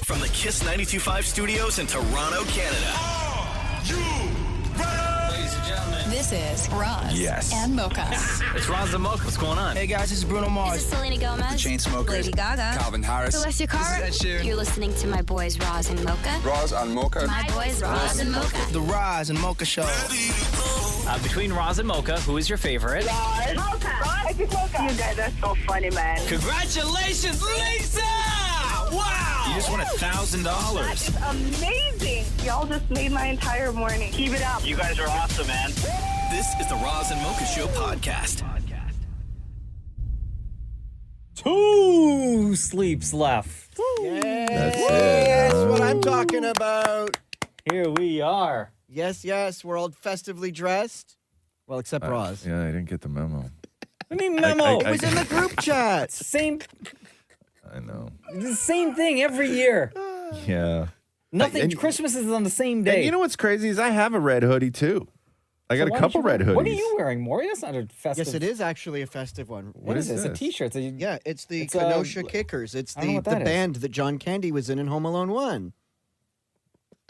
From the Kiss 92.5 studios in Toronto, Canada. Are you ready? Ladies and gentlemen, This is Roz and Mocha. it's Roz and Mocha. What's going on? Hey guys, this is Bruno Mars. This is Selena Gomez. The Chainsmokers. Lady Gaga. Calvin Harris. Celestia Cara. This is Ed Sheeran. You're listening to my boys Roz and Mocha. Roz and Mocha. My boys Roz and Mocha. The Roz and Mocha Show. Between Roz and Mocha, who is your favorite? Mocha. You guys are so funny, man. Congratulations, Lisa! Wow! You just won $1,000. That is amazing. Y'all just made my entire morning. Keep it up. You guys are awesome, man. This is the Roz and Mocha Show podcast. 2 sleeps left. That's it. That's what I'm talking about. Here we are. Yes, we're all festively dressed. Well, except Roz. Yeah, I didn't get the memo. I mean, memo. It was in the group chat. Same, I know. the same thing every year. Yeah. Nothing. And- Christmas is on the same day. And you know what's crazy is I have a red hoodie too. I got So a why don't couple you- red hoodies. What are you wearing, Maury? That's not a festive. Yes, it is actually a festive one. What is this? A this? T-shirt. So Yeah, it's the It's, Kenosha Kickers. It's I don't know the what that is. band that John Candy was in Home Alone 1.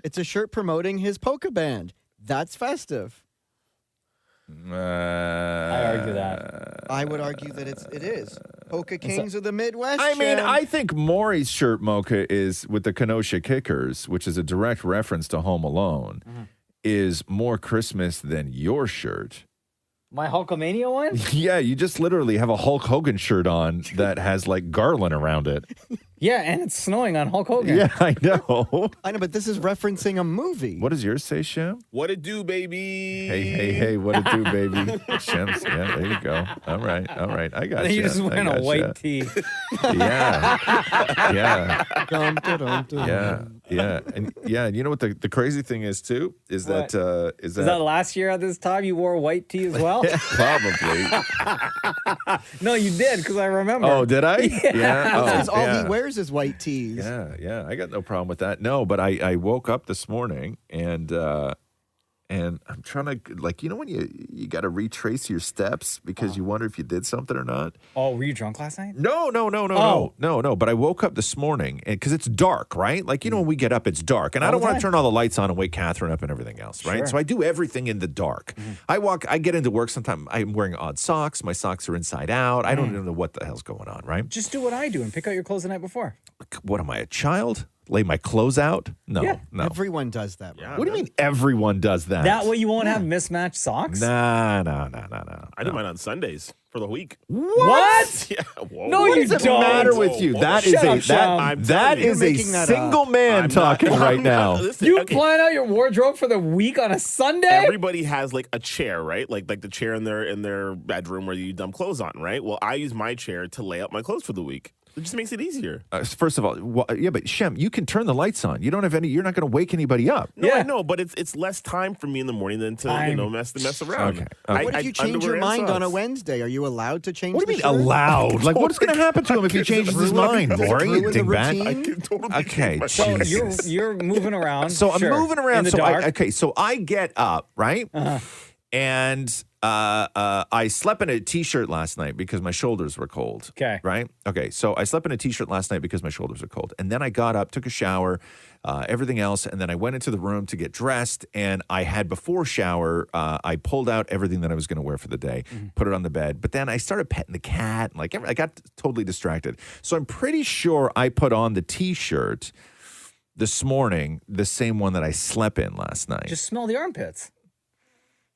It's a shirt promoting his polka band. That's festive. I argue that. I would argue that it is. Polka Kings of the Midwest. I mean, Shem. I think Maury's shirt mocha is with the Kenosha Kickers, which is a direct reference to Home Alone, is more Christmas than your shirt. My Hulkamania one? Yeah, you just literally have a Hulk Hogan shirt on that has like garland around it. Yeah, and it's snowing on Hulk Hogan. Yeah, I know. I know, but this is referencing a movie. What does yours say, Shem? What it do, baby? Hey, what it do, baby? Shem's, yeah, there you go. All right, I got And you. you're just wearing a white tee. Yeah. Dum, da, dum, dum. Yeah. And you know what the crazy thing is too? Is that Is that last year at this time you wore a white tee as well? probably. No, you did, because I remember. Oh, did I? Yeah. Oh, Because all yeah. he wears is white tees. Yeah. I got no problem with that. No, but I woke up this morning and I'm trying to, like, you know when you got to retrace your steps because you wonder if you did something or not? Oh, were you drunk last night? No. But I woke up this morning because it's dark, right? Like, you know, when we get up, it's dark. And I All don't the want time. to turn all the lights on and wake Catherine up and everything else, right? Sure. So I do everything in the dark. I get into work sometime. I'm wearing odd socks. My socks are inside out. I don't even know what the hell's going on, right? Just do what I do and pick out your clothes the night before. What am I, a child? Lay my clothes out? No, Yeah. no. Everyone does that. Right? What do you mean everyone does that? That way you won't have mismatched socks? Nah. I do mine on Sundays for the week. What? Yeah. Whoa. No, What you does it don't. matter with you? Whoa. That is Shut up, a Sean. I'm that telling you. is You're a making that single up. man I'm talking not- right now. Listen, You okay, plan out your wardrobe for the week on a Sunday? Everybody has like a chair, right? Like the chair in their bedroom where you dump clothes on, right? Well, I use my chair to lay out my clothes for the week. It just makes it easier. First of all, but Shem, you can turn the lights on. You don't have any. You're not going to wake anybody up. No, Yeah. I know, but it's less time for me in the morning than to mess around. Okay. What if you change your mind on a Wednesday? Are you allowed to change What do you the mean shirt? allowed? Like, what's going to happen to him if he changes his mind, Does it Maury? ruin the Dingbat? routine? I can totally Okay, change my So mind. Jesus. you're moving around. So I'm Sure. moving around. In the So dark. so I get up, right? And I slept in a t-shirt last night because my shoulders were cold. Okay. Right? Okay. So I slept in a t-shirt last night because my shoulders were cold. And then I got up, took a shower, everything else, and then I went into the room to get dressed. And I had before shower, I pulled out everything that I was going to wear for the day, put it on the bed. But then I started petting the cat. And I got totally distracted. So I'm pretty sure I put on the t-shirt this morning, the same one that I slept in last night. Just smell the armpits.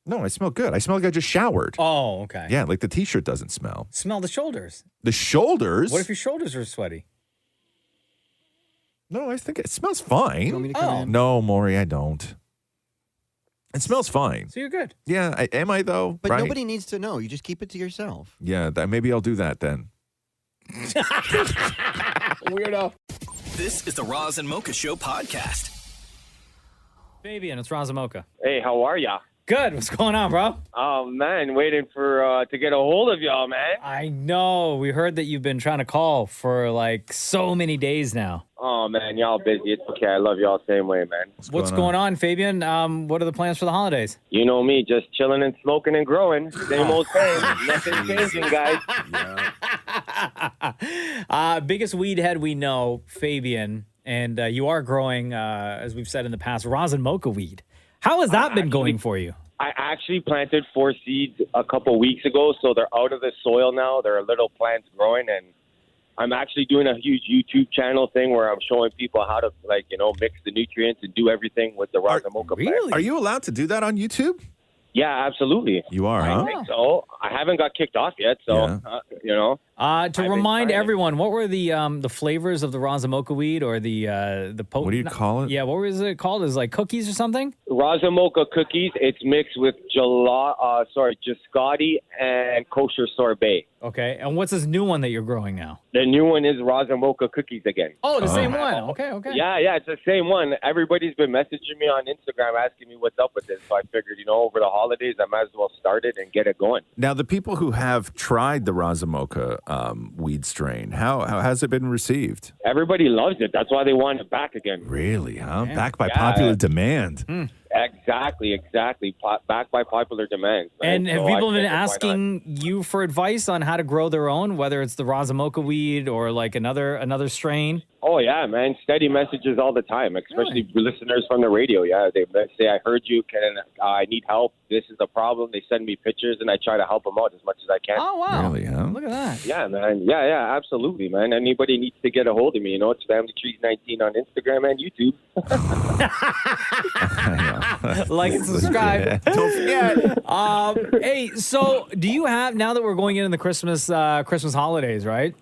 No, I smell good. I smell like I just showered. Oh, okay. Yeah, like the t-shirt doesn't smell. Smell the shoulders. The shoulders? What if your shoulders are sweaty? No, I think it smells fine. You want me to come Oh. in? No, Maury, I don't. It smells fine. So you're good. Yeah, am I though? But Right? nobody needs to know. You just keep it to yourself. Yeah, maybe I'll do that then. Weirdo. This is the Roz and Mocha Show podcast. Fabian, it's Razamoka. Hey, how are ya? Good. What's going on, bro? Oh, man, waiting for to get a hold of y'all, man. I know. We heard that you've been trying to call for like so many days now. Oh, man, y'all busy. It's okay. I love y'all same way, man. What's going on, Fabian? What are the plans for the holidays? You know me, just chilling and smoking and growing. Same old same. Nothing changing, guys. Biggest weed head we know, Fabian. and you are growing, as we've said in the past, rosin mocha weed. How has that been going for you? I actually planted 4 seeds a couple weeks ago, so they're out of the soil now. They're little plants growing, and I'm actually doing a huge YouTube channel thing where I'm showing people how to, mix the nutrients and do everything with the rosin mocha plant. Are you allowed to do that on YouTube? Yeah, absolutely. You are, huh? I think so. I haven't got kicked off yet, so, To remind everyone, what were the flavors of the rosin mocha weed or the potent? What do you call it? Yeah, what was it called? Is like cookies or something? Rosin mocha cookies. It's mixed with Biscotti and kosher sorbet. Okay, and what's this new one that you're growing now? The new one is rosin mocha cookies again. Oh, the same one. Okay. Yeah, it's the same one. Everybody's been messaging me on Instagram asking me what's up with this. So I figured, over the holidays, I might as well start it and get it going. Now, the people who have tried the rosin mocha weed strain, how has it been received? Everybody loves it. That's why they want it back again. Really, huh? Back by popular demand. Exactly. Backed by popular demand. Right? And have people been asking you for advice on how to grow their own, whether it's the rosin mocha weed or like another strain? Oh, yeah, man. Steady messages all the time, especially listeners from the radio. Yeah, they say, I heard you. I need help. This is the problem. They send me pictures, and I try to help them out as much as I can. Oh, wow. Really, huh? Look at that. Yeah, man. Yeah, absolutely, man. Anybody needs to get a hold of me. It's Family Trees 19 on Instagram and YouTube. Like and subscribe. Don't forget. Hey, so do you have, now that we're going into the Christmas holidays, right?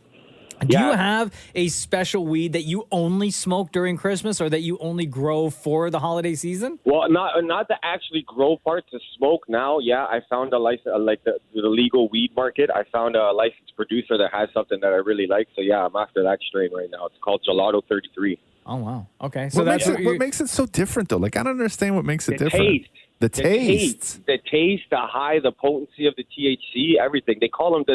Do you have a special weed that you only smoke during Christmas or that you only grow for the holiday season? Well, not the actually grow part, to smoke now. Yeah, I found a license, like the legal weed market. I found a licensed producer that has something that I really like. So, yeah, I'm after that strain right now. It's called Gelato 33. Oh, wow. Okay. So what makes it so different, though? Like, I don't understand what makes it different. Taste. The taste. The taste, the high, the potency of the THC, everything. They call them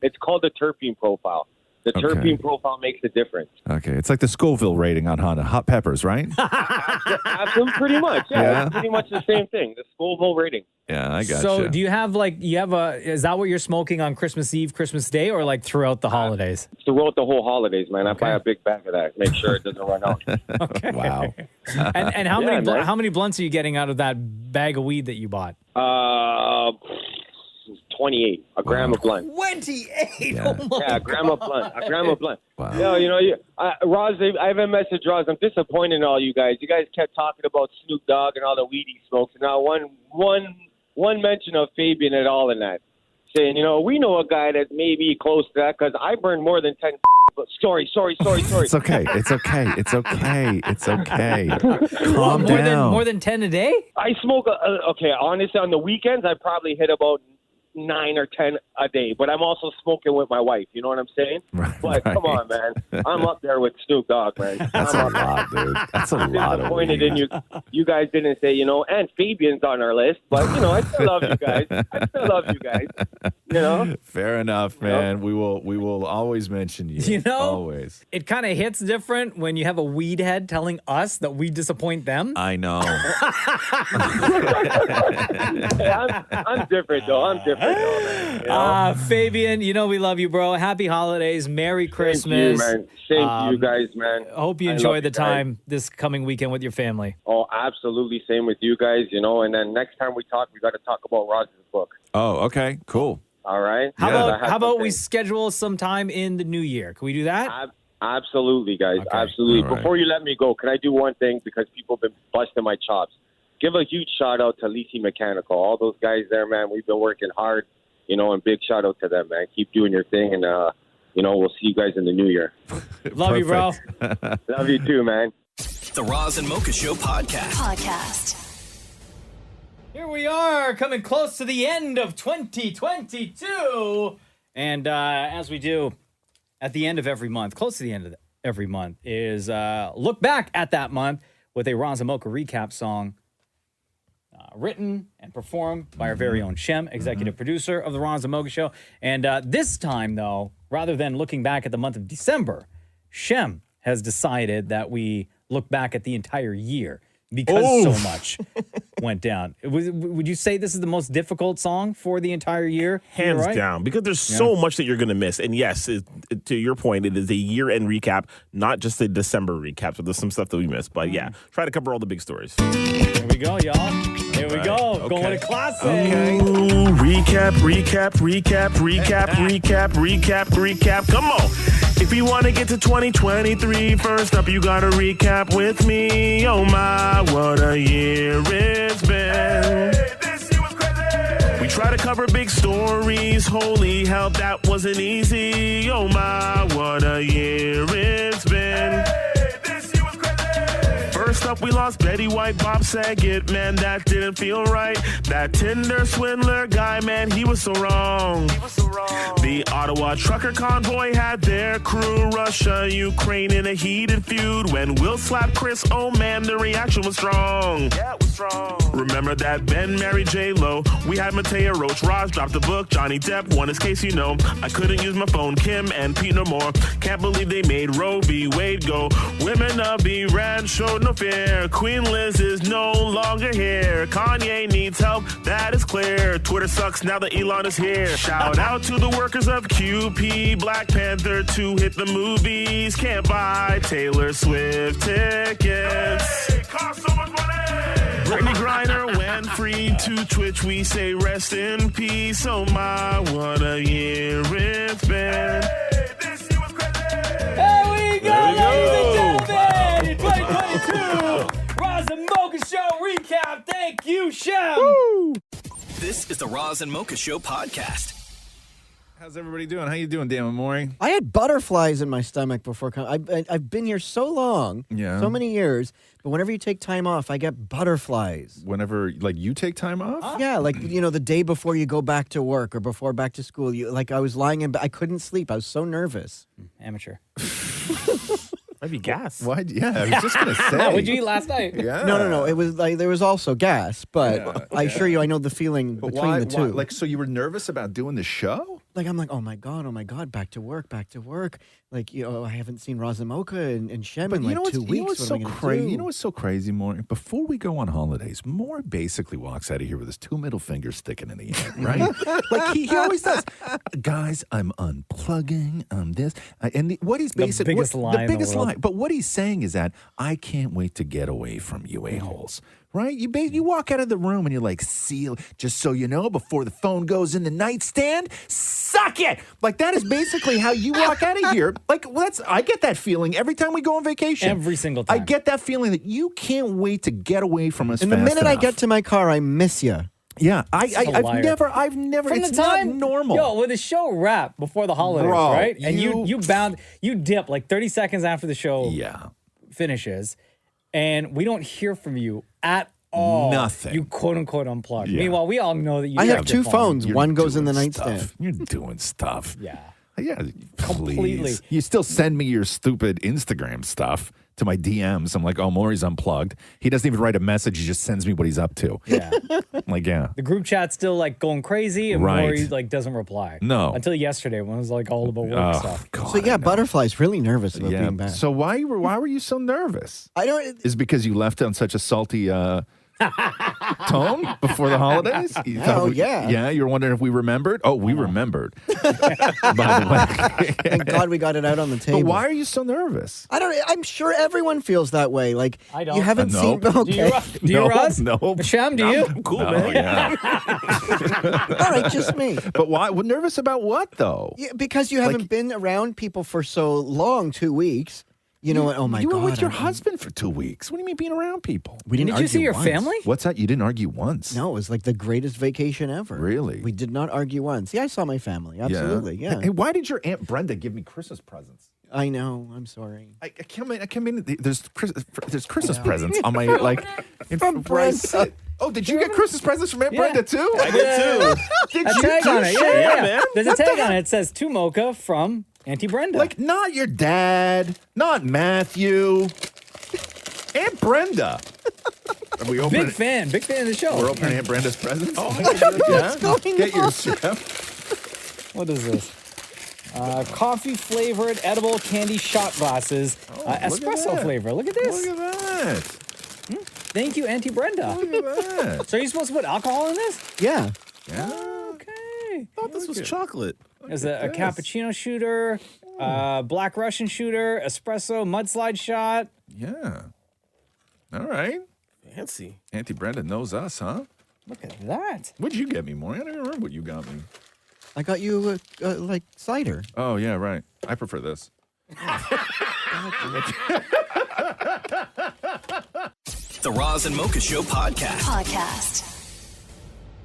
it's called the terpene profile. The terpene profile makes a difference. Okay. It's like the Scoville rating on hot peppers, right? Absolutely, pretty much. Yeah, it's pretty much the same thing. The Scoville rating. Yeah, I got So do you have is that what you're smoking on Christmas Eve, Christmas Day, or like throughout the holidays? Throughout the whole holidays, man. I buy a big bag of that. Make sure it doesn't run out. Okay. Wow. And how many blunts are you getting out of that bag of weed that you bought? 28, a gram of blunt. 28? Yeah. Oh my a gram of blunt. A gram of blunt. Wow. Roz, I have a message, Roz. I'm disappointed in all you guys. You guys kept talking about Snoop Dogg and all the weed he smokes, and not one mention of Fabian at all in that. Saying, we know a guy that may be close to that because I burned more than 10. Sorry. It's okay. Calm down. More than 10 a day? I smoke, honestly, on the weekends, I probably hit about 9 or 10 a day, but I'm also smoking with my wife. You know what I'm saying? But come on, man. I'm up there with Snoop Dogg, man. That's a lot, dude. That's a lot. I'm disappointed in you. You guys didn't say, and Fabian's on our list, but, I still love you guys. Fair enough, man. We will always mention you. Always. It kind of hits different when you have a weed head telling us that we disappoint them. I know. I'm different, though. Man. Fabian, we love you, bro. Happy holidays. Merry Christmas. Same to you guys, man. Hope you enjoy the time this coming weekend with your family. Oh, absolutely. Same with you guys, and then next time we talk, we got to talk about Roz's book. Oh, okay. Cool. All right. How about we schedule some time in the new year? Can we do that? Absolutely, guys. Okay. Absolutely. Right. Before you let me go, can I do one thing? Because people have been busting my chops. Give a huge shout out to Lisi Mechanical. All those guys there, man, we've been working hard, and big shout out to them, man. Keep doing your thing, and, we'll see you guys in the new year. Love you, bro. Love you too, man. The Roz and Mocha Show podcast. Here we are, coming close to the end of 2022. And as we do at the end of every month, close to the end of every month, is look back at that month with a Roz and Mocha recap song. Written and performed by our very own Shem, executive producer of the Roz and Mocha Show. And this time, though, rather than looking back at the month of December, Shem has decided that we look back at the entire year because so much went down. Would you say this is the most difficult song for the entire year? Hands down, because there's so much that you're going to miss. And yes, to your point, it is a year-end recap, not just a December recap. So there's some stuff that we missed. But yeah, try to cover all the big stories. Here we go, y'all. Here we go. Okay. Going to classic. Okay. Ooh, recap. Come on. If you want to get to 2023, first up, you got to recap with me. Oh my, what a year it's been. Hey, this year was crazy. We try to cover big stories. Holy hell, that wasn't easy. Oh my, what a year it's been. Hey, this year was crazy. First up, we lost Betty White, Bob Saget. Man, that didn't feel right. That Tinder swindler guy, man, he was so wrong. The Ottawa trucker convoy had their crew. Russia, Ukraine in a heated feud. When Will slapped Chris, oh man, the reaction was strong. Yeah, it was strong. Remember that Ben married J-Lo. We had Mateo Roach, Roz dropped the book. Johnny Depp won his case, you know. I couldn't use my phone. Kim and Pete no more. Can't believe they made Roe v. Wade go. Women of Iran showed no fear. Queen Liz is no longer here. Kanye needs help, that is clear. Twitter sucks now that Elon is here. Shout out to the workers of QP, Black Panther 2 hit the movies. Can't buy Taylor Swift tickets. Hey, cost so much money. Brittany Griner went free to Twitch. We say rest in peace. Oh my, what a year it's been. Hey, this year was crazy. There we go, ladies and gentlemen. In 2022, Roz and Mocha Show recap. Thank you, Shem. Woo. This is the Roz and Mocha Show podcast. How's everybody doing? How you doing, Dan Mori? I had butterflies in my stomach before coming. I've been here so long, so many years, but whenever you take time off, I get butterflies. Whenever, like, you take time off? Yeah, like, the day before you go back to work or before back to school. I was lying in bed. I couldn't sleep. I was so nervous. Amateur. Might be gas. Why? Yeah, I was just going to say. What'd you eat last night? Yeah. No. It was like there was also gas, but I assure you, I know the feeling between the two. Like, so you were nervous about doing the show? Like, I'm like, oh my God, back to work. Like, I haven't seen Roz and Mocha and Shem in like 2 weeks. You know what's so crazy? Do? You know what's so crazy, Maury? Before we go on holidays, Maury basically walks out of here with his 2 middle fingers sticking in the air, right? Like he always does. Guys, I'm unplugging. I'm this. And what he's basically... The biggest lie. But what he's saying is that I can't wait to get away from you a-holes. Right? You walk out of the room and you're like, seal, just so you know, before the phone goes in the nightstand, suck it! Like, that is basically how you walk out of here. Like, I get that feeling every time we go on vacation. Every single time. I get that feeling that you can't wait to get away from us and fast the minute enough. I get to my car, I miss you. Yeah, I've never, From it's the time, not normal. Yo, when the show wrapped before the holidays, Bro, right? And you dip like 30 seconds after the show finishes, and we don't hear from you at all. Nothing. You quote unquote unplug. Yeah. Meanwhile, we all know that you I have the 2 phone. phones. You're One goes in the doing nightstand. stuff. You're doing stuff. Yeah. Yeah, Completely. please. You still send me your stupid Instagram stuff to my DMs. I'm like, oh, Maury's unplugged. He doesn't even write a message. He just sends me what he's up to. Yeah. I'm like, yeah. The group chat's still like going crazy, and Right. Maury like doesn't reply. No. Until yesterday when it was like all about work stuff. God, So yeah, Butterfly's really nervous about being back. So why were you so nervous? I don't. Is it because you left on such a salty tone before the holidays? Yeah, you were wondering if we remembered? Oh, we remembered. By the way. Thank God we got it out on the table. But why are you so nervous? I don't. I'm sure everyone feels that way. Like I don't. You haven't seen. Nope. Okay. Do you, Roz? Nope. Shem, do you? I'm cool, No, man. yeah. All right, just me. But why? Well, nervous about what, though? Yeah, because you haven't been around people for so long, 2 weeks. You know what? Oh my God! You were with your husband for 2 weeks. What do you mean being around people? We didn't. Did you see argue your once. family? What's that? You didn't argue once. No, it was like the greatest vacation ever. Really? We did not argue once. Yeah, I saw my family. Absolutely. Yeah. Hey, why did your Aunt Brenda give me Christmas presents? I know. I'm sorry. I come in. There's Christmas presents on my From where I Brenda. sit. Oh, did you get Christmas presents from Aunt Brenda too? I did too. Did A you tag do on it. shit? Yeah. man. There's a tag on it. It says to Mocha from Auntie Brenda. Like, not your dad, not Matthew, Aunt Brenda. Are we opening? big fan of the show. We're opening Aunt Brenda's presents. Oh, What's going get on? yours, Shem. What is this? Coffee flavored edible candy shot glasses. look at Espresso that. flavor. Look at this. Look at that. Thank you, Auntie Brenda. Look at that. So are you supposed to put alcohol in this? Yeah. Yeah. Okay. I thought this was chocolate. There's a cappuccino shooter, black Russian shooter, espresso, mudslide shot. Yeah. All right. Fancy. Auntie Brenda knows us, huh? Look at that. What'd you get me, Maury? I don't even remember what you got me. I got you like cider. Oh, yeah, right. I prefer this. The Roz and Mocha Show Podcast.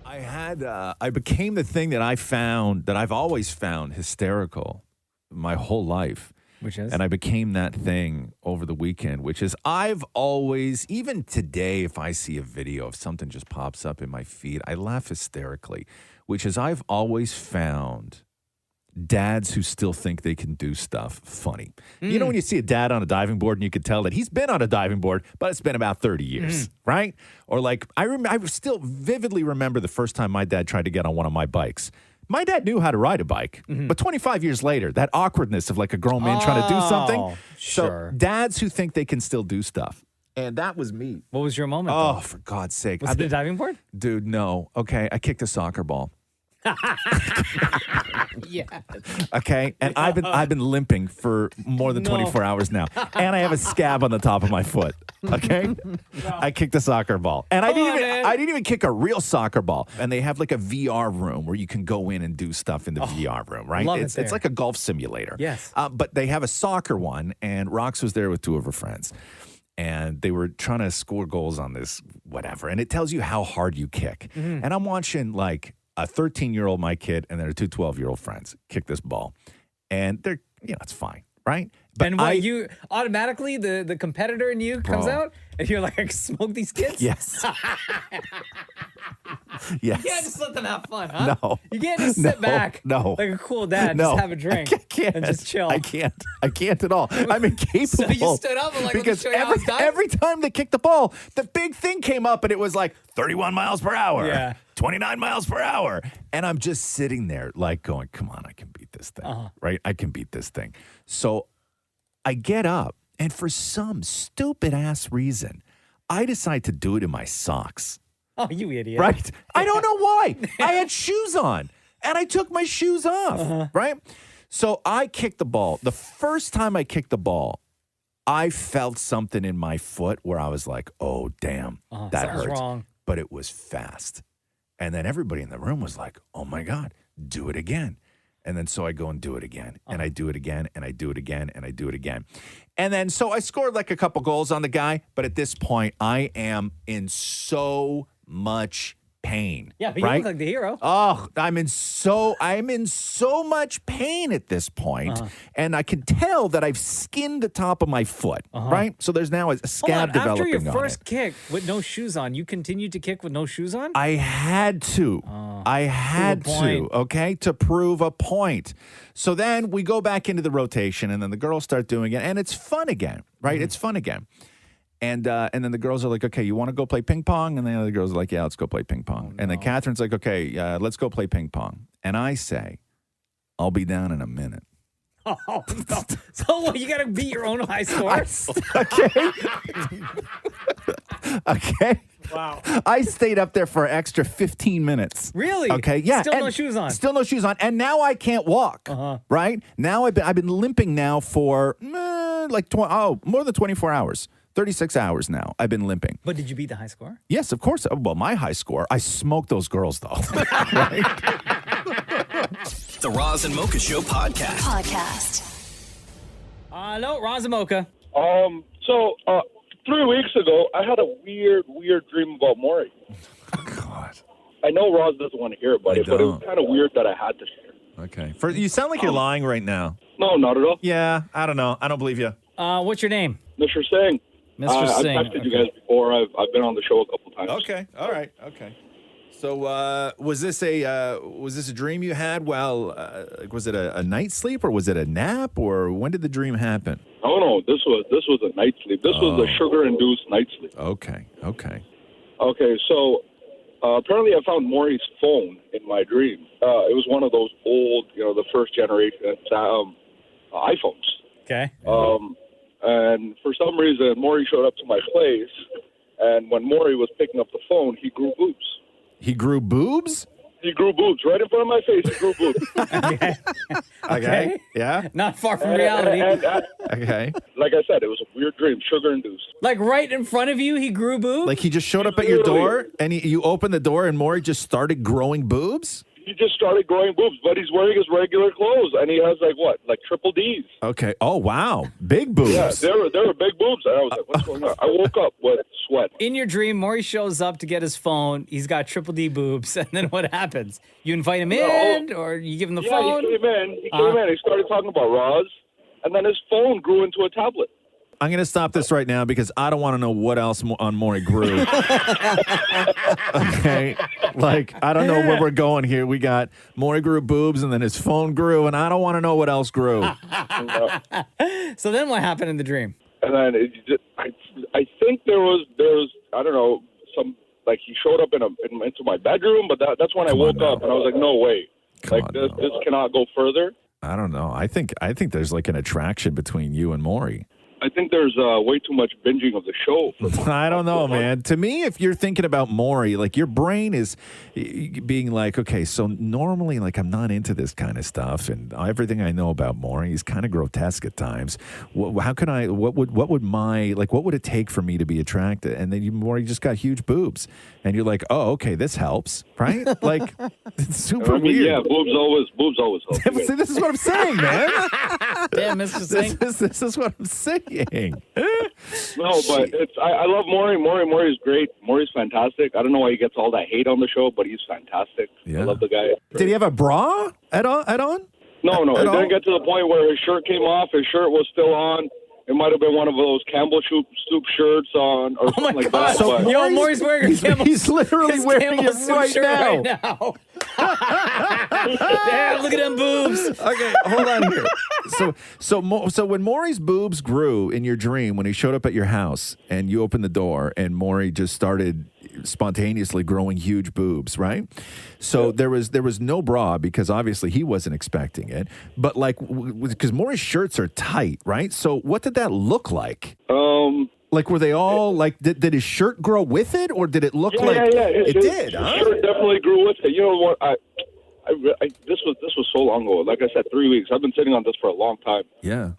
I became the thing that I've always found hysterical my whole life. Which is? And I became that thing over the weekend, which is I've always, even today, if I see a video, if something just pops up in my feed, I laugh hysterically, which is I've always found dads who still think they can do stuff funny. You know when you see a dad on a diving board and you could tell that he's been on a diving board, but it's been about 30 years, right? Or like, I still vividly remember the first time my dad tried to get on one of my bikes. My dad knew how to ride a bike, but 25 years later, that awkwardness of like a grown man trying to do something. Sure. So dads who think they can still do stuff. And that was me. What was your moment? Oh, though? for God's sake. Was it a diving board? Dude, no. Okay, I kicked a soccer ball. Yeah. Okay, and I've been limping for more than 24 hours now, and I have a scab on the top of my foot. Okay, I kicked a soccer ball, and I didn't even kick a real soccer ball. And they have like a VR room where you can go in and do stuff in the VR room, right? Love It's like a golf simulator. Yes. But they have a soccer one, and Rox was there with two of her friends. And they were trying to score goals on this whatever, and it tells you how hard you kick. And I'm watching like a 13-year-old, my kid, and their two 12-year-old friends kick this ball. And they're, it's fine, right? But and you automatically, the competitor in you comes out, and you're like, smoke these kids? Yes. Yes. You can't just let them have fun, huh? No. You can't just sit back like a cool dad and No. just have a drink I can't. and just chill. I can't at all. I'm incapable. So you stood up and like, because let me show you how it's done? every time they kicked the ball, the big thing came up and it was like 31 miles per hour. Yeah. 29 miles per hour. And I'm just sitting there like going, come on, I can beat this thing. Right? I can beat this thing. So I get up and for some stupid ass reason, I decide to do it in my socks. Oh, you idiot. Right? I don't know why. I had shoes on and I took my shoes off. Right? So I kicked the ball. The first time I kicked the ball, I felt something in my foot where I was like, oh, damn, that hurts. Wrong. But it was fast. And then everybody in the room was like, oh, my God, do it again. And then so I go and do it again. And I do it again. And I do it again. And I do it again. And then so I scored like a couple goals on the guy. But at this point, I am in so much pain. Yeah, but right? you look like the hero. Oh, I'm in so much pain at this point. And I can tell that I've skinned the top of my foot, right? So there's now a scab developing after your on first it. kick with no shoes on, you continued to kick with no shoes on? I had to. I had to, okay, to prove a point. So then we go back into the rotation, and then the girls start doing it, and it's fun again, right? It's fun again. And then the girls are like, okay, you want to go play ping pong? And the other girls are like, yeah, let's go play ping pong. And then Catherine's like, okay, let's go play ping pong. And I say, I'll be down in a minute. Oh, no. So what, you got to beat your own high score? Okay. Okay. Wow. I stayed up there for an extra 15 minutes. Really? Okay. Yeah. Still no shoes on. Still no shoes on. And now I can't walk. Right? Now I've been limping now for more than 24 hours. 36 hours now. I've been limping. But did you beat the high score? Yes, of course. Well, my high score. I smoked those girls though. Right? The Roz and Mocha Show Podcast. No, Roz and Mocha. So 3 weeks ago, I had a weird dream about Maury. Oh, God. I know Roz doesn't want to hear about it, but it was kind of weird that I had to share. Okay. You sound like you're lying right now. No, not at all. Yeah, I don't know. I don't believe you. What's your name? Mr. Singh. Mr. Singh. I've texted you guys before. I've been on the show a couple times. Okay. All right. Okay. So was this a dream you had? Well, was it a night sleep or was it a nap or when did the dream happen? Oh no, this was a night sleep. This was a sugar-induced night sleep. Okay. Okay. So apparently, I found Maury's phone in my dream. It was one of those old, the first generation iPhones. Okay. And for some reason, Maury showed up to my place, And when Maury was picking up the phone, he grew boobs. He grew boobs? He grew boobs right in front of my face. He grew boobs. Okay. Yeah. Not far from reality. Okay. Like I said, it was a weird dream, sugar-induced. Like right in front of you, he grew boobs? Like he just showed up at your door and you opened the door and Maury just started growing boobs? He just started growing boobs, but he's wearing his regular clothes, and he has like triple Ds. Okay. Oh, wow. Big boobs. Yeah, there were big boobs, and I was like, what's going on? I woke up with sweat. In your dream, Maury shows up to get his phone. He's got triple D boobs, and then what happens? You invite him in, or you give him the phone? He came in. He started talking about Roz, and then his phone grew into a tablet. I'm going to stop this right now because I don't want to know what else on Maury grew. Okay? Like, I don't know where we're going here. We got Maury grew boobs and then his phone grew, and I don't want to know what else grew. So then what happened in the dream? And then I think there was I don't know, some, like he showed up into my bedroom, but that's when I woke up and I was like, no way. This cannot go further. I don't know. I think there's like an attraction between you and Maury. I think there's way too much binging of the show. I don't know, man. To me, if you're thinking about Maury, like your brain is being like, okay, so normally, like I'm not into this kind of stuff, and everything I know about Maury is kind of grotesque at times. How can I? What would it take for me to be attracted? And then Maury just got huge boobs, and you're like, oh, okay, this helps, right? Like, it's super weird. Yeah, boobs always help. See, this is what I'm saying, man. Damn, Mr. Singh. This is what I'm saying. No, but I love Maury. Maury's great. Maury's fantastic. I don't know why he gets all that hate on the show, but he's fantastic. Yeah. I love the guy. Did he have a bra at on? No. It didn't get to the point where his shirt came off. His shirt was still on. It might have been one of those Campbell Soup shirts on or something like that. So Maury's wearing a Campbell. He's literally wearing it right shirt now. Damn, look at them boobs. Okay, hold on here. So when Maury's boobs grew in your dream when he showed up at your house and you opened the door and Maury just started spontaneously growing huge boobs, right? So there was no bra because obviously he wasn't expecting it. But like, because Maury's shirts are tight, right? So what did that look like? Like, were they all like? Did his shirt grow with it, or did it look like it did? His shirt definitely grew with it. You know what? This was so long ago. Like I said, 3 weeks. I've been sitting on this for a long time. Yeah.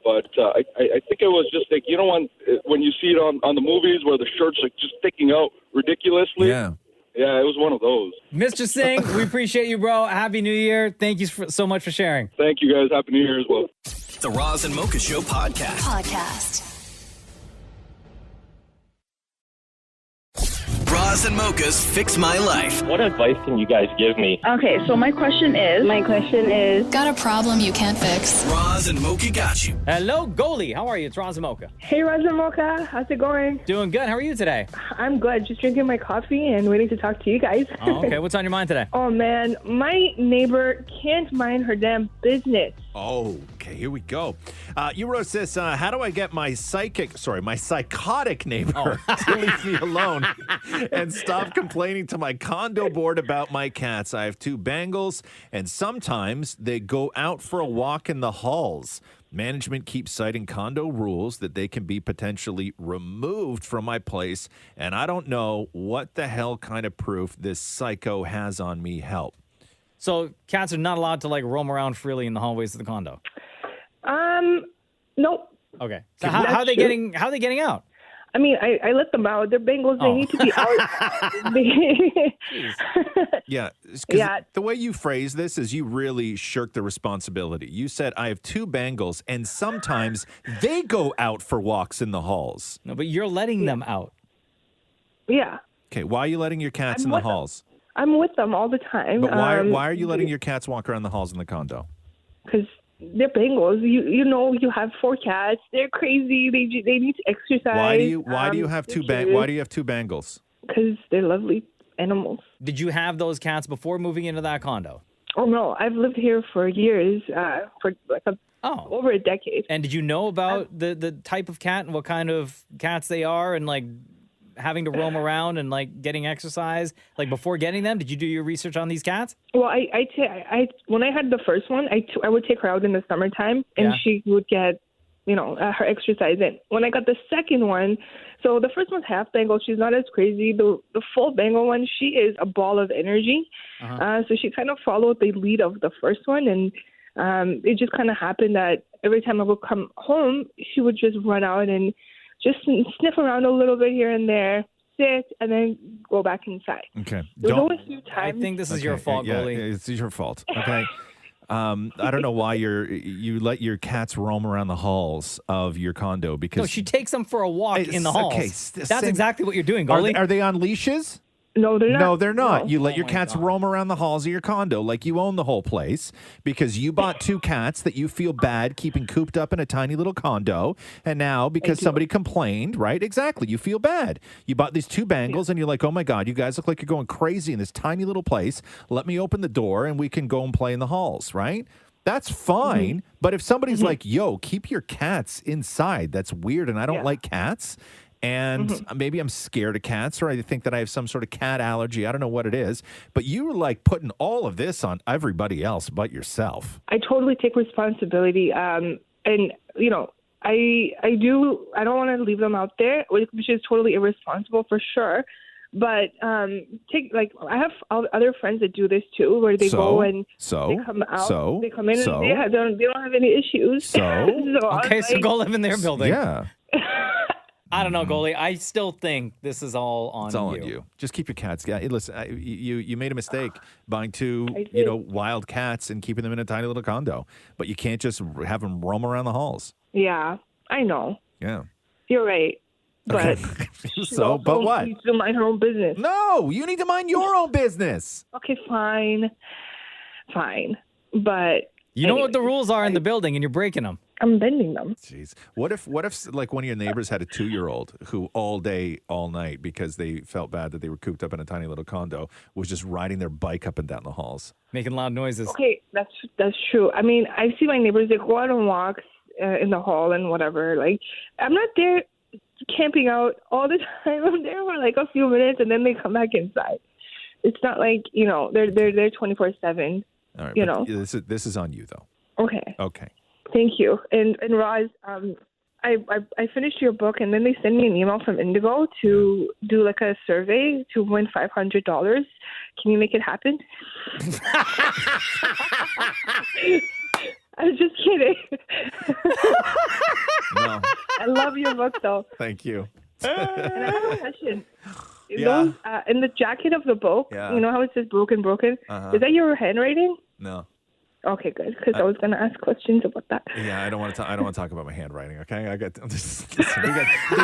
But I think it was just like, you know, when you see it on the movies where the shirt's like just sticking out ridiculously. Yeah. Yeah, it was one of those. Mr. Singh, we appreciate you, bro. Happy New Year. Thank you so much for sharing. Thank you, guys. Happy New Year as well. The Roz and Mocha Show podcast. Roz and Mocha's Fix My Life. What advice can you guys give me? Okay, so my question is... Got a problem you can't fix? Roz and Mocha got you. Hello, Goalie. How are you? It's Roz and Mocha. Hey, Roz and Mocha. How's it going? Doing good. How are you today? I'm good. Just drinking my coffee and waiting to talk to you guys. Oh, okay. What's on your mind today? Oh, man. My neighbor can't mind her damn business. Oh, okay, here we go. You wrote this, how do I get my psychotic neighbor to leave me alone and stop complaining to my condo board about my cats? I have 2 Bengals, and sometimes they go out for a walk in the halls. Management keeps citing condo rules that they can be potentially removed from my place, and I don't know what the hell kind of proof this psycho has on me. Help. So cats are not allowed to like roam around freely in the hallways of the condo? Nope. Okay. So how are they getting out? I mean, I let them out. They're Bengals. They need to be out. Yeah. The way you phrase this is you really shirk the responsibility. You said, I have 2 Bengals, and sometimes they go out for walks in the halls. No, but you're letting them out. Yeah. Okay. Why are you letting your cats in the halls? I'm with them all the time. But why are you letting your cats walk around the halls in the condo? Because they're Bengals. You know, you have 4 cats. They're crazy. They need to exercise. Why do you have 2 Bengals? Because they're lovely animals. Did you have those cats before moving into that condo? Oh no, I've lived here for years, for like over a decade. And did you know about the type of cat and what kind of cats they are, and like having to roam around and like getting exercise, like before getting them? Did you do your research on these cats? Well, I when I had the first one, I would take her out in the summertime, and she would get her exercise in. When I got the second one, so the first one's half Bengal. She's not as crazy. The full Bengal one, she is a ball of energy. So she kind of followed the lead of the first one, and it just kind of happened that every time I would come home, she would just run out and just sniff around a little bit here and there, sit, and then go back inside. Okay. There's always a few times. I think this is your fault, Goalie. It's your fault. Okay. I don't know why you let your cats roam around the halls of your condo because No, she takes them for a walk in the halls. Okay, That's exactly what you're doing, Goalie. Are they on leashes? No, they're not. No, they're not. No. You let your cats roam around the halls of your condo like you own the whole place because you bought 2 cats that you feel bad keeping cooped up in a tiny little condo. And now because somebody complained, right? Exactly. You feel bad. You bought these 2 Bengals and you're like, oh my God, you guys look like you're going crazy in this tiny little place. Let me open the door and we can go and play in the halls, right? That's fine. But if somebody's like, yo, keep your cats inside, that's weird. And I don't like cats. And maybe I'm scared of cats, or I think that I have some sort of cat allergy. I don't know what it is. But you were like putting all of this on everybody else but yourself. I totally take responsibility. And, I don't want to leave them out there, which is totally irresponsible for sure. But I have other friends that do this too, where they go and they come out, they come in and they don't have any issues. So go live in their building. Yeah. I don't know, Goalie. I still think this is all on you. It's all on you. Just keep your cats. Yeah, listen, you made a mistake buying 2, wild cats and keeping them in a tiny little condo. But you can't just have them roam around the halls. Yeah, I know. Yeah. You're right. But but what? She needs to mind her own business. No, you need to mind your own business. Okay, fine. But you know what the rules are in the building, and you're breaking them. I'm bending them. Jeez. What if like one of your neighbors had a 2-year-old who all day, all night, because they felt bad that they were cooped up in a tiny little condo, was just riding their bike up and down the halls? Making loud noises. Okay, that's true. I mean, I see my neighbors, they go out on walks in the hall and whatever. Like, I'm not there camping out all the time. I'm there for like a few minutes and then they come back inside. It's not like, they're there 24/7. All right. This is on you though. Okay. Thank you. And Roz, I finished your book, and then they sent me an email from Indigo to do like a survey to win $500. Can you make it happen? I'm just kidding. No. I love your book, though. Thank you. And I have a question. Yeah. In the jacket of the book, you know how it says broken? Uh-huh. Is that your handwriting? No. Okay, good. Because I was going to ask questions about that. Yeah, I don't want to talk about my handwriting. Okay, there's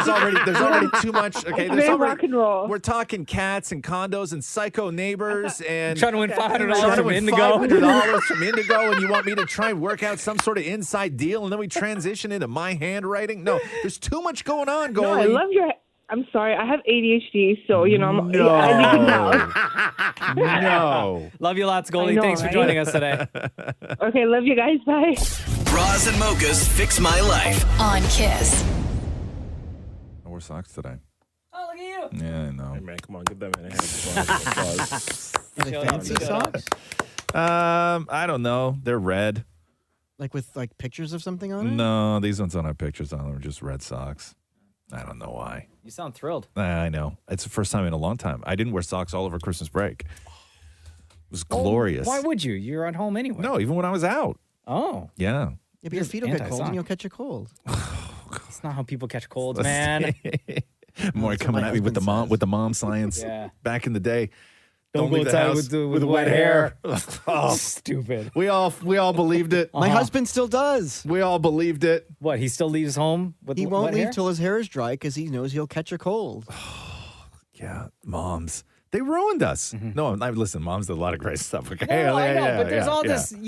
already too much. Okay, there's already rock and roll. We're talking cats and condos and psycho neighbors and trying to win $500 from Indigo. $500 from Indigo, and you want me to try and work out some sort of inside deal, and then we transition into my handwriting? No, there's too much going on, Goalie. No, I love your. I'm sorry, I have ADHD, so I'm. No. I need help. No. Love you lots, Goalie. Thanks for joining us today. Okay, love you guys. Bye. Roz and Mocha's Fix My Life on Kiss. I wore socks today. Oh, look at you. Yeah, I know. Hey, man, come on, give that man a hand. Are they fancy socks? I don't know. They're red. Like with pictures of something on it? No, these ones don't have pictures on them. They're just red socks. I don't know why. You sound thrilled. I know. It's the first time in a long time. I didn't wear socks all over Christmas break. It was glorious. Why would you? You're at home anyway. No, even when I was out. Oh. Yeah. Yeah, but your feet will get cold and you'll catch a cold. That's not how people catch colds, man. Maury coming at me with the mom science. Yeah. Back in the day. Don't go leave the outside house with wet hair. Oh, stupid. We all believed it. My husband still does. We all believed it. What? He still leaves home with He won't wet leave hair? till his hair is dry because he knows he'll catch a cold. Yeah, moms. They ruined us. No, listen, moms did a lot of great stuff. Okay, No, I know, but there's all this, like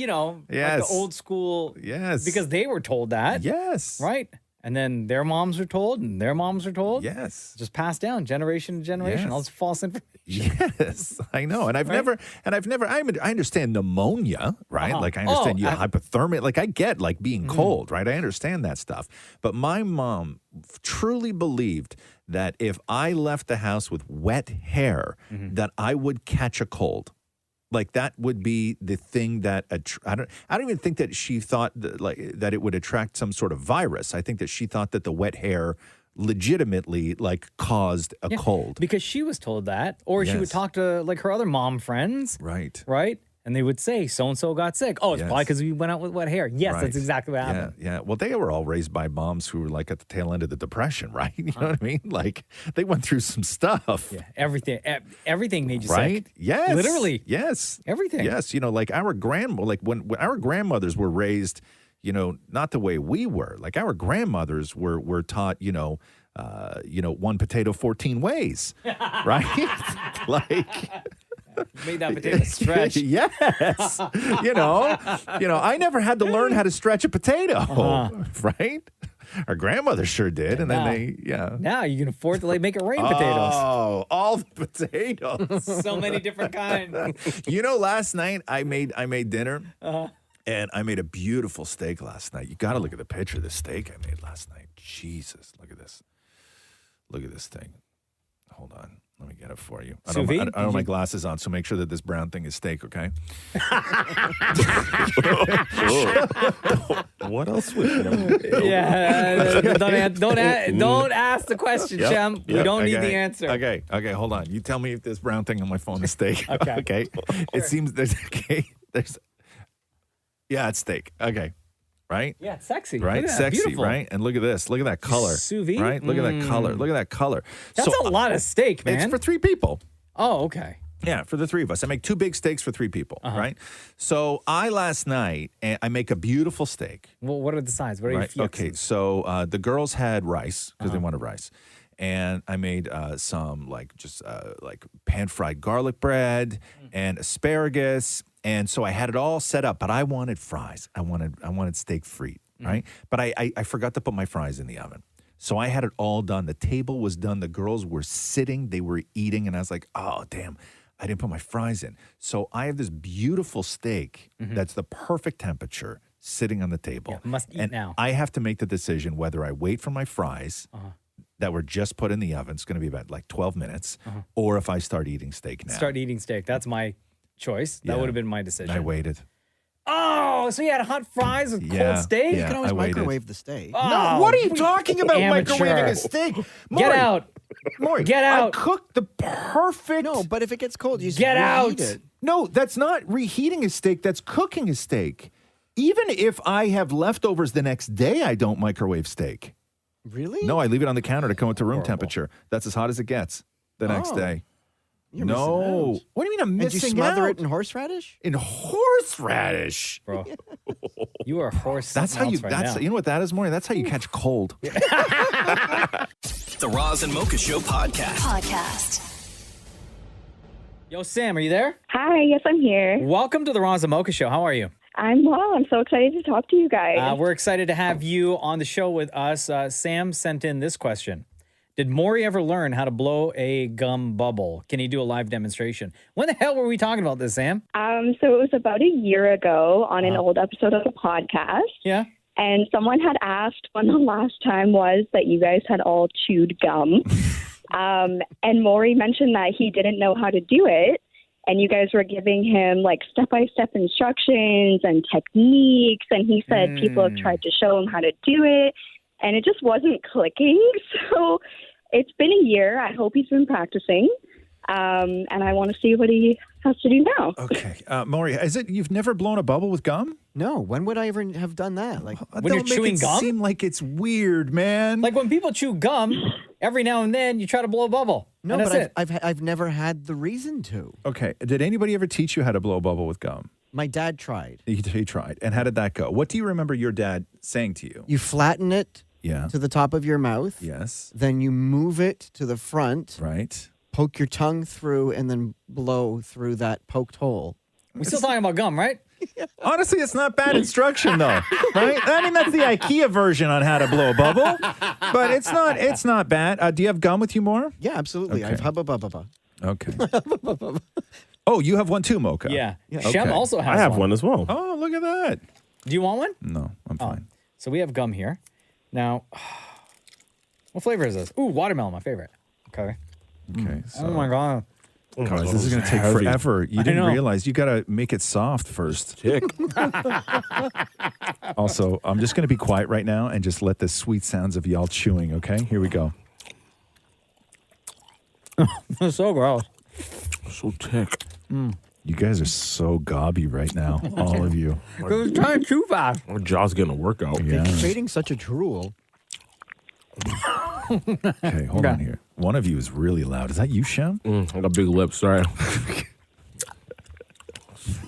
Yes. the old school. Yes. Because they were told that. Yes. Right? And then their moms were told, and their moms were told. Yes. Just passed down generation to generation. Yes. All this false information. Yes, I know. And I understand pneumonia, right? Uh-huh. Like I understand hypothermia. Like I get like being cold, right? I understand that stuff. But my mom truly believed that if I left the house with wet hair, that I would catch a cold. Like that would be the thing that I don't even think that she thought that it would attract some sort of virus. I think that she thought that the wet hair legitimately caused a cold. Because she was told that, or she would Yes. talk to her other mom friends. Right. And they would say, so-and-so got sick. Oh, it's probably because we went out with wet hair. Yes, Right. that's exactly what happened. Yeah. Well, they were all raised by moms who were at the tail end of the Depression, right? You know what I mean? They went through some stuff. Yeah, everything made you right? sick. Yes. Literally. Yes. Everything. Yes. Our when our grandmothers were raised, not the way we were. Like our grandmothers were taught, one potato 14 ways, right? Made that potato stretch. Yes. I never had to learn how to stretch a potato, right? Our grandmother sure did. And then Now you can afford to make it rain potatoes. Oh, all the potatoes. So many different kinds. Last night I made dinner. And I made a beautiful steak last night. You got to look at the picture of the steak I made last night. Jesus, look at this. Look at this thing. Hold on. Let me get it for you. I don't have my glasses on, so make sure that this brown thing is steak, okay? What else would you know? Yeah. Don't ask the question, Shem. We don't need the answer. Okay, hold on. You tell me if this brown thing on my phone is steak. Okay. It seems there's yeah, it's steak. Okay. Right? Yeah, it's sexy. Right? Look at that. Sexy, Beautiful. right? And look at this. Look at that color. Sous vide? Right? Look at that color. Look at that color. That's a lot of steak, man. It's for 3 people. Oh, okay. Yeah, for the 3 of us. I make 2 big steaks for 3 people, right? So last night, I make a beautiful steak. Well, what are the sides? What are your fixes? Okay, so the girls had rice because they wanted rice. And I made some pan-fried garlic bread and asparagus. And so I had it all set up, but I wanted fries. I wanted steak frite, right? But I forgot to put my fries in the oven. So I had it all done. The table was done. The girls were sitting. They were eating. And I was like, oh, damn, I didn't put my fries in. So I have this beautiful steak that's the perfect temperature sitting on the table. Yeah, must eat now. I have to make the decision whether I wait for my fries that were just put in the oven. It's going to be about 12 minutes. Or if I start eating steak now. Start eating steak. That's my choice. That would have been my decision. I waited. Oh, so you had hot fries with cold steak? You can always microwave the steak. Oh, No, what are you talking about amateur. microwaving a steak? Get out. Maury, Get out. I cooked the perfect... No, but if it gets cold, you just Get out. reheat it. No, that's not reheating a steak. That's cooking a steak. Even if I have leftovers the next day, I don't microwave steak. Really? No, I leave it on the counter to come up to room temperature. That's as hot as it gets the next day. You're missing out. What do you mean I'm missing And you smother out? it in horseradish? In horseradish? Bro, you are horse. That's how you, right now. you know what that is, Maury? That's how you catch cold. The Roz and Mocha Show podcast. Yo, Sam, are you there? Hi, yes, I'm here. Welcome to the Roz and Mocha Show. How are you? I'm well. I'm so excited to talk to you guys. We're excited to have you on the show with us. Sam sent in this question. Did Maury ever learn how to blow a gum bubble? Can he do a live demonstration? When the hell were we talking about this, Sam? So it was about a year ago on an old episode of the podcast. Yeah. And someone had asked when the last time was that you guys had all chewed gum. And Maury mentioned that he didn't know how to do it. And you guys were giving him step-by-step instructions and techniques. And he said people have tried to show him how to do it. And it just wasn't clicking. So it's been a year. I hope he's been practicing. And I want to see what he has to do now. Okay. Maury, is it you've never blown a bubble with gum? No. When would I ever have done that? When you're chewing gum? Seem like it's weird, man. Like when people chew gum, every now and then you try to blow a bubble. No, and that's but it. I've never had the reason to. Okay. Did anybody ever teach you how to blow a bubble with gum? My dad tried. He tried. And how did that go? What do you remember your dad saying to you? You flatten it to the top of your mouth. Yes. Then you move it to the front. Right. Poke your tongue through and then blow through that poked hole. We're still talking about gum, right? Honestly, it's not bad instruction, though. Right? I mean, that's the IKEA version on how to blow a bubble. But it's not bad. Do you have gum with you more? Yeah, absolutely. Okay. I have hubba-bubba. Okay. Oh, you have one too, Mocha. Yeah. Okay. Shem also has I have one as well. Oh, look at that. Do you want one? No, I'm fine. So we have gum here. Now, what flavor is this? Ooh, watermelon, my favorite. Okay. Okay. Oh my God. Guys, this is going to take forever. You didn't realize you got to make it soft first. Also, I'm just going to be quiet right now and just let the sweet sounds of y'all chewing, okay? Here we go. That's so gross. So thick. You guys are so gobby right now, all of you. It was trying to chew fast. My jaw's getting a workout. Yeah. It's creating such a drool. Okay, hold on here. One of you is really loud. Is that you, Shem? I got big lips. Sorry.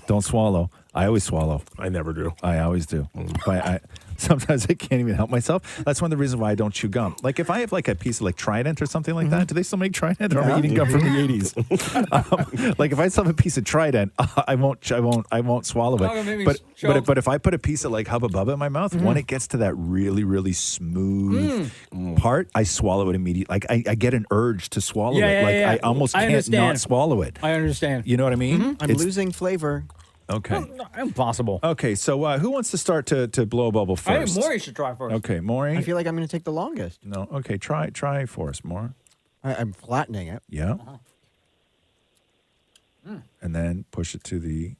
Don't swallow. I always swallow. I never do. I always do. But sometimes I can't even help myself. That's one of the reasons why I don't chew gum. Like if I have like a piece of like Trident or something like that, do they still make Trident? Or am I eating gum from the 80s? Like if I still have a piece of Trident, I won't swallow it. But if I put a piece of like Hubba Bubba in my mouth, when it gets to that really, really smooth part, I swallow it immediately. Like I get an urge to swallow it. Like I almost can't not swallow it. I understand. You know what I mean? I'm losing flavor. Okay. Impossible. Okay, so who wants to start to blow a bubble first? I think Maury should try first. Okay, Maury. I feel like I'm going to take the longest. No, okay, try for us, Maury. I'm flattening it. Yeah. And then push it to the...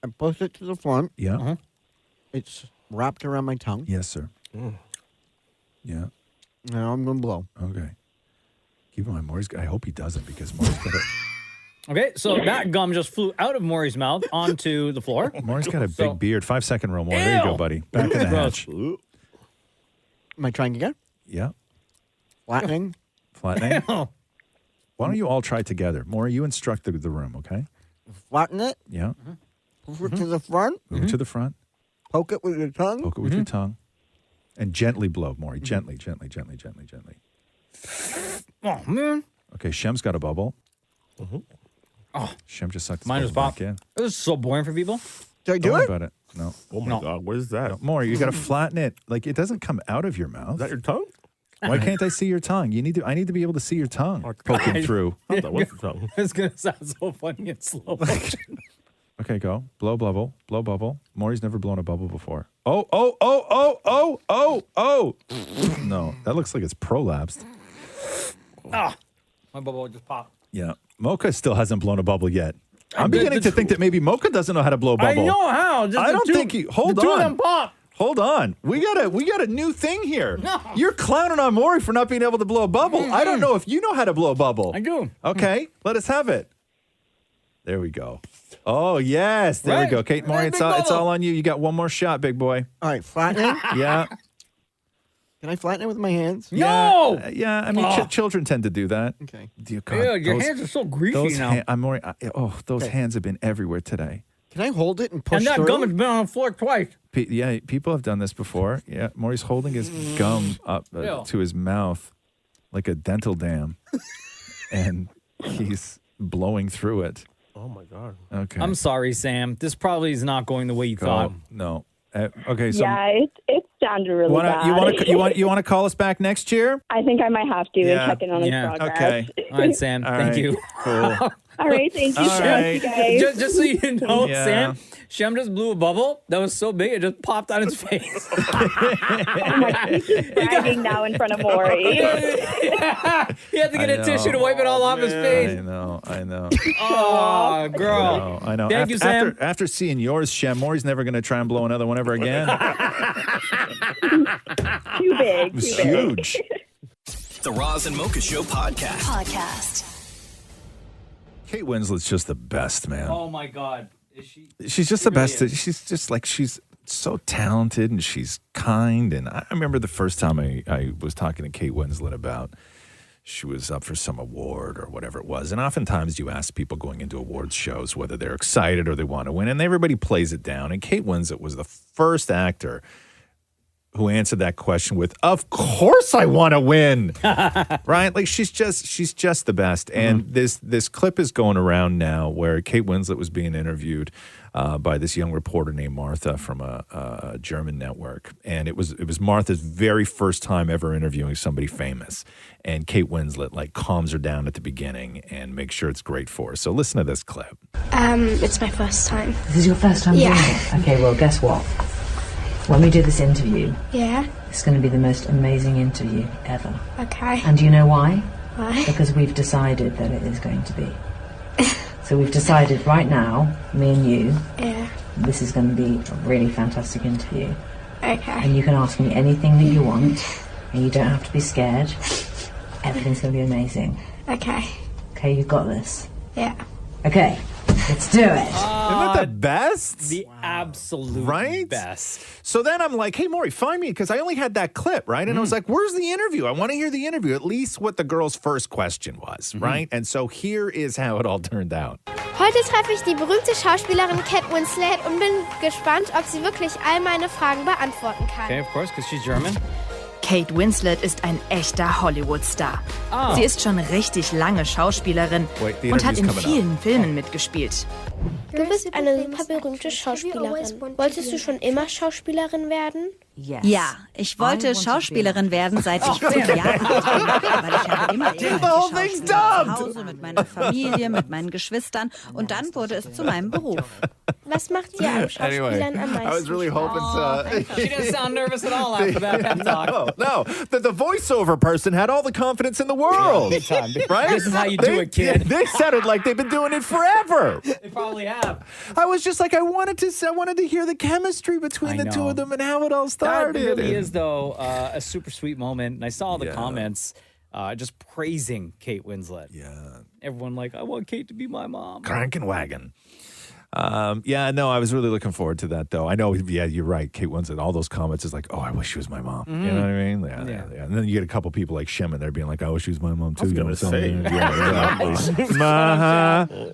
I push it to the front. Yeah. It's wrapped around my tongue. Yes, sir. Yeah. Now I'm going to blow. Okay. Keep in mind, Maury's... I hope he doesn't because Maury's got a... Okay, so that gum just flew out of Maury's mouth onto the floor. Maury's got a big beard. 5-second rule, Maury. There you go, buddy. Back in the hatch. Am I trying again? Yeah. Flattening. Flattening. Why don't you all try together? Maury, you instruct the room, okay? Flatten it. Yeah. Push it to the front. Move it to the front. Poke it with your tongue. Poke it with your tongue. And gently blow, Maury. Gently. Oh, man. Okay, Shem's got a bubble. Oh, Shem just sucked his mine bubble just popped. back in. This is so boring for people. Did I Don't do worry it? about it. No. Oh my God, what is that? No, Maury, you got to flatten it. Like it doesn't come out of your mouth. Is that your tongue? Why can't I see your tongue? I need to be able to see your tongue poking through. I thought that was your tongue. It's going to sound so funny in slow motion. Okay, go. Blow bubble. Blow bubble. Maury's never blown a bubble before. Oh. No, that looks like it's prolapsed. My bubble just popped. Yeah. Mocha still hasn't blown a bubble yet. I'm beginning to think that maybe Mocha doesn't know how to blow a bubble. I know how. I don't think he... Hold on. Two of them pop. Hold on. We got a new thing here. No. You're clowning on Maury for not being able to blow a bubble. I don't know if you know how to blow a bubble. I do. Okay, let us have it. There we go. Oh, yes. There we go. Kate, Maury, it's all on you. You got one more shot, big boy. All right, flatten it. Yeah. Can I flatten it with my hands? No! Yeah, I mean, children tend to do that. Okay. Your hands are so greasy now. Those hands have been everywhere today. Can I hold it and push And that through? gum has been on the floor twice. Yeah, people have done this before. Yeah, Maury's holding his gum up to his mouth like a dental dam, and he's blowing through it. Oh, my God. Okay. I'm sorry, Sam. This probably is not going the way you thought. No. Okay, so... Yeah, it sounded really bad. You want to call us back next year? I think I might have to and check in on his progress. Okay. All right, Sam. Thank you. Cool. All right, thank you so much, you guys. Just so you know, Sam, Shem just blew a bubble that was so big it just popped on his face. Oh my God, he's just bragging now in front of Maury. He had to get a tissue to wipe it all off his face. I know. Oh, girl. I know. Thank you, Sam. After seeing yours, Shem, Maury's never going to try and blow another one ever again. Too big. It was huge. The Roz and Mocha Show podcast. Kate Winslet's just the best, man. Oh, my God. Is she? She's just the best. She's just like, she's so talented and she's kind. And I remember the first time I was talking to Kate Winslet about she was up for some award or whatever it was. And oftentimes you ask people going into awards shows whether they're excited or they want to win. And everybody plays it down. And Kate Winslet was the first actor who answered that question with, "Of course I want to win." Right? Like she's just the best. And this clip is going around now where Kate Winslet was being interviewed by this young reporter named Martha from a German network. And it was Martha's very first time ever interviewing somebody famous. And Kate Winslet like calms her down at the beginning and makes sure it's great for her. So listen to this clip. It's my first time. This is your first time doing it? Okay, well, guess what? When we do this interview, Yeah. it's going to be the most amazing interview ever. Okay. And do you know why? Why? Because we've decided that it is going to be. So we've decided right now, me and you, Yeah. this is going to be a really fantastic interview. Okay. And you can ask me anything that you want, and you don't have to be scared. Everything's going to be amazing. Okay. Okay, you've got this. Yeah. Okay, let's do it. Isn't that the best? The absolute best. So then I'm like, hey, Maury, find me, because I only had that clip, right? And I was like, where's the interview? I want to hear the interview, at least what the girl's first question was, right? And so here is how it all turned out. Heute treffe ich die berühmte Schauspielerin Kate Winslet und bin gespannt, ob sie wirklich all meine Fragen beantworten kann. Okay, of course, because she's German. Kate Winslet ist ein echter Hollywood-Star. Oh. Sie ist schon richtig lange Schauspielerin the und hat in interview's coming vielen Filmen mitgespielt. Du bist eine super berühmte Schauspielerin. Wolltest du schon immer Schauspielerin werden? Ja, ich wollte Schauspielerin werden, seit ich 5 Jahre alt bin, weil ich habe immer irgendwelche Schauspieler zu Hause mit meiner Familie, mit meinen Geschwistern und dann wurde es zu meinem Beruf. Was macht dir am Schauspielern am meisten? I was really hoping to. She doesn't sound nervous at all after that pep talk. No, the voiceover person had all the confidence in the world. Big time. Right? This is how you do it, kid. They sounded like they've been doing it forever. They probably have. I was just like, I wanted to hear the chemistry between the two of them and how it all started. That really is, though, a super sweet moment. And I saw the comments just praising Kate Winslet. Yeah. Everyone like, I want Kate to be my mom. Crankin' wagon. No, I was really looking forward to that, though. I know, you're right. Kate Winslet, all those comments is like, oh, I wish she was my mom. You know what I mean? Yeah. And then you get a couple people like Shem in there being like, I wish she was my mom, too. I was going to say. Yeah, exactly.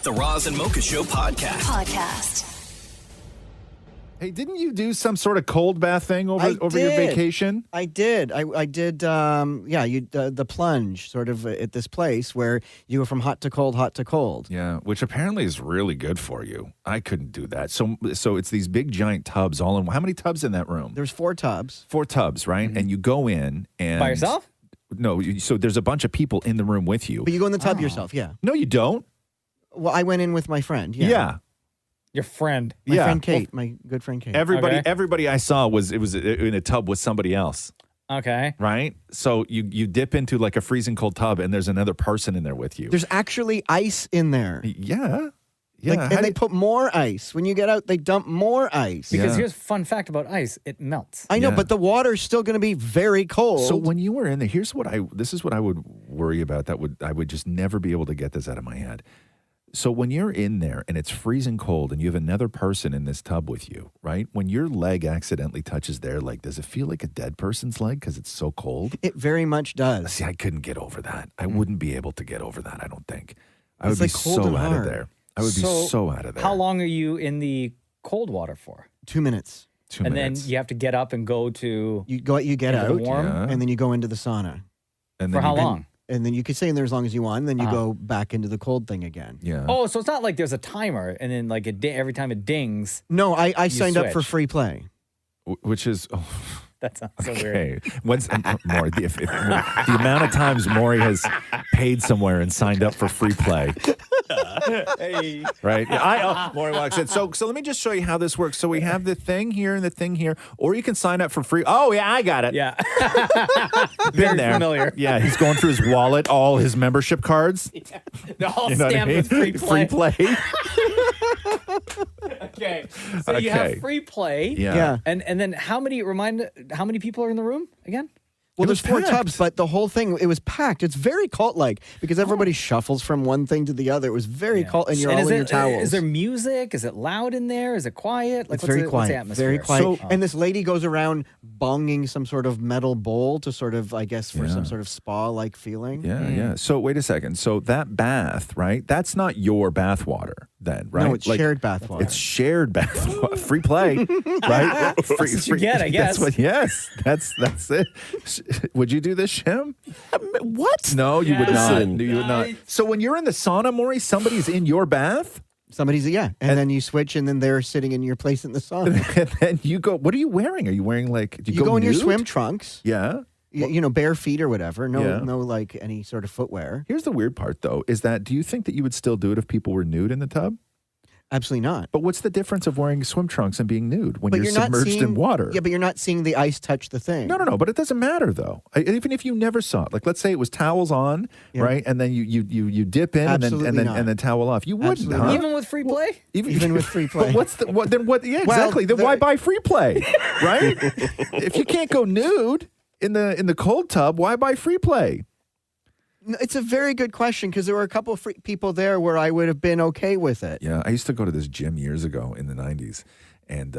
The Roz and Mocha Show Podcast. Hey, didn't you do some sort of cold bath thing over your vacation? I did. I did. The plunge sort of at this place where you go from hot to cold, hot to cold. Yeah, which apparently is really good for you. I couldn't do that. So it's these big giant tubs all in. How many tubs in that room? There's 4 tubs. 4 tubs, right? Mm-hmm. And you go in and by yourself? No. So there's a bunch of people in the room with you. But you go in the tub yourself. Yeah. No, you don't. Well, I went in with my friend. Yeah. Your friend. My friend Kate, my good friend Kate. Everybody I saw was in a tub with somebody else. Okay. Right? So you dip into like a freezing cold tub and there's another person in there with you. There's actually ice in there. Yeah. And they put more ice. When you get out, they dump more ice. Because here's a fun fact about ice. It melts. I know, but the water's still going to be very cold. So when you were in there, this is what I would worry about. I would just never be able to get this out of my head. So when you're in there and it's freezing cold and you have another person in this tub with you, right? When your leg accidentally touches their leg, does it feel like a dead person's leg because it's so cold? It very much does. See, I couldn't get over that. I wouldn't be able to get over that, I don't think. I would It's be like cold so and out of hard. there. I would be so out of there. How long are you in the cold water for? 2 minutes. 2 and minutes. then you have to get up and go to... You get into the out, warm? and then you go into the sauna. And For then how you- long? And then you could stay in there as long as you want, and then you go back into the cold thing again. Yeah. Oh, so it's not like there's a timer, and then like every time it dings... No, I you signed up for switch. free play. Which is... That sounds so weird. Okay. Maury, the amount of times Maury has paid somewhere and signed up for free play. Hey. Right? Yeah, Maury walks in. So let me just show you how this works. So we have the thing here and the thing here, or you can sign up for free. Oh, yeah, I got it. Yeah. Been Very there. familiar. Yeah, he's going through his wallet, all his membership cards. Yeah. They're all You know what I stamped mean? with free play. Free play. Okay. So you have Okay. free play. Yeah. And then how many people are in the room again? Well, It there's was 4 packed. tubs, but the whole thing, it was packed. It's very cult-like because everybody shuffles from one thing to the other. It was very cult, and you're all in your towels. Is there music? Is it loud in there? Is it quiet? Like It's very what's quiet. the atmosphere? Very quiet. So, and this lady goes around bonging some sort of metal bowl to sort of, I guess, for some sort of spa-like feeling. Yeah. So wait a second. So that bath, right? That's not your bath water then, right? No, it's shared bath water. It's shared bath water. Free play, right? That's what you get, I guess. That's it. Would you do this, Shem? What? No, you would not. Listen. You would not. So when you're in the sauna, Maury, somebody's in your bath? Somebody's, and then you switch, and then they're sitting in your place in the sauna. And then you go, what are you wearing? Are you wearing like, do You go in your nude? swim trunks. Yeah. You know, bare feet or whatever. No, Yeah. no, like any sort of footwear. Here's the weird part, though, is that do you think that you would still do it if people were nude in the tub? Absolutely not. But what's the difference of wearing swim trunks and being nude when But you're not submerged seeing, in water? Yeah, but you're not seeing the ice touch the thing. No. But it doesn't matter though. Even if you never saw it, like let's say it was towels on, right, and then you dip in and then towel off. You wouldn't, huh? Even with free play? Even with free play. But what's the what? Then what? Yeah, exactly. Then why buy free play, right? If you can't go nude in the cold tub, why buy free play? No, it's a very good question because there were a couple of people there where I would have been okay with it. Yeah, I used to go to this gym years ago in the 90s, and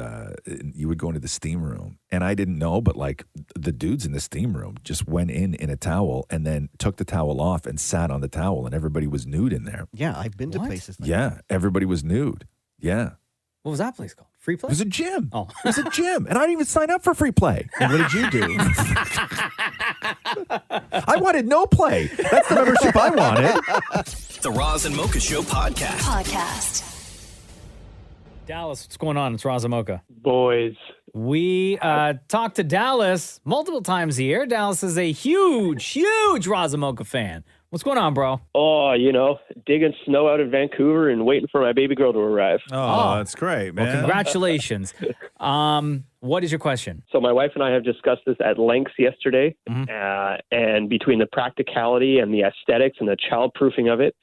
you would go into the steam room, and I didn't know, but like the dudes in the steam room just went in a towel and then took the towel off and sat on the towel, and everybody was nude in there. Yeah, I've been to places like that. Everybody was nude. Yeah. What was that place called? Free play? It was a gym. Oh. It was a gym, and I didn't even sign up for free play. And what did you do? I wanted no play. That's the membership I wanted. The Roz and Mocha Show podcast. Dallas, what's going on? It's Roz and Mocha. Boys. We talked to Dallas multiple times a year. Dallas is a huge Roz and Mocha fan. What's going on, bro? Oh, digging snow out in Vancouver and waiting for my baby girl to arrive. Oh, that's great, man. Well, congratulations. What is your question? So my wife and I have discussed this at length yesterday, and between the practicality and the aesthetics and the childproofing of it,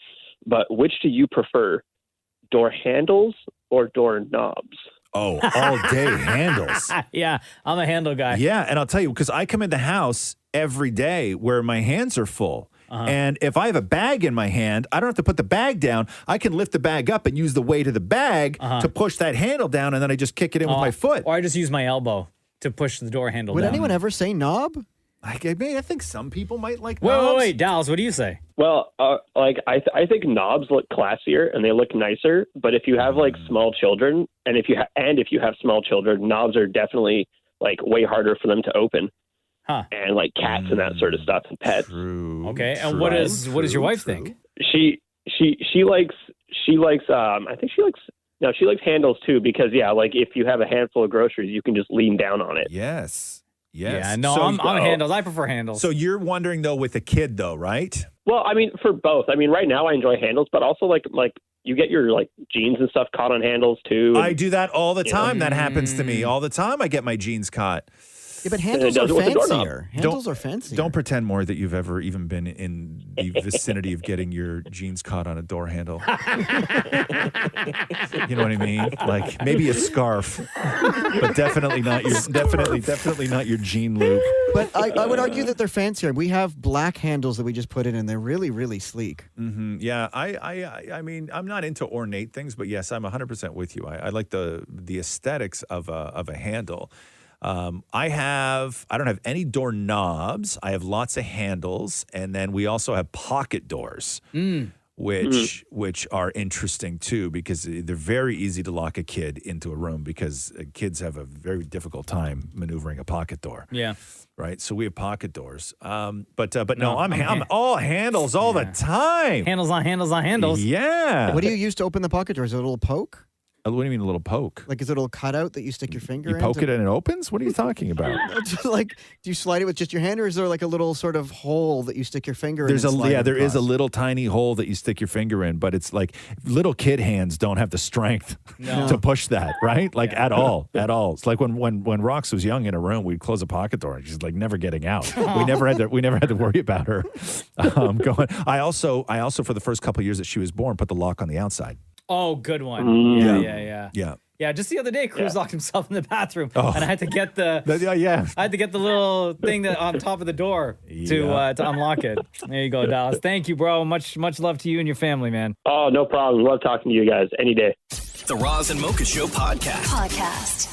but which do you prefer, door handles or door knobs? Oh, all day handles. Yeah, I'm a handle guy. Yeah, and I'll tell you, because I come in the house every day where my hands are full. And if I have a bag in my hand, I don't have to put the bag down. I can lift the bag up and use the weight of the bag to push that handle down, and then I just kick it in with my foot. Or I just use my elbow to push the door handle Would down. anyone ever say knob? I think some people might like knobs. Wait, Dallas, what do you say? Well, I think knobs look classier and they look nicer. But if you have like small children, and if you have small children, knobs are definitely like way harder for them to open. Huh. And like cats and that sort of stuff and pets. Okay, and what does your wife think? She likes handles too, because like if you have a handful of groceries, you can just lean down on it. Yes. Yeah, no, I'm handles. I prefer handles. So you're wondering though with a kid though, right? Well, I mean for both. I mean right now I enjoy handles, but also like you get your like jeans and stuff caught on handles too. I do that all the time. That happens to me all the time. I get my jeans caught. Yeah, but handles are fancier. Handles are fancier. Don't pretend more that you've ever even been in the vicinity of getting your jeans caught on a door handle. You know what I mean? Like maybe a scarf, but definitely not your jean loop. But I would argue that they're fancier. We have black handles that we just put in, and they're really, really sleek. Mm-hmm. Yeah, I mean, I'm not into ornate things, but yes, I'm 100% with you. I like the aesthetics of a handle. I don't have any door knobs. I have lots of handles, and then we also have pocket doors, which are interesting too, because they're very easy to lock a kid into a room, because kids have a very difficult time maneuvering a pocket door. Yeah. Right. So we have pocket doors. But no, I'm all handles all the time. Handles on handles on handles. Yeah. What do you use to open the pocket door? Is it a little poke? What do you mean a little poke? Like, is it a little cutout that you stick your finger in? You poke it and it opens? What are you talking about? Like, do you slide it with just your hand, or is there like a little sort of hole that you stick your finger in? There is a little tiny hole that you stick your finger in, but it's like little kid hands don't have the strength to push that, right? Like at all. It's like when Rox was young in a room, we'd close a pocket door and she's like never getting out. We never had to worry about her going. I also for the first couple of years that she was born, put the lock on the outside. Oh, good one. Yeah. Yeah. Just the other day, Cruz locked himself in the bathroom, and I had to get the I had to get the little thing that on top of the door to unlock it. There you go, Dallas. Thank you, bro. Much love to you and your family, man. Oh, no problem. Love talking to you guys any day. The Roz and Mocha Show podcast.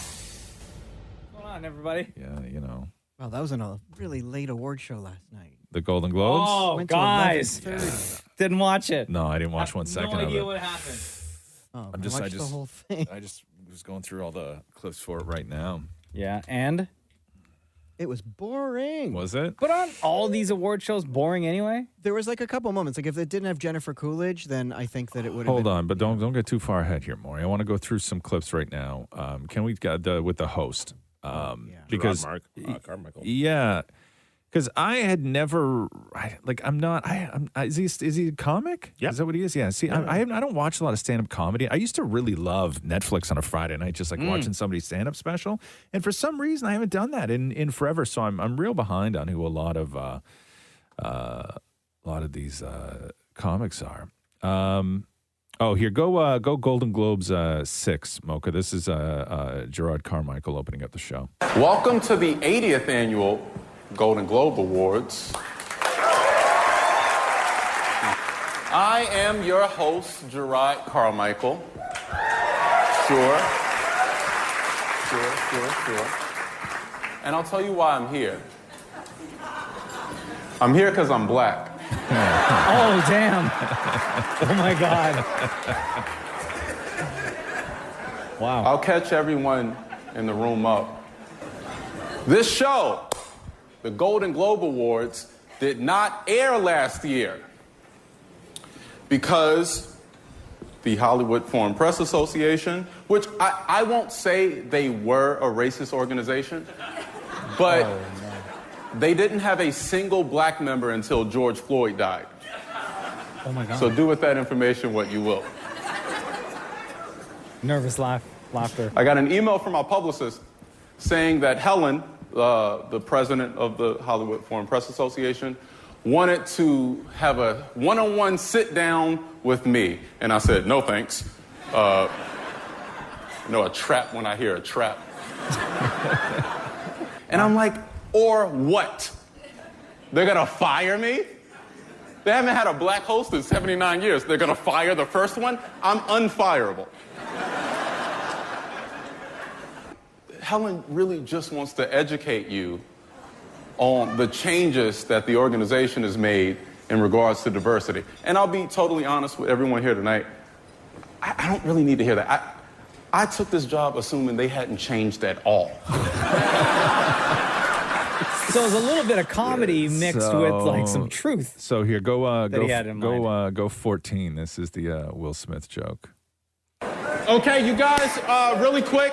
What's going on, everybody? Yeah, you know. Wow, that was in a really late award show last night. The Golden Globes? Oh, guys. Didn't watch it. No, I didn't watch one second of it. No idea what happened. Oh, I watched the whole thing. I just was going through all the clips for it right now. Yeah, and? It was boring. Was it? But aren't all these award shows boring anyway? There was like a couple moments. Like if it didn't have Jennifer Coolidge, then I think that it would have Hold on, but don't get too far ahead here, Maury. I want to go through some clips right now. Can we get with the host? Because Carmichael. yeah, Because I had never, I'm not. Is he a comic? Yeah. Is that what he is? Yeah. See, I don't watch a lot of stand-up comedy. I used to really love Netflix on a Friday night, just watching somebody's stand-up special. And for some reason, I haven't done that in forever. So I'm real behind on who a lot of these comics are. Here, go Golden Globes 6, Mocha. This is Gerard Carmichael opening up the show. Welcome to the 80th annual Golden Globe Awards. I am your host, Gerard Carmichael. Sure. And I'll tell you why I'm here. I'm here because I'm black. Oh, damn. Oh, my God. Wow. I'll catch everyone in the room up. This show, the Golden Globe Awards, did not air last year because the Hollywood Foreign Press Association, which I won't say they were a racist organization, but they didn't have a single black member until George Floyd died. Oh, my God. So do with that information what you will. Nervous laughter. I got an email from my publicist saying that Helen, the president of the Hollywood Foreign Press Association, wanted to have a one-on-one sit-down with me. And I said, no, thanks. A trap when I hear a trap. And I'm like, or what? They're going to fire me? They haven't had a black host in 79 years. They're going to fire the first one? I'm unfireable. Helen really just wants to educate you on the changes that the organization has made in regards to diversity. And I'll be totally honest with everyone here tonight. I don't really need to hear that. I took this job assuming they hadn't changed at all. So it was a little bit of comedy mixed with some truth. So here, go 14. This is the Will Smith joke. Okay, you guys, really quick,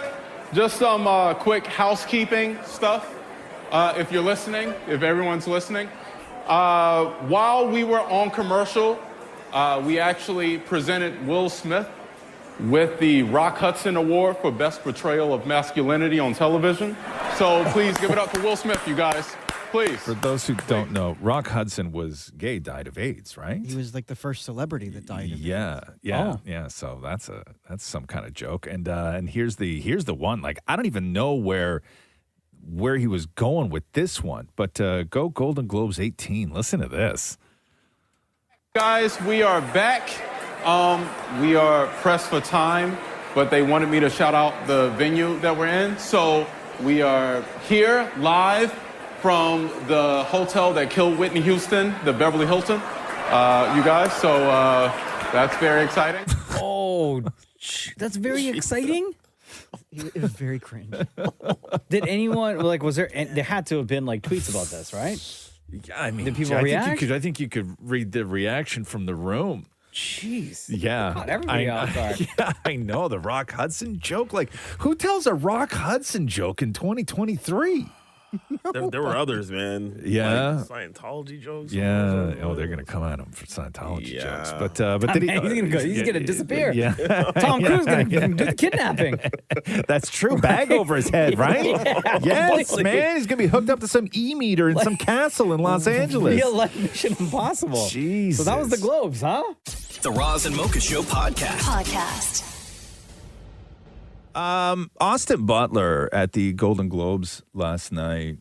just some quick housekeeping stuff. If you're listening, if everyone's listening. While we were on commercial, we actually presented Will Smith with the Rock Hudson Award for Best Portrayal of Masculinity on Television. So please give it up for Will Smith, you guys. Please. For those who don't know, Rock Hudson was gay, died of AIDS, right? He was like the first celebrity that died of AIDS. Yeah. So that's some kind of joke. And here's the one. Like, I don't even know where he was going with this one, but go Golden Globes 18. Listen to this. Guys, we are back. We are pressed for time, but they wanted me to shout out the venue that we're in. So we are here live from the hotel that killed Whitney Houston, the Beverly Hilton. You guys, so that's very exciting. Oh, that's very exciting. It was very cringe. Did anyone was there? There had to have been tweets about this, right? Yeah, I mean, did people react? I think you could read the reaction from the room. Jeez. Yeah. God, everybody off guard. Yeah, I know. The Rock Hudson joke. Like, who tells a Rock Hudson joke in 2023? There were others, man. Yeah. Like Scientology jokes. Yeah. Oh, they're gonna come at him for Scientology jokes. But he's gonna disappear. Yeah. Tom Cruise gonna do the kidnapping. That's true. Bag over his head, right? Yeah, yes, completely. man. He's gonna be hooked up to some e-meter in some castle in Los Angeles. Real life Mission Impossible. Jesus. So that was the Globes, huh? The Roz and Mocha Show Podcast. Austin Butler at the Golden Globes last night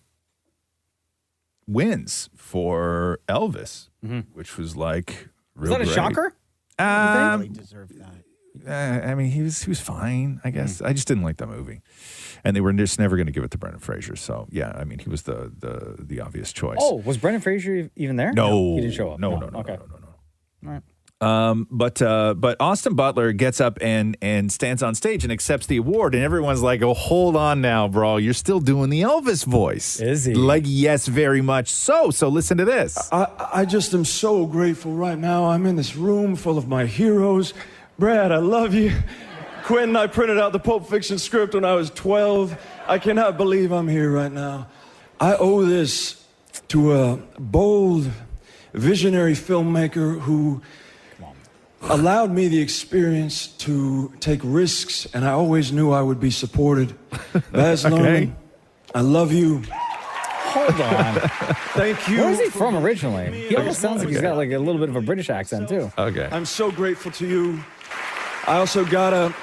wins for Elvis, which was like real Was that a great. shocker? Really deserved that. I mean, he was fine, I guess. I just didn't like the movie, and they were just never going to give it to Brendan Fraser. So yeah, I mean, he was the obvious choice. Oh, was Brendan Fraser even there? No, He didn't show up. No. Okay. All right. But Austin Butler gets up and stands on stage and accepts the award, and everyone's like, "Oh, hold on now, bro! You're still doing the Elvis voice." Is he? Like, yes, very much so. So listen to this. I just am so grateful right now. I'm in this room full of my heroes. Brad, I love you. Quentin, I printed out the Pulp Fiction script when I was 12. I cannot believe I'm here right now. I owe this to a bold, visionary filmmaker who allowed me the experience to take risks, and I always knew I would be supported. Baz Luhrmann, I love you. Hold on. Thank you. Where is he from originally? He almost sounds like he's got like a little bit of a British accent too. Okay. I'm so grateful to you. I also gotta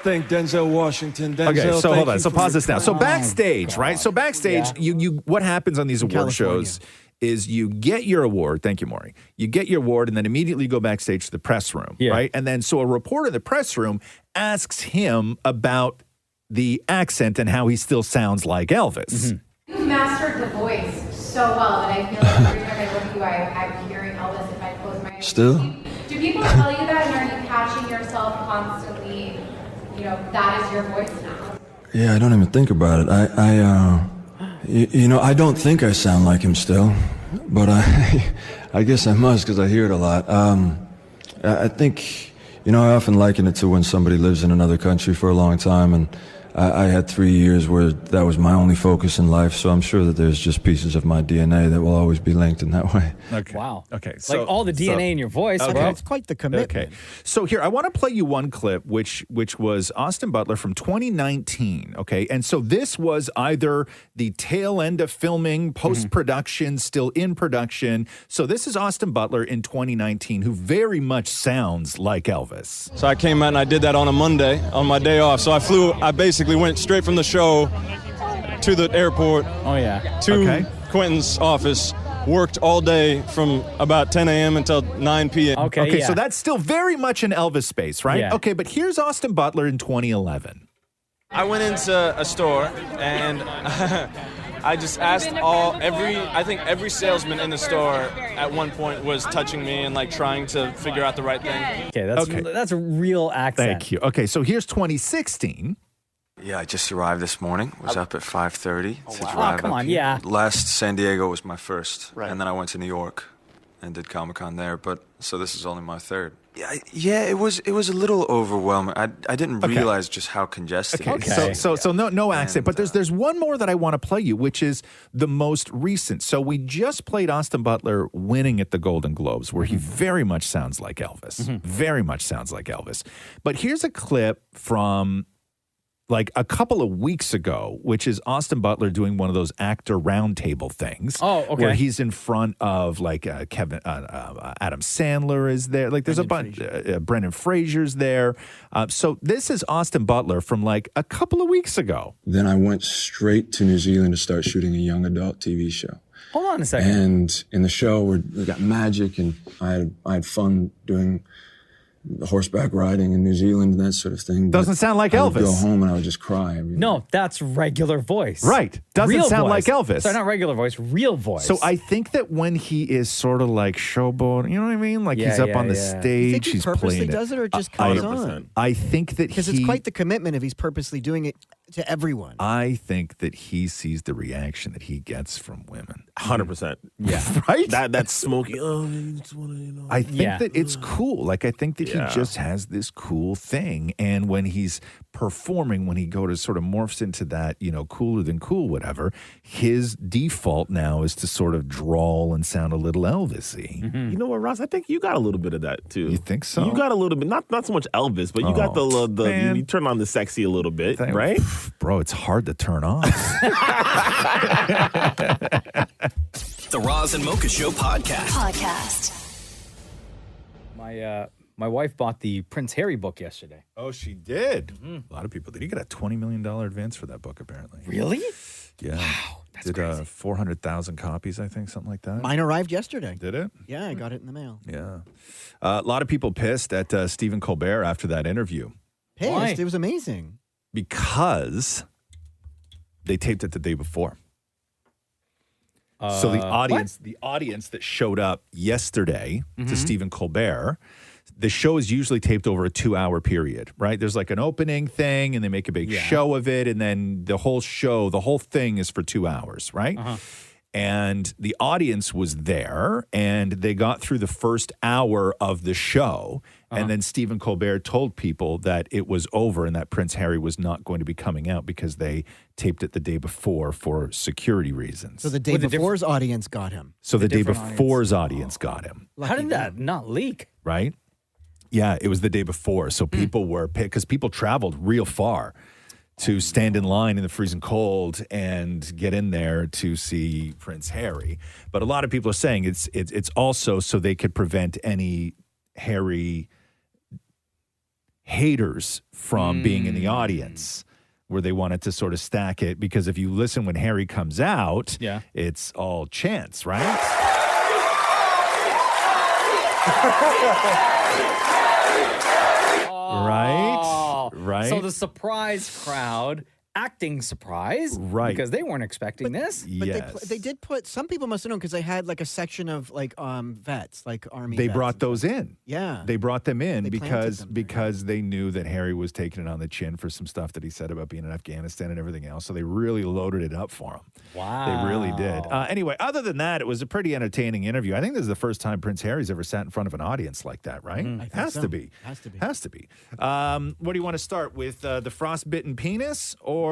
thank Denzel Washington. Denzel, Okay, so hold on. So pause this now. So Oh, backstage, right? So backstage, you what happens on these award shows is you get your award. Thank you, Maury. You get your award, and then immediately go backstage to the press room, right? And then so a reporter in the press room asks him about the accent and how he still sounds like Elvis. You've mastered the voice so well that I feel like every time I look at you, I'm hearing Elvis if I close my eyes. Still? Do people tell you that, and are you catching yourself constantly, that is your voice now? Yeah, I don't even think about it. I don't think I sound like him still, but I guess I must because I hear it a lot. I think, I often liken it to when somebody lives in another country for a long time, and I had 3 years where that was my only focus in life, so I'm sure that there's just pieces of my DNA that will always be linked in that way. Okay. Wow. Okay. Like all the DNA in your voice, bro. It's quite the commitment. Okay. So here, I want to play you one clip, which was Austin Butler from 2019. Okay. And so this was either the tail end of filming, post-production, still in production. So this is Austin Butler in 2019, who very much sounds like Elvis. So I came out and I did that on a Monday, on my day off. So I basically went straight from the show to the airport. Oh, yeah. To Quentin's office. Worked all day from about 10 a.m. until 9 p.m. Okay, so that's still very much an Elvis space, right? Yeah. Okay, but here's Austin Butler in 2011. I went into a store and I just asked I think every salesman in the store at one point was touching me and like trying to figure out the right thing. Okay, that's a real accent. Thank you. Okay, so here's 2016. Yeah, I just arrived this morning. Was up at 5:30 to drive Oh, come up on, here. yeah. Last San Diego was my first, and then I went to New York and did Comic-Con there. But so this is only my third. Yeah, it was a little overwhelming. I didn't realize just how congested. it is. So no accent, but there's one more that I want to play you, which is the most recent. So we just played Austin Butler winning at the Golden Globes, where he very much sounds like Elvis. Very much sounds like Elvis. But here's a clip from like a couple of weeks ago, which is Austin Butler doing one of those actor roundtable things. Oh, okay. Where he's in front of like Adam Sandler is there. Like there's a bunch. Brendan Fraser's there. So this is Austin Butler from like a couple of weeks ago. Then I went straight to New Zealand to start shooting a young adult TV show. Hold on a second. And in the show, we got magic, and I had fun doing horseback riding in New Zealand and that sort of thing. Doesn't sound like I would Elvis. go home and I would just cry. I mean, No, that's regular voice. Right. Doesn't Real sound voice. like Elvis. Sorry, not regular voice, real voice. So I think that when he is sort of like showboat, you know what I mean? Like Yeah, he's up yeah, on the yeah. stage, You think he he's purposely playing does it or just comes on? I think that Because it's quite the commitment if he's purposely doing it to everyone. I think that he sees the reaction that he gets from women. 100%. Yeah. Right? That's smoky. Oh, you just want to, I think that it's cool. Like, I think that he just has this cool thing. And when he's performing, when he sort of morphs into that, cooler than cool, whatever, his default now is to sort of drawl and sound a little Elvis-y. You know what, Ross? I think you got a little bit of that too. You think so? You got a little bit, not so much Elvis, but you got man. you turn on the sexy a little bit, right? Bro, it's hard to turn off. The Roz and Mocha Show Podcast. My wife bought the Prince Harry book yesterday. Oh, she did. A lot of people did. You got a $20 million advance for that book, apparently. Really? Yeah. Wow, that's crazy. 400,000 copies, I think, something like that. Mine arrived yesterday. Did it? Yeah, I got it in the mail. Yeah. A lot of people pissed at Stephen Colbert after that interview. Pissed? Why? It was amazing. Because they taped it the day before. So the audience that showed up yesterday to Stephen Colbert, the show is usually taped over a 2-hour period, right? There's like an opening thing and they make a big show of it. And then the whole thing is for 2 hours, right? And the audience was there, and they got through the first hour of the show. And then Stephen Colbert told people that it was over and that Prince Harry was not going to be coming out because they taped it the day before for security reasons. So the day before's audience got him. So the day before's audience got him. How did that not leak? Right? Yeah, it was the day before. So people were, because people traveled real far to stand in line in the freezing cold and get in there to see Prince Harry. But a lot of people are saying it's also so they could prevent any Harry haters from being in the audience, where they wanted to sort of stack it. Because if you listen when Harry comes out, it's all chants, right? Right? So the surprise crowd acting surprised, right? Because they weren't expecting this. But they did put, some people must have known because they had like a section of like vets, like Army They vets. brought those in. Yeah. They brought them in They because they knew that Harry was taking it on the chin for some stuff that he said about being in Afghanistan and everything else. So they really loaded it up for him. Wow. They really did. Anyway, other than that, it was a pretty entertaining interview. I think this is the first time Prince Harry's ever sat in front of an audience like that, right? Has to be. Has to be. What do you want to start with? The frostbitten penis or?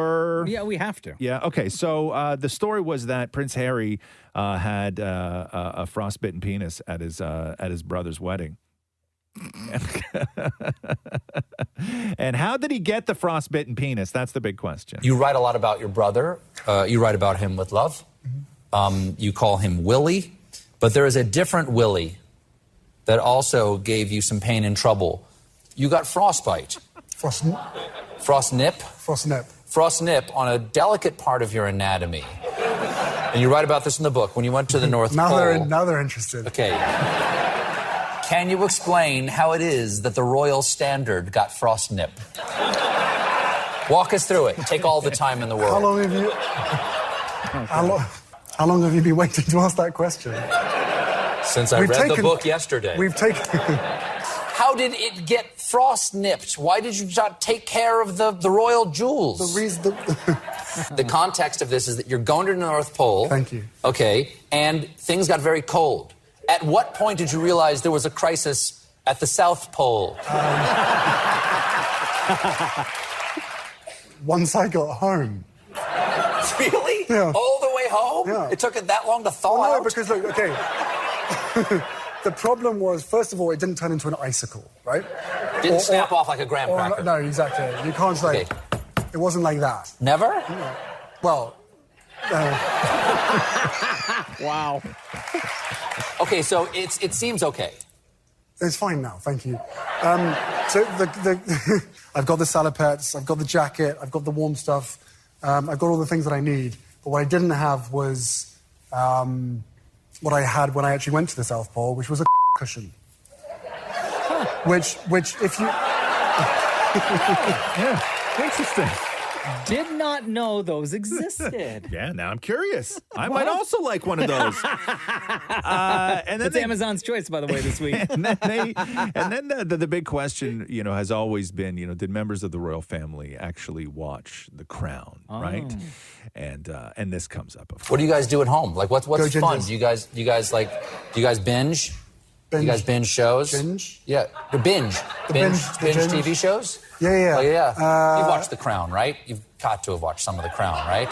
Yeah, we have to. Yeah. Okay. So the story was that Prince Harry had a frostbitten penis at his brother's wedding. And how did he get the frostbitten penis? That's the big question. You write a lot about your brother. You write about him with love. You call him Willie. But there is a different Willie that also gave you some pain and trouble. You got frostbite. Frostnip? Frostnip. Frostnip on a delicate part of your anatomy. And you write about this in the book. When you went to the North Pole. Now they're interested. Okay. Can you explain how it is that the Royal Standard got frostnip? Walk us through it. Take all the time in the world. How long have you... How long have you been waiting to ask that question? Since I read the book yesterday. We've taken... How did it get frost-nipped? Why did you not take care of the royal jewels? The reason... The context of this is that you're going to the North Pole. Thank you. Okay, and things got very cold. At what point did you realize there was a crisis at the South Pole? Once I got home. Really? Yeah. All the way home? Yeah. It took it that long to thaw Well, no, out? because, look, okay. The problem was, first of all, it didn't turn into an icicle, right? Didn't snap off like a graham cracker. No, exactly. You can't say... Okay. It wasn't like that. Never? Yeah. Well... Wow. Okay, so it seems okay. It's fine now, thank you. So I've got the salopettes, I've got the jacket, I've got the warm stuff, I've got all the things that I need. But what I didn't have was what I had when I actually went to the South Pole, which was a cushion. Which if you... Yeah, interesting. Did not know those existed. Yeah, now I'm curious. I might also like one of those. And then it's Amazon's choice, by the way, this week. and then the big question, has always been, did members of the royal family actually watch The Crown, right? And this comes up. Of course. What do you guys do at home? Like, what's fun? Gingers. Do you guys binge? Do you guys binge shows? Binge? Yeah, binge TV shows. Yeah. Oh, yeah. You've watched The Crown, right? You've got to have watched some of The Crown, right?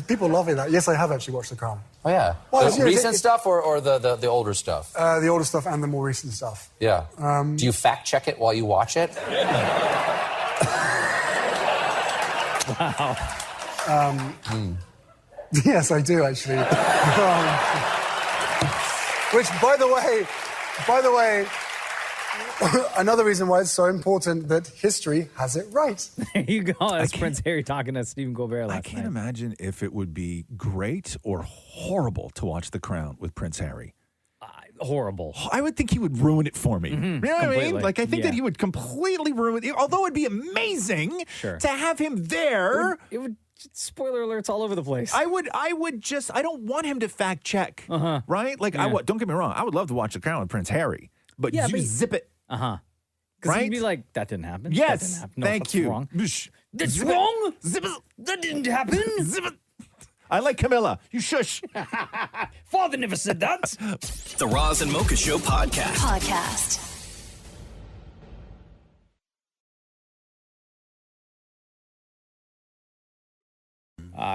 People love it. Yes, I have actually watched The Crown. Oh, yeah. Well, the recent stuff or the older stuff? The older stuff and the more recent stuff. Yeah. Do you fact check it while you watch it? Wow. Yes, I do, actually. Which, by the way, another reason why it's so important that history has it right. There you go. That's Prince Harry talking to Stephen Colbert last I can't night. imagine if it would be great or horrible to watch The Crown with Prince Harry. Horrible. I would think he would ruin it for me. Mm-hmm. You know what I mean? Completely. Like, I think that he would completely ruin it. Although it'd be amazing to have him there. It would spoiler alerts all over the place. I don't want him to fact check, right? Like, don't get me wrong. I would love to watch The Crown with Prince Harry, but you zip it. Because right? he'd be like, that didn't happen. Yes. That didn't happen. No, Thank that's you. Wrong. That's wrong. Zip it. That didn't happen. Zip it. I like Camilla. You shush. Father never said that. The Roz and Mocha Show podcast.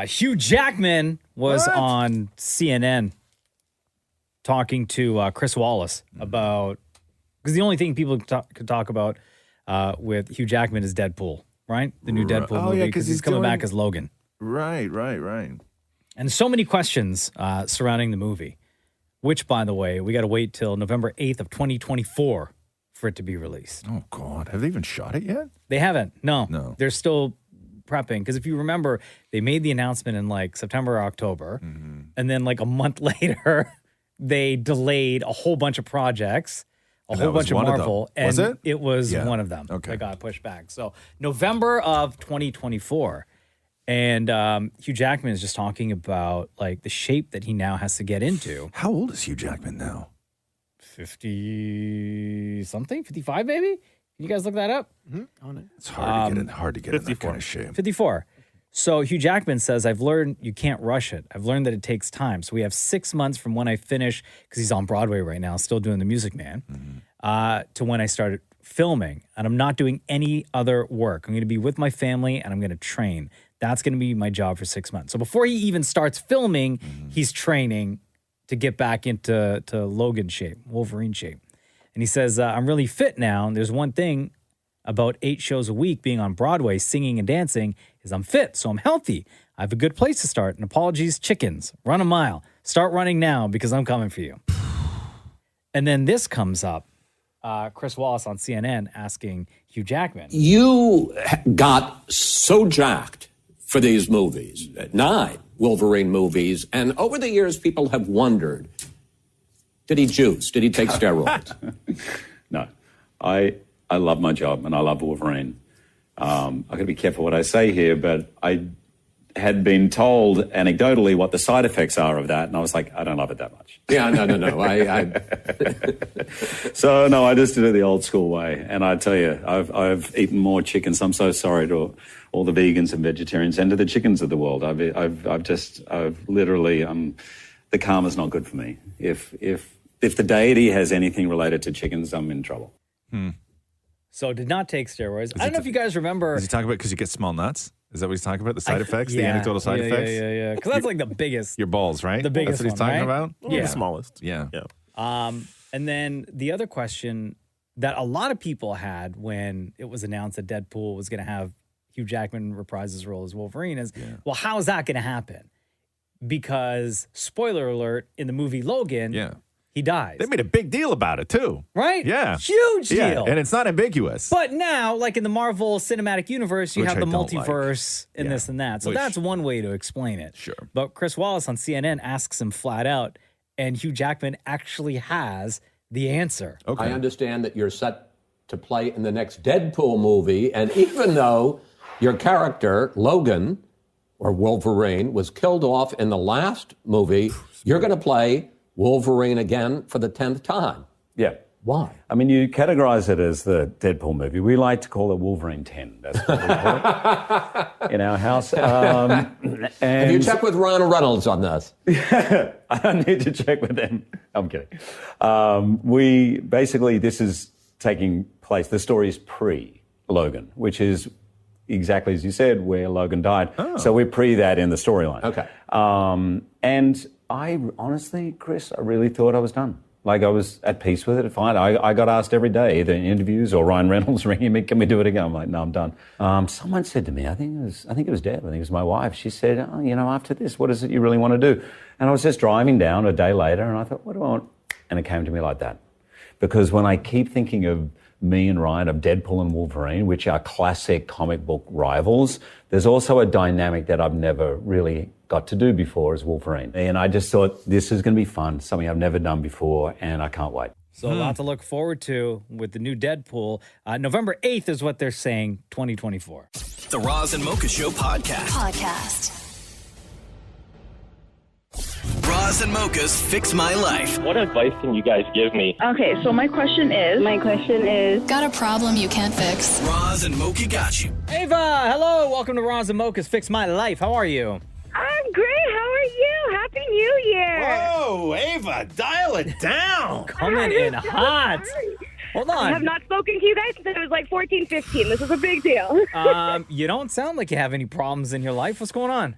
Hugh Jackman was on CNN talking to Chris Wallace about, because the only thing people could talk about with Hugh Jackman is Deadpool, right? The new Deadpool movie, because he's coming back as Logan. Right. And so many questions surrounding the movie, which, by the way, we got to wait till November 8th of 2024 for it to be released. Oh, God. Have they even shot it yet? They haven't. No. They're still prepping, because if you remember, they made the announcement in like September or October, and then like a month later, they delayed a whole bunch of projects, a whole bunch of Marvel, and was it? It was one of them that got pushed back. So November of 2024, and Hugh Jackman is just talking about like the shape that he now has to get into. How old is Hugh Jackman now? 50 something, 55 maybe. Can you guys look that up? On it. It's hard to get in that kind of shape. 54. So Hugh Jackman says, I've learned you can't rush it. I've learned that it takes time. So we have 6 months from when I finish, because he's on Broadway right now, still doing The Music Man, to when I started filming. And I'm not doing any other work. I'm going to be with my family and I'm going to train. That's going to be my job for 6 months. So before he even starts filming, he's training to get back into Logan shape, Wolverine shape. And he says, I'm really fit now. And there's one thing about 8 shows a week being on Broadway, singing and dancing, is I'm fit, so I'm healthy. I have a good place to start. And apologies, chickens. Run a mile. Start running now because I'm coming for you. And then this comes up. Chris Wallace on CNN asking Hugh Jackman. You got so jacked for these movies, 9 Wolverine movies. And over the years, people have wondered, did he juice? Did he take steroids? No. I love my job and I love Wolverine. I've got to be careful what I say here, but I had been told anecdotally what the side effects are of that, and I was like, I don't love it that much. Yeah, no. So, no, I just did it the old school way. And I tell you, I've eaten more chickens. I'm so sorry to all the vegans and vegetarians and to the chickens of the world. I've literally, the karma's not good for me. If the deity has anything related to chickens, I'm in trouble. So did not take steroids. I don't know if you guys remember. Is he talking about because you get small nuts? Is that what he's talking about? The side effects? The anecdotal side effects? Yeah. Because that's like the biggest. Your balls, right? The biggest That's what he's talking about? Yeah. The smallest. Yeah. And then the other question that a lot of people had when it was announced that Deadpool was going to have Hugh Jackman reprise his role as Wolverine is, well, how is that going to happen? Because, spoiler alert, in the movie Logan, he dies. They made a big deal about it, too. Right? Yeah. Huge deal. Yeah, and it's not ambiguous. But now, like in the Marvel Cinematic Universe, you Which have I the don't multiverse and this and that. So that's one way to explain it. Sure. But Chris Wallace on CNN asks him flat out, and Hugh Jackman actually has the answer. I understand that you're set to play in the next Deadpool movie, and even though your character, Logan, or Wolverine, was killed off in the last movie, you're going to play Wolverine again for the 10th time. Yeah. Why? I mean, you categorize it as the Deadpool movie. We like to call it Wolverine 10. That's what we call it in our house. Have you checked with Ryan Reynolds on this? I don't need to check with them. I'm kidding. This is taking place, the story is pre-Logan, which is exactly as you said, where Logan died. So we pre that in the storyline. Okay. And I honestly, Chris, I really thought I was done. Like I was at peace with it. Fine. I got asked every day, either in interviews or Ryan Reynolds ringing me, can we do it again? I'm like, no, I'm done. Someone said to me, I think it was Deb, I think it was my wife. She said, after this, what is it you really want to do? And I was just driving down a day later and I thought, what do I want? And it came to me like that. Because when I keep thinking of me and Ryan, of Deadpool and Wolverine, which are classic comic book rivals, there's also a dynamic that I've never really got to do before as Wolverine. And I just thought this is going to be fun, something I've never done before, and I can't wait. So a lot to look forward to with the new Deadpool. November 8th is what they're saying, 2024. The Roz and Mocha Show podcast. Roz and Mocha's Fix My Life. What advice can you guys give me? Okay, so my question is... Got a problem you can't fix? Roz and Mocha got you. Ava, hello. Welcome to Roz and Mocha's Fix My Life. How are you? I'm great. How New Year. Whoa, Ava, dial it down. Coming in hot. Hold on. I have not spoken to you guys since I was like 14, 15. This is a big deal. You don't sound like you have any problems in your life. What's going on?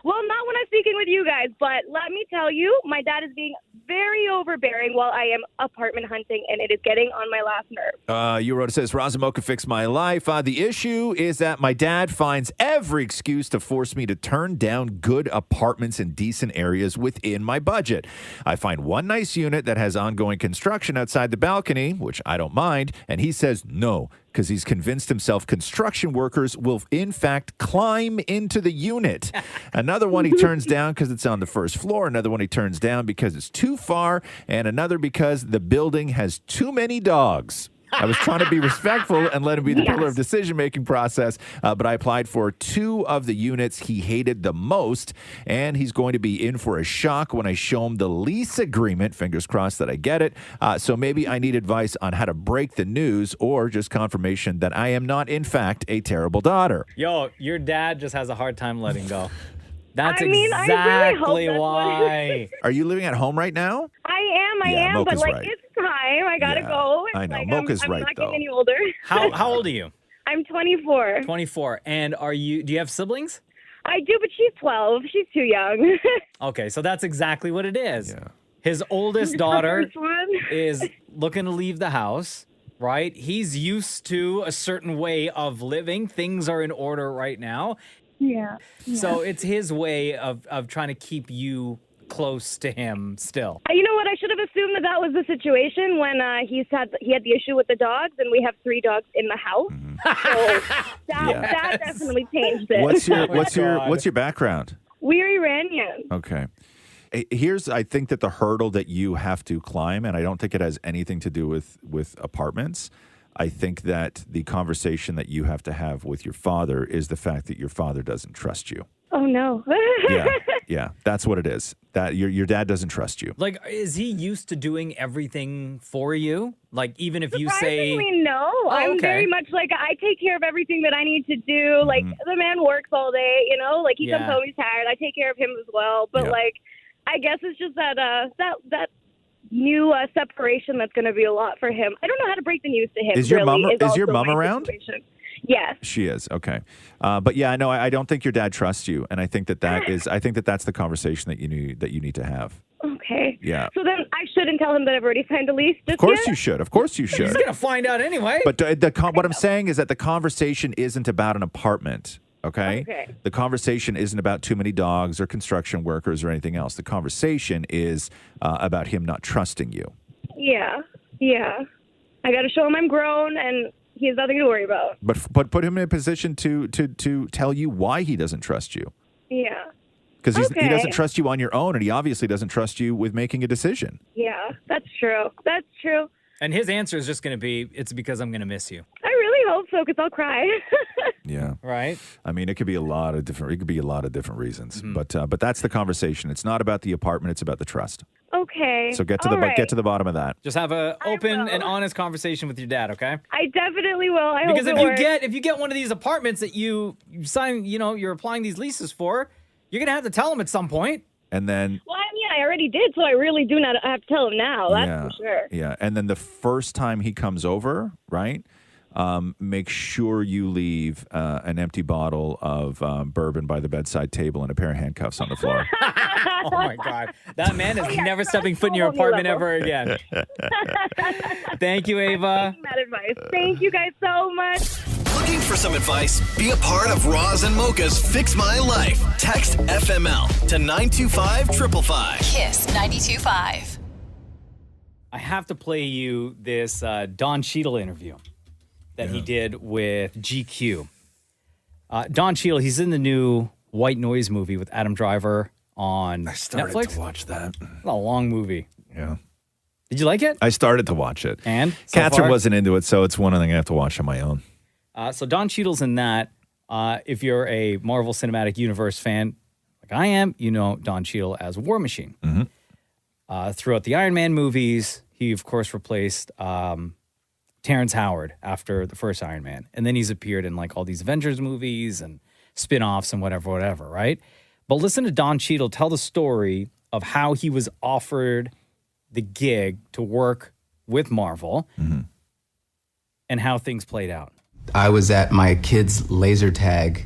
Well, not when I'm speaking with you guys, but let me tell you, my dad is being very overbearing while I am apartment hunting, and it is getting on my last nerve. You wrote, it says, Roz and Mocha fixed my life. The issue is that my dad finds every excuse to force me to turn down good apartments in decent areas within my budget. I find one nice unit that has ongoing construction outside the balcony, which I don't mind, and he says no, because he's convinced himself construction workers will, in fact, climb into the unit. Another one he turns down because it's on the first floor. Another one he turns down because it's too far. And another because the building has too many dogs. I was trying to be respectful and let him be the pillar of decision-making process, but I applied for 2 of the units he hated the most, and he's going to be in for a shock when I show him the lease agreement. Fingers crossed that I get it. So maybe I need advice on how to break the news or just confirmation that I am not, in fact, a terrible daughter. Yo, your dad just has a hard time letting go. That's I mean, I really hope exactly that's why. Are you living at home right now? I am, but Mocha's like right. it's time. I gotta go. It's I know. like, Mocha's I'm right, not though. getting any older. How old are you? I'm 24. 24. And do you have siblings? I do, but she's 12. She's too young. Okay, so that's exactly what it is. Yeah. His oldest daughter First one. is looking to leave the house, right? He's used to a certain way of living. Things are in order right now. Yeah. So it's his way of trying to keep you close to him still. You know what? I should have assumed that was the situation when he had the issue with the dogs, and we have 3 dogs in the house. So that definitely changed it. What's your background? We're Iranian. Okay. I think that the hurdle that you have to climb, and I don't think it has anything to do with apartments. I think that the conversation that you have to have with your father is the fact that your father doesn't trust you. Oh, no. Yeah, that's what it is. That your dad doesn't trust you. Like, is he used to doing everything for you? Like, even if you say... Surprisingly, no. I'm very much like, I take care of everything that I need to do. Like, the man works all day, you know? Like, he comes home, he's tired. I take care of him as well. But, like, I guess it's just that new separation that's going to be a lot for him. I don't know how to break the news to him. Is your mom around? Situation. Yes. She is. Okay. But yeah, no, I don't think your dad trusts you. And I think that's the conversation that you need to have. Okay. Yeah. So then I shouldn't tell him that I've already signed a lease just Of course yet? you should. Of course you should. He's going to find out anyway. But what I'm saying is that the conversation isn't about an apartment. Okay? The conversation isn't about too many dogs or construction workers or anything else. The conversation is about him not trusting you. Yeah. I got to show him I'm grown and he has nothing to worry about. But put him in a position to tell you why he doesn't trust you. Yeah. Because he doesn't trust you on your own, and he obviously doesn't trust you with making a decision. Yeah, that's true. That's true. And his answer is just going to be, it's because I'm going to miss you. I really hope so, because I'll cry. Yeah. Right. I mean, it could be a lot of different reasons, but that's the conversation. It's not about the apartment; it's about the trust. Okay. So get to the bottom of that. Just have a open and honest conversation with your dad, okay? I definitely will. I because hope if you get one of these apartments that you sign, you're applying these leases for, you're gonna have to tell him at some point. And then, well, I mean, I already did, so I really do not have to tell him now. That's for sure. Yeah, and then the first time he comes over, right? Make sure you leave an empty bottle of bourbon by the bedside table and a pair of handcuffs on the floor. Oh my God, that man is never stepping foot in your apartment ever again. Thank you, Ava. That advice. Thank you guys so much. Looking for some advice? Be a part of Roz and Mocha's Fix My Life. Text FML to 925-555. Kiss 92.5. I have to play you this Don Cheadle interview that he did with GQ. Don Cheadle, he's in the new White Noise movie with Adam Driver on Netflix. I started to watch that. A long movie. Yeah. Did you like it? I started to watch it. And? Catherine wasn't into it, so it's one thing I have to watch on my own. So Don Cheadle's in that. If you're a Marvel Cinematic Universe fan, like I am, you know Don Cheadle as War Machine. Mm-hmm. Throughout the Iron Man movies, he, of course, replaced Terrence Howard after the first Iron Man. And then he's appeared in like all these Avengers movies and spin-offs and whatever, right? But listen to Don Cheadle tell the story of how he was offered the gig to work with Marvel and how things played out. I was at my kid's laser tag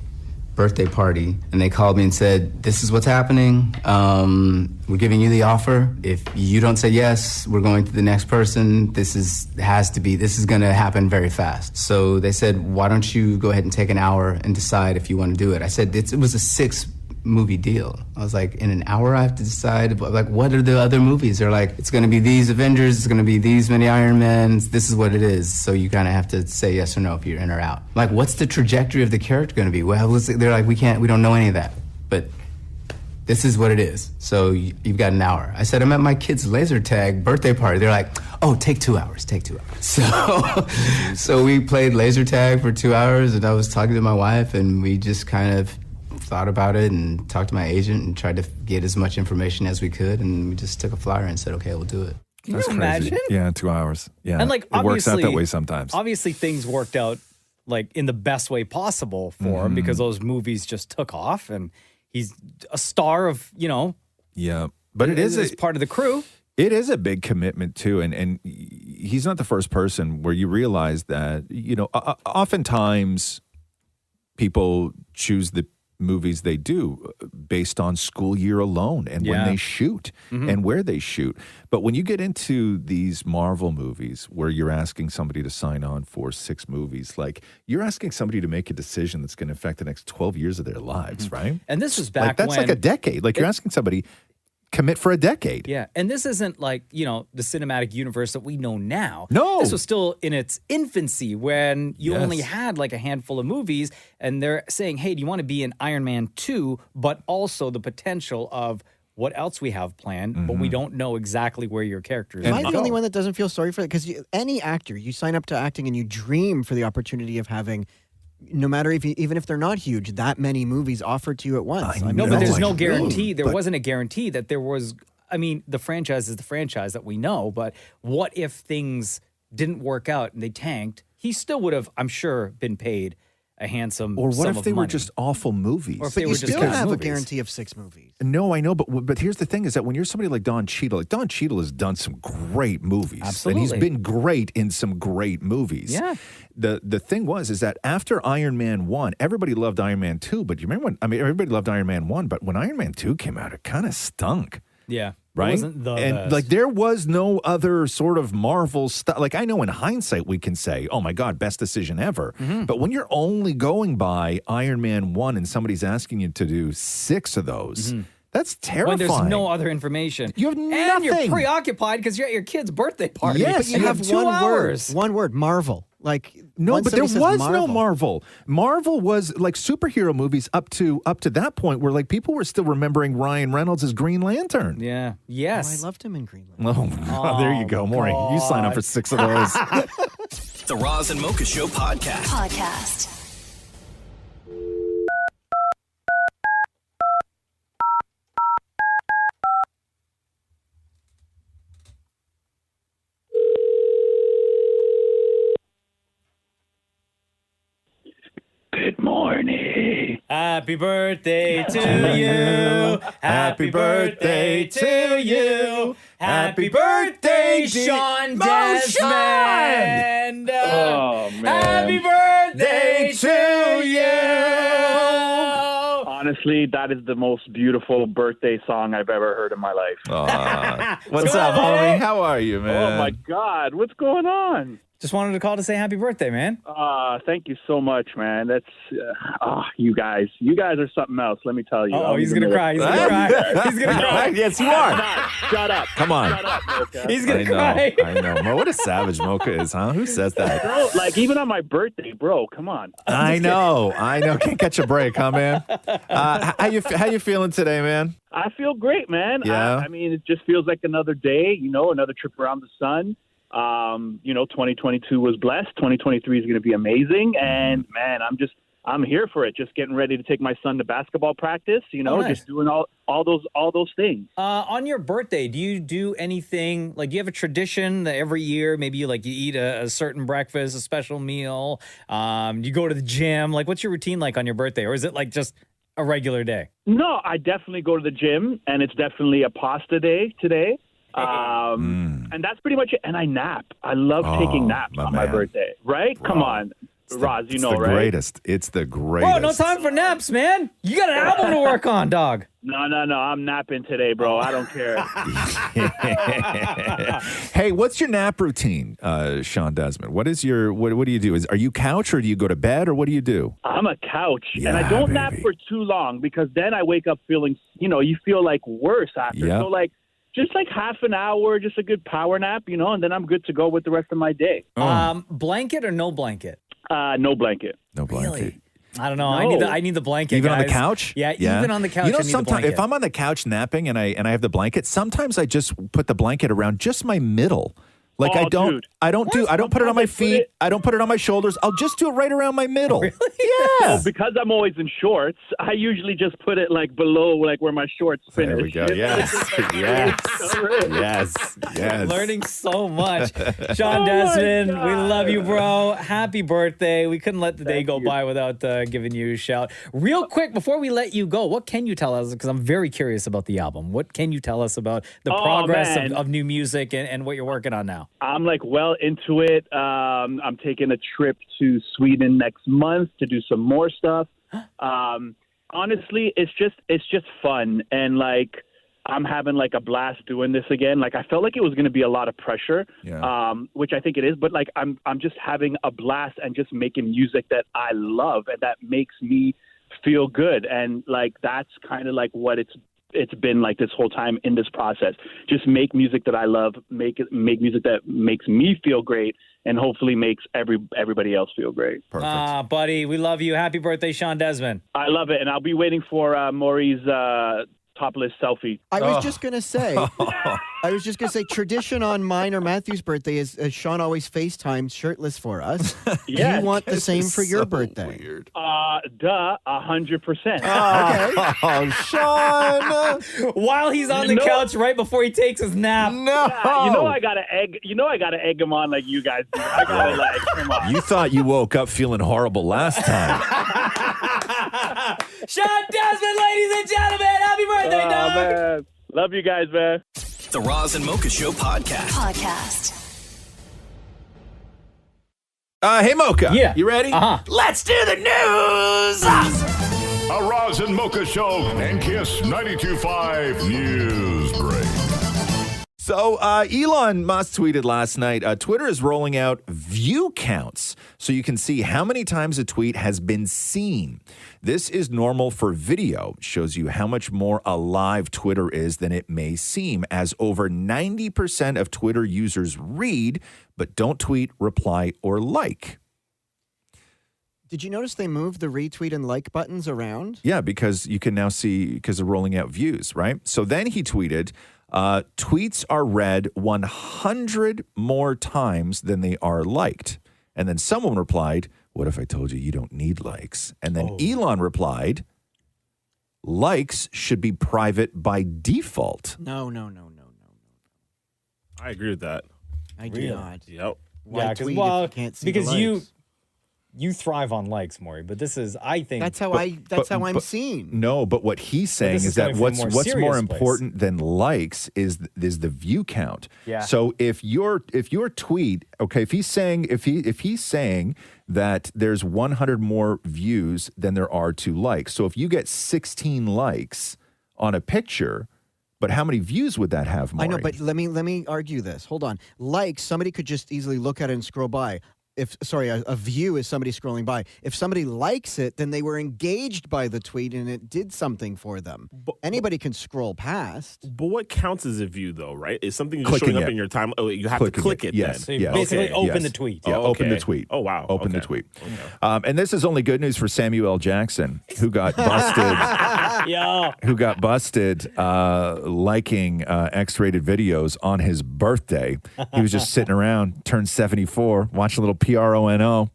birthday party, and they called me and said, this is what's happening. We're giving you the offer. If you don't say yes, we're going to the next person. This is going to happen very fast. So they said, why don't you go ahead and take an hour and decide if you want to do it? I said, it was a 6-movie deal. I was like, in an hour I have to decide, like, what are the other movies? They're like, it's going to be these Avengers, it's going to be these many Iron Mans, this is what it is. So you kind of have to say yes or no if you're in or out. Like, what's the trajectory of the character going to be? Well, they're like, we don't know any of that, but this is what it is. So you've got an hour. I said, I'm at my kid's laser tag birthday party. They're like, oh, take 2 hours. So we played laser tag for 2 hours, and I was talking to my wife, and we just kind of thought about it and talked to my agent and tried to get as much information as we could, and we just took a flyer and said, okay, we'll do it. Can you imagine? Yeah, 2 hours. Yeah, And like, it works out obviously- that way sometimes. Obviously, things worked out like in the best way possible for him because those movies just took off, and he's a star of, Yeah, but it is part of the crew. It is a big commitment too, and he's not the first person where you realize that oftentimes people choose the movies they do based on school year alone and when they shoot and where they shoot. But when you get into these Marvel movies where you're asking somebody to sign on for 6 movies, like you're asking somebody to make a decision that's going to affect the next 12 years of their lives, right? And this was back that's when like a decade. Like you're asking somebody commit for a decade. Yeah, and this isn't like, the cinematic universe that we know now. No. This was still in its infancy when you Yes. only had like a handful of movies, and they're saying, hey, do you want to be in Iron Man 2, but also the potential of what else we have planned, but we don't know exactly where your character is. Am I the only one that doesn't feel sorry for it? Because any actor, you sign up to acting and you dream for the opportunity of having, no matter even if they're not huge, that many movies offered to you at once. No, but there's no guarantee. There wasn't a guarantee that there was. I mean, the franchise is the franchise that we know, but what if things didn't work out and they tanked? He still would have, I'm sure, been paid a handsome Or what sum if of they were money. just awful movies? Or if they were just still good have a movies. guarantee of 6 movies. No, I know, but here's the thing: is that when you're somebody like Don Cheadle has done some great movies, Absolutely. and he's been great in some great movies. Yeah. The thing is that after Iron Man 1, everybody loved Iron Man 2, but you remember everybody loved Iron Man 1, but when Iron Man 2 came out, it kind of stunk. Yeah. Right? It wasn't the and best. like there was no other sort of Marvel stuff. Like I know in hindsight we can say, oh my God, best decision ever. But when you're only going by Iron Man 1 and somebody's asking you to do 6 of those, that's terrifying. When there's no other information. You have And you're nothing. preoccupied because you're at your kid's birthday party. Yes, but you have 2 one hours. word, Marvel. Like No, once but there somebody was says no Marvel. Marvel was like superhero movies up to that point where like people were still remembering Ryan Reynolds as Green Lantern. Yeah. Yes. I loved him in Green Lantern. Oh, there you go, Maury. You sign up for 6 of those. The Roz and Mocha Show podcast. Good morning. Happy birthday to you. Happy birthday to you. Happy birthday, Shawn Desman. Oh, man. Happy birthday to you. Honestly, that is the most beautiful birthday song I've ever heard in my life. What's up, homie? How are you, man? Oh, my God. What's going on? Just wanted to call to say happy birthday, man. Thank you so much, man. That's you guys are something else. Let me tell you. Oh, he's gonna cry. He's gonna cry. He's gonna cry. Yes, you are. Shut up. Come on. Shut up, Mocha. He's gonna cry. I know. What a savage Mocha is, huh? Who says that? Bro, like even on my birthday, bro. Come on. I know. Can't catch a break, huh, man? How you feeling today, man? I feel great, man. Yeah. I mean, it just feels like another day. Another trip around the sun. 2022 was blessed. 2023 is going to be amazing. And man, I'm here for it. Just getting ready to take my son to basketball practice, nice. Just doing all those things. On your birthday, do you do anything, like do you have a tradition that every year, maybe you eat a certain breakfast, a special meal, you go to the gym, like what's your routine like on your birthday? Or is it like just a regular day? No, I definitely go to the gym, and it's definitely a pasta day today. And that's pretty much it. And I nap. I love taking naps on my birthday. Right? Bro. Come on. Roz, you know, the right? Greatest. It's the greatest. Bro, no time for naps, man. You got an album to work on, dog. No. I'm napping today, bro. I don't care. Hey, what's your nap routine, Shawn Desman? What is your what do you do? Are you couch or do you go to bed or what do you do? I'm a couch, and I don't nap for too long because then I wake up feeling, you feel like worse after. Yep. So like just like half an hour, just a good power nap, and then I'm good to go with the rest of my day. Blanket or no blanket? No blanket. No blanket. Really? I don't know. No. I need the blanket. Even guys. on the couch? Yeah, even on the couch. I need the sometimes blanket. if I'm on the couch napping and I have the blanket, sometimes I just put the blanket around just my middle. Like I don't put it on my feet. I don't put it on my shoulders. I'll just do it right around my middle. Really? Yeah. So because I'm always in shorts, I usually just put it like below, like where my shorts finish. There we go. Yes. Yes. Learning so much. Shawn Desman, we love you, bro. Happy birthday. We couldn't let the day go by without giving you a shout. Real quick, before we let you go, what can you tell us? Because I'm very curious about the album. What can you tell us about the progress of new music and what you're working on now? I'm like well into it. I'm taking a trip to Sweden next month to do some more stuff. Honestly, it's just fun, and like I'm having like a blast doing this again. Like I felt like it was going to be a lot of pressure, which I think it is. But like I'm just having a blast and just making music that I love and that makes me feel good, and like that's kind of like what it's been like this whole time in this process. Just make music that I love, make music that makes me feel great, and hopefully makes everybody else feel great. Perfect. Buddy, we love you. Happy birthday, Shawn Desman. I love it, and I'll be waiting for Maury's topless selfie. I was just gonna say, tradition on mine or Matthew's birthday is Sean always FaceTimes shirtless for us. Yes. Do you want the same for your birthday? Weird. 100%. Oh, Sean! While he's on the couch right before he takes his nap. No. Yeah, I gotta egg him on like you guys do. I gotta like come on. You thought you woke up feeling horrible last time. Shawn Desman, ladies and gentlemen, happy birthday, dog! Man. Love you guys, man. The Roz and Mocha Show podcast. Hey, Mocha. Yeah. You ready? Let's do the news. A Roz and Mocha Show and Kiss 92.5 News Break. So Elon Musk tweeted last night, Twitter is rolling out view counts so you can see how many times a tweet has been seen. This is normal for video. Shows you how much more alive Twitter is than it may seem, as over 90% of Twitter users read but don't tweet, reply, or like. Did you notice they moved the retweet and like buttons around? Yeah, because you can now see, because they're rolling out views, right? So then he tweeted, tweets are read 100 more times than they are liked. And then someone replied, what if I told you you don't need likes? And then Elon replied, likes should be private by default. No. I agree with that. I do not. Yep. Why tweet if you can't see the likes? You thrive on likes, Maury, but this is, I think... That's how I'm seen. No, but what he's saying is that what's more important than likes is the view count. Yeah. So if your tweet, okay, if he's saying that there's 100 more views than there are to likes. So if you get 16 likes on a picture, but how many views would that have, Maury? I know, but let me argue this. Hold on. Likes, somebody could just easily look at it and scroll by. A view is somebody scrolling by. If somebody likes it, then they were engaged by the tweet and it did something for them. Anybody can scroll past. But what counts as a view, though, right? Is something just showing up in your time? Oh, you have to click it. Yes. Then. So you basically open the tweet. Yeah, open the tweet. Oh, wow. Open the tweet. Okay. And this is only good news for Samuel L. Jackson, who got busted. Who got busted liking X-rated videos on his birthday. He was just sitting around, turned 74, watching a little PRONO.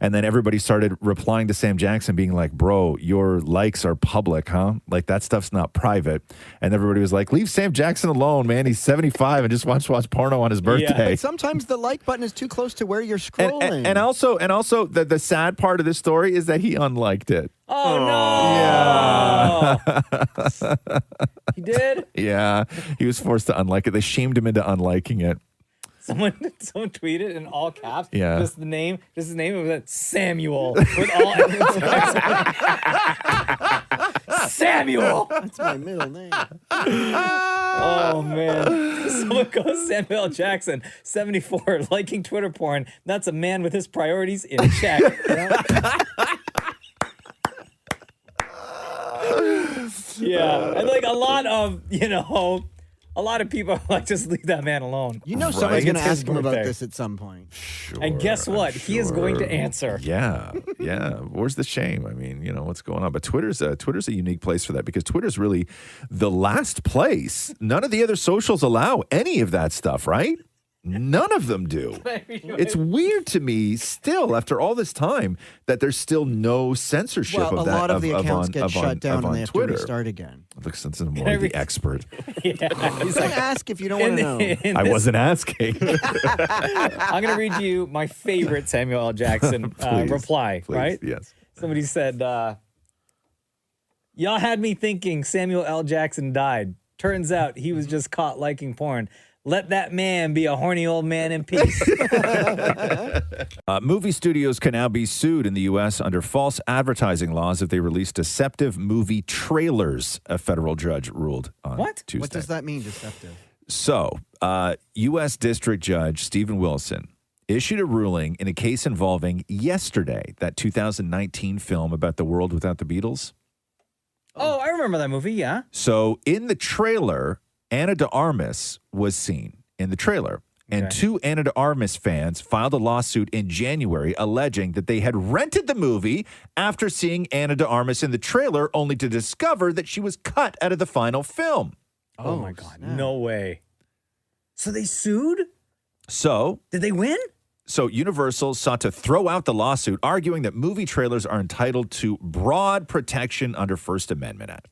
And then everybody started replying to Sam Jackson being like, bro, your likes are public, huh? Like that stuff's not private. And everybody was like, leave Sam Jackson alone, man. He's 75 and just watch porno on his birthday. Yeah. But sometimes the like button is too close to where you're scrolling. And also the sad part of this story is that he unliked it. Oh, no. He did? Yeah, he was forced to unlike it. They shamed him into unliking it. Someone tweeted in all caps. Yeah. Just his name was Samuel with all Samuel. That's my middle name. Oh man. Someone goes Samuel L. Jackson, 74, liking Twitter porn. That's a man with his priorities in check. Yeah. And like a lot of people are like, just leave that man alone. You know somebody's going to ask him about this at some point. Sure, and guess what? He is going to answer. Yeah. Where's the shame? I mean, what's going on? But Twitter's a unique place for that because Twitter's really the last place. None of the other socials allow any of that stuff, right? None of them do. It's weird to me still, after all this time, that there's still no censorship Well, of that. a lot of the accounts get shut down and they have Twitter. to restart again. Look, since I'm more the expert. Yeah. Don't ask if you don't want to know. I wasn't asking. I'm going to read you my favorite Samuel L. Jackson reply, please, right? Yes. Somebody said, y'all had me thinking Samuel L. Jackson died. Turns out he was just caught liking porn. Let that man be a horny old man in peace. Movie studios can now be sued in the U.S. under false advertising laws if they release deceptive movie trailers, a federal judge ruled on Tuesday. What does that mean, deceptive? So, U.S. District Judge Stephen Wilson issued a ruling in a case involving Yesterday, that 2019 film about the world without the Beatles. Oh, I remember that movie, yeah. So, in the trailer, Ana de Armas was seen in the trailer. And two Ana de Armas fans filed a lawsuit in January alleging that they had rented the movie after seeing Ana de Armas in the trailer, only to discover that she was cut out of the final film. Oh my God. No way. So they sued? So did they win? So Universal sought to throw out the lawsuit, arguing that movie trailers are entitled to broad protection under First Amendment Act.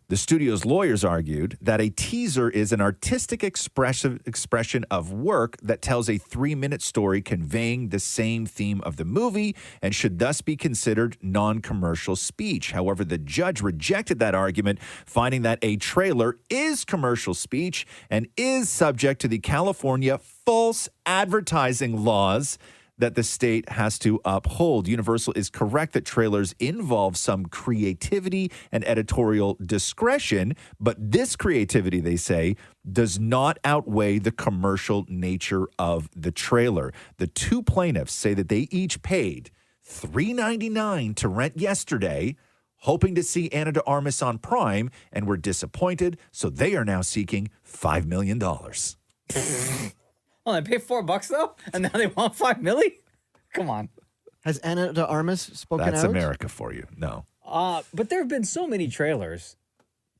The studio's lawyers argued that a teaser is an artistic expression of work that tells a 3-minute story conveying the same theme of the movie and should thus be considered non-commercial speech. However, the judge rejected that argument, finding that a trailer is commercial speech and is subject to the California false advertising laws that the state has to uphold. Universal is correct that trailers involve some creativity and editorial discretion, but this creativity, they say, does not outweigh the commercial nature of the trailer. The two plaintiffs say that they each paid $3.99 to rent Yesterday, hoping to see Ana de Armas on Prime, and were disappointed, so they are now seeking $5 million. Oh, they paid $4 though, and now they want $5 million. Come on. Has Ana de Armas spoken out? That's America for you. No. But there have been so many trailers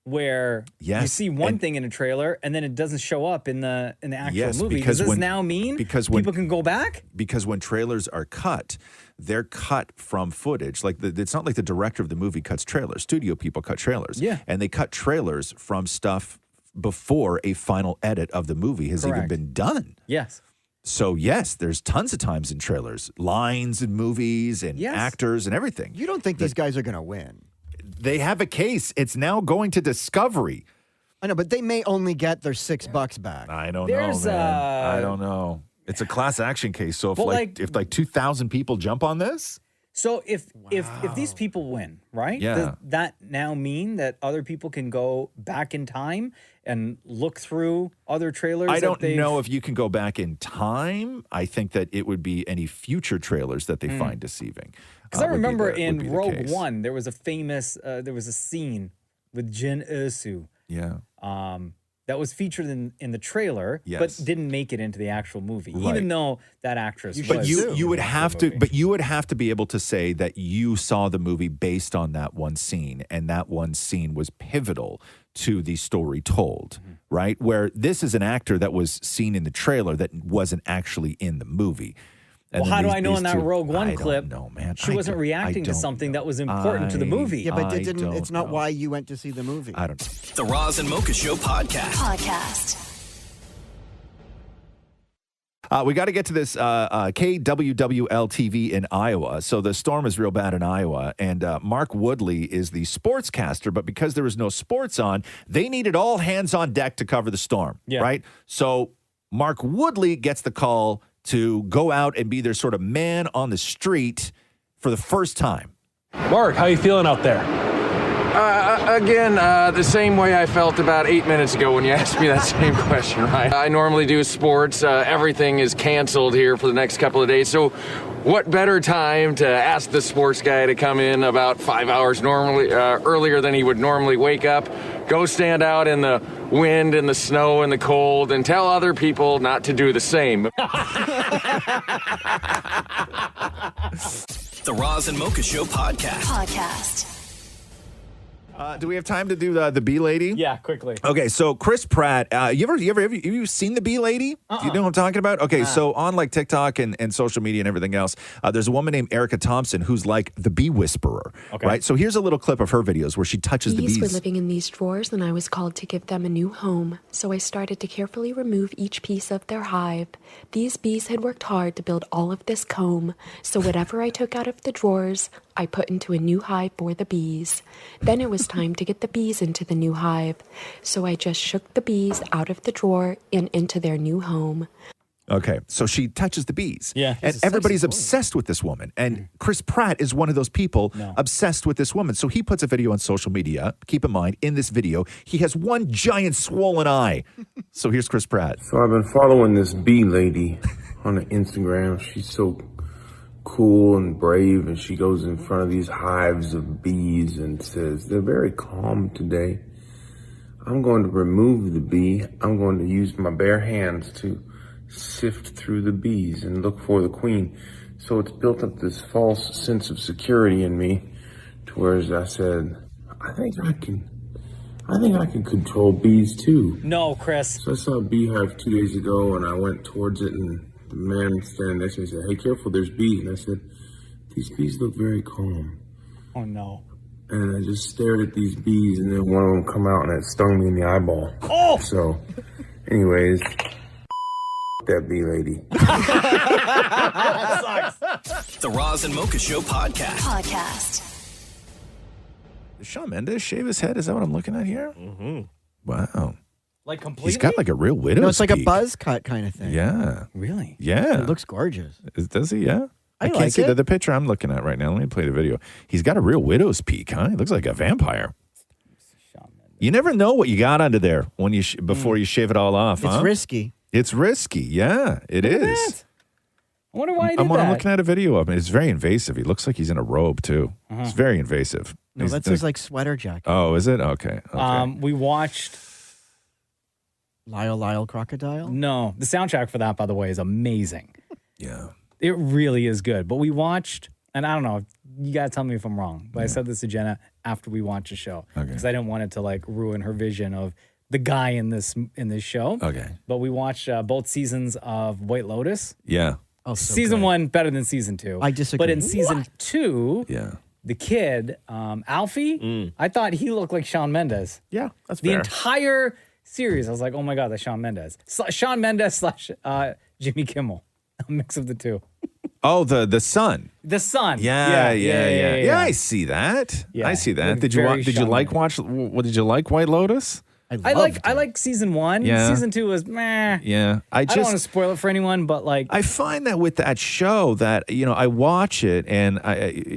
where you see one thing in a trailer and then it doesn't show up in the actual movie. Does this now mean people can go back? Because when trailers are cut, they're cut from footage. Like it's not like the director of the movie cuts trailers. Studio people cut trailers. Yeah. And they cut trailers from stuff before a final edit of the movie has even been done. Yes. So, yes, there's tons of times in trailers, lines in movies and actors and everything. You don't think these guys are going to win? They have a case. It's now going to Discovery. I know, but they may only get their $6 back. I don't know, man. I don't know. It's a class action case. So if 2,000 people jump on this. So if these people win, right? Yeah. Does that now mean that other people can go back in time and look through other trailers? I don't know if you can go back in time. I think that it would be any future trailers that they find deceiving. Because I remember in Rogue One, there was a famous, there was a scene with Jin Erso. Yeah. That was featured in the trailer, but didn't make it into the actual movie, Right. even though that actress But was. you would have to, but you would have to be able to say that you saw the movie based on that one scene, and that one scene was pivotal to the story told, right? Where this is an actor that was seen in the trailer that wasn't actually in the movie. And Well, then how do these- I know these in that two- Rogue One I clip, don't know, man. she wasn't reacting to something that was important to the movie? Yeah, but it's not why you went to see the movie. I don't know. The Roz and Mocha Show podcast. We got to get to this KWWL-TV in Iowa. So the storm is real bad in Iowa, and Mark Woodley is the sportscaster, but because there was no sports on, they needed all hands on deck to cover the storm, right? So Mark Woodley gets the call to go out and be their sort of man on the street for the first time. Mark, how you feeling out there? Again, the same way I felt about 8 minutes ago when you asked me that same question, right? I normally do sports. Everything is canceled here for the next couple of days. So what better time to ask the sports guy to come in about 5 hours normally earlier than he would normally wake up, go stand out in the wind and the snow and the cold and tell other people not to do the same. The Roz and Mocha Show Podcast. Do we have time to do the Bee Lady? Yeah, quickly. Okay, so Chris Pratt, have you seen the Bee Lady? Do you know what I'm talking about? Okay, so on like TikTok and social media and everything else, there's a woman named Erica Thompson who's like the bee whisperer, right? So here's a little clip of her videos where she touches the Bees bees. were living in these drawers, and I was called to give them a new home. So I started to carefully remove each piece of their hive. These bees had worked hard to build all of this comb. So whatever I took out of the drawers, I put into a new hive for the bees. Then it was time to get the bees into the new hive. So I just shook the bees out of the drawer and into their new home. Okay, so she touches the bees. Yeah. And everybody's obsessed with this woman. And Chris Pratt is one of those people obsessed with this woman. So he puts a video on social media. Keep in mind, in this video, he has one giant swollen eye. So here's Chris Pratt. So I've been following this bee lady on the Instagram. She's so cool and brave, and she goes in front of these hives of bees and says, "They're very calm today. I'm going to remove the bee. I'm going to use my bare hands to sift through the bees and look for the queen." So it's built up this false sense of security in me, to where I said, I think I can control bees too. No, Chris. So I saw a beehive 2 days ago, and I went towards it, and the man standing next to me said, "Hey, careful, there's bees." And I said, "These bees look very calm." Oh, no. And I just stared at these bees, and then one of them come out, and it stung me in the eyeball. Oh! So, anyways, that bee lady. That sucks. The Roz and Mocha Show podcast. Did Shawn Mendes shave his head? Is that what I'm looking at here? Mm-hmm. Wow. Like completely? He's got like a real widow's No, it's like peak. a buzz cut kind of thing. Yeah. Really? Yeah. It looks gorgeous. Does he? Yeah. I can't like see it. the picture I'm looking at right now. Let me play the video. He's got a real widow's peak, huh? He looks like a vampire. You never know what you got under there when you before you shave it all off, It's huh? risky. It's risky. Yeah, it Look at is. that. I wonder why he did I'm that. looking at a video of him. It's very invasive. He looks like he's in a robe, too. It's very invasive. No, He's that's his like sweater jacket. Oh, is it? Okay. We watched Lyle Crocodile? No, the soundtrack for that, by the way, is amazing. Yeah. It really is good. But we watched, and I don't know, you got to tell me if I'm wrong, but I said this to Jenna after we watched the show. Because I didn't want it to like ruin her vision of the guy in this show. Okay. But we watched both seasons of White Lotus. Yeah. Oh, so season good. 1 better than season 2. I disagree. But in season 2, yeah, the kid, Alfie, I thought he looked like Shawn Mendes. Yeah, that's the fair. entire series. I was like, oh my God, that's Shawn Mendes. Shawn Mendes / Jimmy Kimmel. A mix of the two. Oh, the son. The son. Yeah. I see that. Yeah. I see that. Looked Did you very did you Shawn like watch? What did you like White Lotus? I like season 1. Yeah. Season 2 was meh. Yeah, I don't want to spoil it for anyone, but like I find that with that show that I watch it and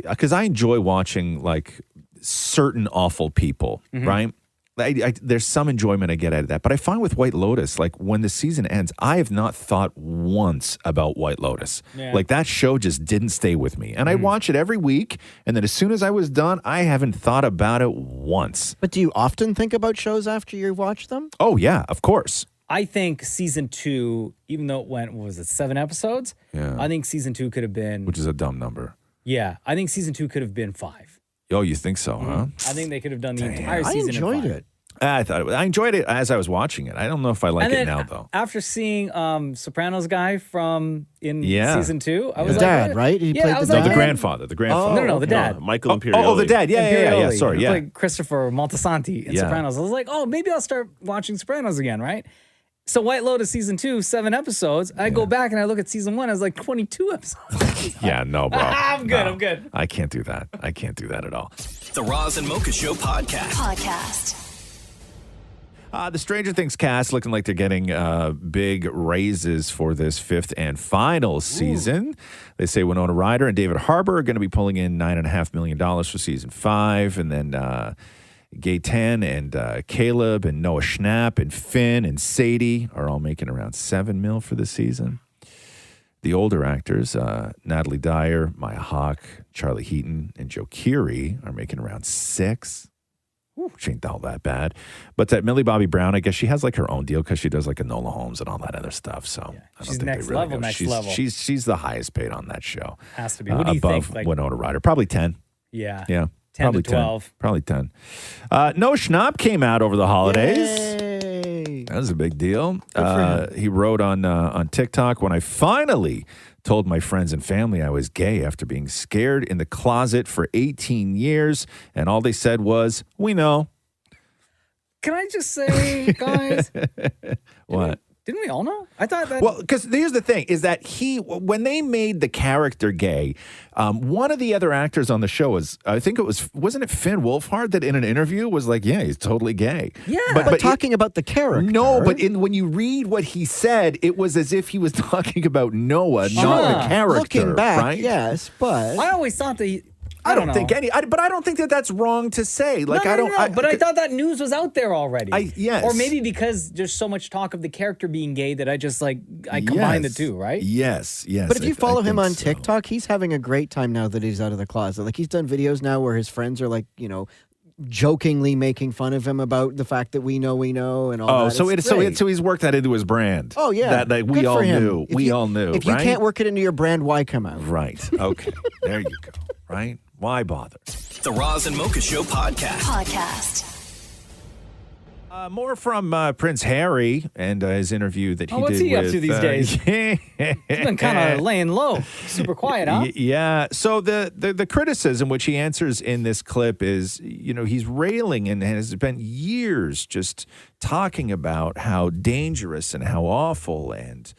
because I enjoy watching like certain awful people, right? There's some enjoyment I get out of that, but I find with White Lotus, like when the season ends, I have not thought once about White Lotus. Yeah. Like that show just didn't stay with me, and I watch it every week, and then as soon as I was done, I haven't thought about it once. But do you often think about shows after you watch them? Oh yeah, of course. I think season 2, even though it went, what was it, 7 episodes? Yeah. I think season 2 could have been. Which is a dumb number. Yeah, I think season 2 could have been 5. Oh, you think so, huh? I think they could have done the entire season. I enjoyed it. I enjoyed it as I was watching it. I don't know if I like And it then now, though. After seeing Sopranos guy from in Yeah. season 2, I was The like, dad, right? He played I was the like, The dad? grandfather. The grandfather. No, the dad. Michael Oh, Imperioli. the dad. Yeah. Imperioli. Sorry, It's yeah. like Christopher Moltisanti in Yeah. Sopranos. I was like, oh, maybe I'll start watching Sopranos again, right? So White Lotus season 2, 7 episodes. I go back and I look at season 1. I was like 22 episodes. Yeah, no, bro. I'm good. No. I'm good. I can't do that. I can't do that at all. The Roz and Mocha Show podcast. The Stranger Things cast looking like they're getting big raises for this 5th and final season. They say Winona Ryder and David Harbour are going to be pulling in $9.5 million for season 5. And then Gaten and Caleb and Noah Schnapp and Finn and Sadie are all making around $7 million for the season. The older actors, Natalie Dyer, Maya Hawke, Charlie Heaton, and Joe Keery are making around $6 million. Which ain't all that bad. But that Millie Bobby Brown, I guess she has like her own deal because she does like Enola Holmes and all that other stuff. So I don't She's think next they really level, know. next level. She's the highest paid on that show. Has to be. What do you above think? Like, Winona Ryder. Probably 10. Yeah. Yeah. 10 probably to 12. 10. Probably 10. Noah Schnapp came out over the holidays. Yay. That was a big deal. He wrote on TikTok, when I finally told my friends and family I was gay after being scared in the closet for 18 years, and all they said was, we know. Can I just say, guys? What? Didn't we all know? I thought that. Well, because here's the thing, is that when they made the character gay, one of the other actors on the show was, I think wasn't it Finn Wolfhard that in an interview was like, yeah, he's totally gay. Yeah. But talking about the character. No, but when you read what he said, it was as if he was talking about Noah, not the character. Looking back, right? yes, but I always thought that I don't think but I don't think that that's wrong to say. Like, No, but I thought that news was out there already. Yes. Or maybe because there's so much talk of the character being gay that I just I combine the two, right? Yes. But if you follow him on TikTok, he's having a great time now that he's out of the closet. Like, he's done videos now where his friends are like, jokingly making fun of him about the fact that we know and all that. So he's worked that into his brand. Oh yeah, that we Good all for him. knew. All knew. If you right? can't work it into your brand, why come out? Right. Okay. There you go. Right. Why bother? The Roz and Mocha Show podcast. More from Prince Harry and his interview that he did. What's he up with, to these days? He's been kind of laying low, super quiet, huh? Yeah. So the criticism which he answers in this clip is, he's railing and has spent years just talking about how dangerous and how awful and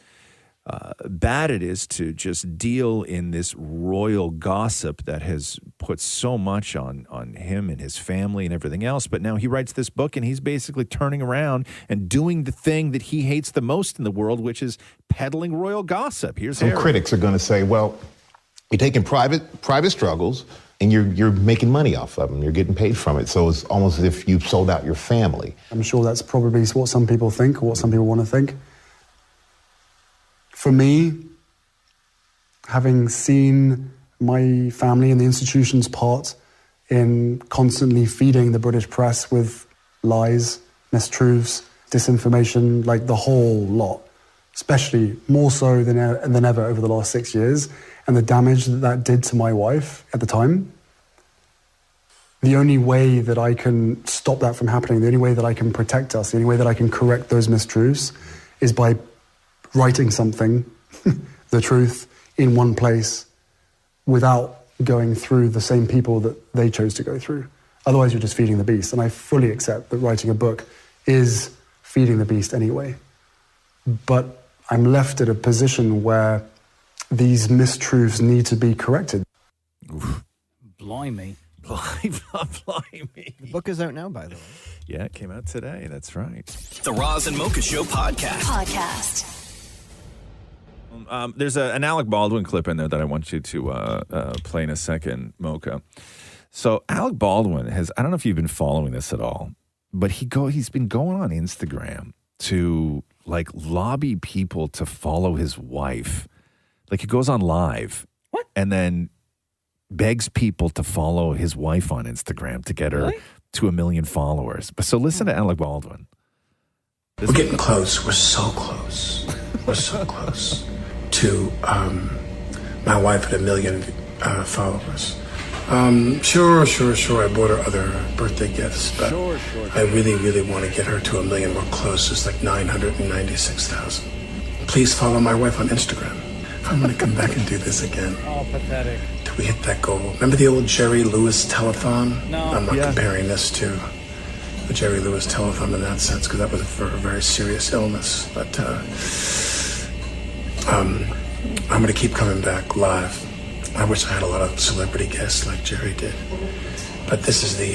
bad it is to just deal in this royal gossip that has put so much on him and his family and everything else. But now he writes this book and he's basically turning around and doing the thing that he hates the most in the world, which is peddling royal gossip. Here's Some Harry. critics are going to say, well, you're taking private struggles and you're making money off of them. You're getting paid from it. So it's almost as if you've sold out your family. I'm sure that's probably what some people think or what some people want to think. For me, having seen my family and the institution's part in constantly feeding the British press with lies, mistruths, disinformation, like the whole lot, especially more so than ever over the last 6 years, and the damage that did to my wife at the time, the only way that I can stop that from happening, the only way that I can protect us, the only way that I can correct those mistruths is by writing something, the truth, in one place without going through the same people that they chose to go through. Otherwise, you're just feeding the beast. And I fully accept that writing a book is feeding the beast anyway. But I'm left at a position where these mistruths need to be corrected. Blimey. Blimey. The book is out now, by the way. Yeah, it came out today. That's right. The Roz and Mocha Show podcast. There's an Alec Baldwin clip in there that I want you to play in a second, Mocha. So Alec Baldwin I don't know if you've been following this at all, but he's been going on Instagram to like lobby people to follow his wife. Like he goes on live. What? And then begs people to follow his wife on Instagram to get her to 1 million followers. So listen to Alec Baldwin. We're getting close. We're so close. We're so close to my wife at 1 million followers. Sure. I bought her other birthday gifts, but I really want to get her to 1 million. We're close. It's like 996,000. Please follow my wife on Instagram. I'm going to come back and do this again. Oh, pathetic. Till we hit that goal. Remember the old Jerry Lewis telethon? No. I'm not comparing this to Jerry Lewis telethon in that sense, because that was for a very serious illness. But I'm going to keep coming back live. I wish I had a lot of celebrity guests like Jerry did. But this is the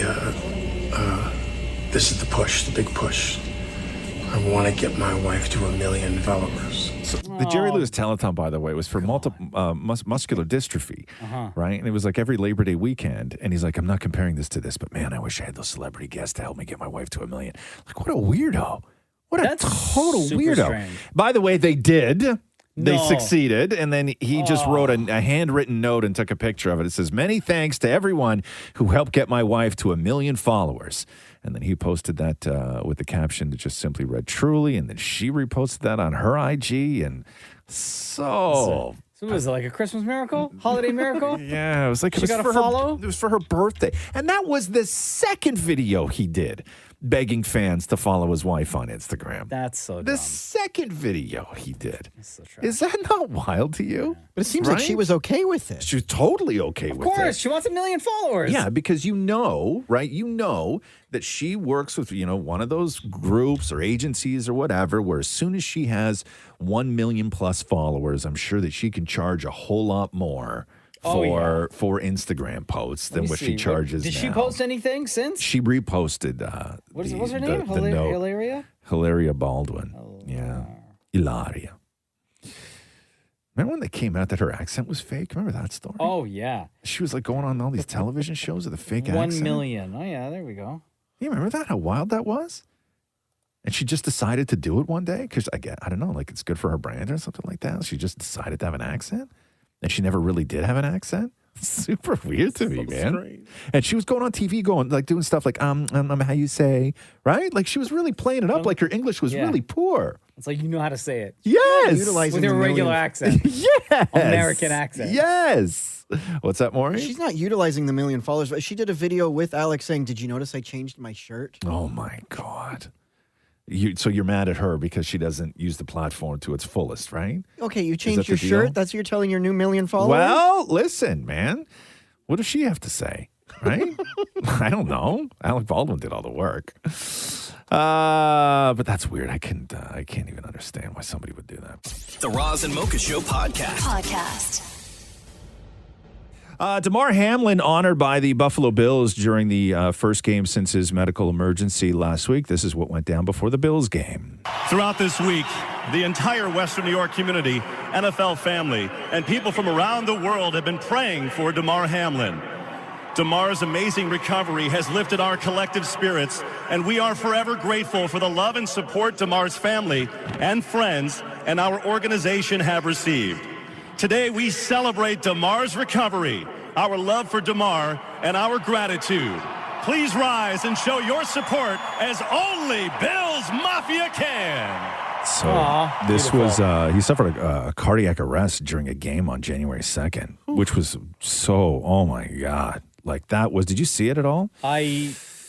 push, the big push. I want to get my wife to 1 million followers. So the Jerry Lewis telethon, by the way, was for muscular dystrophy, right? And it was like every Labor Day weekend. And he's like, I'm not comparing this to this, but man, I wish I had those celebrity guests to help me get my wife to 1 million. Like, what a weirdo. What a total weirdo. strange. By the way, they did. They No. succeeded, and then he just wrote a handwritten note and took a picture of it. It says, many thanks to everyone who helped get my wife to 1 million followers. And then he posted that with the caption that just simply read, truly, and then she reposted that on her IG, and so was it like a Christmas miracle? Holiday miracle? yeah, it was like She it was got a for follow? her. It was for her birthday, and that was the second video he did, begging fans to follow his wife on Instagram. That's so The dumb. second video he did. Is that not wild to you? But it seems like she was okay with it. She was totally okay with it. Of course, she wants 1 million followers. Yeah, because you know, right? You know that she works with, one of those groups or agencies or whatever, where as soon as she has 1 million plus followers, I'm sure that she can charge a whole lot more for Instagram posts than what she charges Did now. she post anything since? She reposted What's her name? the note. Hilaria? Hilaria Baldwin. Yeah. Hilaria. Remember when they came out that her accent was fake? Remember that story? Oh, yeah. She was like going on all these television shows with a fake 1 accent. million. Oh, yeah, there we go. You remember that? How wild that was? And she just decided to do it one day because I don't know, like it's good for her brand or something like that. She just decided to have an accent, and she never really did have an accent. Super weird to me, man. Strange. And she was going on TV, doing stuff like how you say, right? Like she was really playing it up, like her English was really poor. It's like you know how to say it. Yes, With your regular accent. Yes, American accent. Yes. What's that, Maury? She's not utilizing the 1 million followers, but she did a video with Alex saying, "Did you notice I changed my shirt?" Oh my God. So you're mad at her because she doesn't use the platform to its fullest, right? Okay, you Is changed that your the deal? shirt. That's what you're telling your new 1 million followers. Well, listen, man. What does she have to say, right? I don't know. Alec Baldwin did all the work. But that's weird. I can't even understand why somebody would do that. The Roz and Mocha Show podcast. Damar Hamlin honored by the Buffalo Bills during the first game since his medical emergency last week. This is what went down before the Bills game. Throughout this week, the entire Western New York community, NFL family, and people from around the world have been praying for Damar Hamlin. Damar's amazing recovery has lifted our collective spirits, and we are forever grateful for the love and support Damar's family and friends and our organization have received. Today, we celebrate Damar's recovery, our love for Damar, and our gratitude. Please rise and show your support as only Bills Mafia can. So this was, he suffered a cardiac arrest during a game on January 2nd, which was so, oh my God. Like that was, did you see it at all?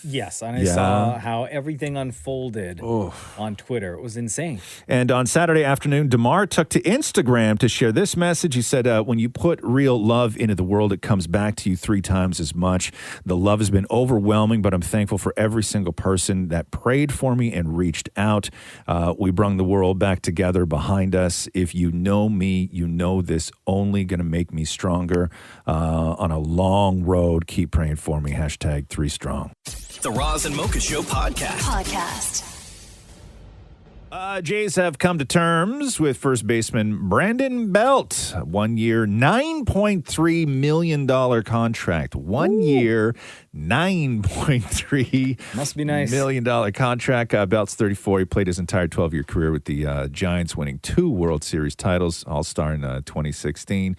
Yes, and I saw how everything unfolded on Twitter. It was insane. And on Saturday afternoon, Damar took to Instagram to share this message. He said, when you put real love into the world, it comes back to you 3 times as much. The love has been overwhelming, but I'm thankful for every single person that prayed for me and reached out. We brung the world back together behind us. If you know me, you know this only going to make me stronger. On a long road, keep praying for me. Hashtag 3Strong. The Roz and Mocha Show podcast. Jays have come to terms with first baseman Brandon Belt. 1 year, $9.3 million contract. 1 year, $9.3 Must be nice. $1 million contract. Belt's 34. He played his entire 12-year career with the Giants, winning 2 World Series titles, All-Star in 2016.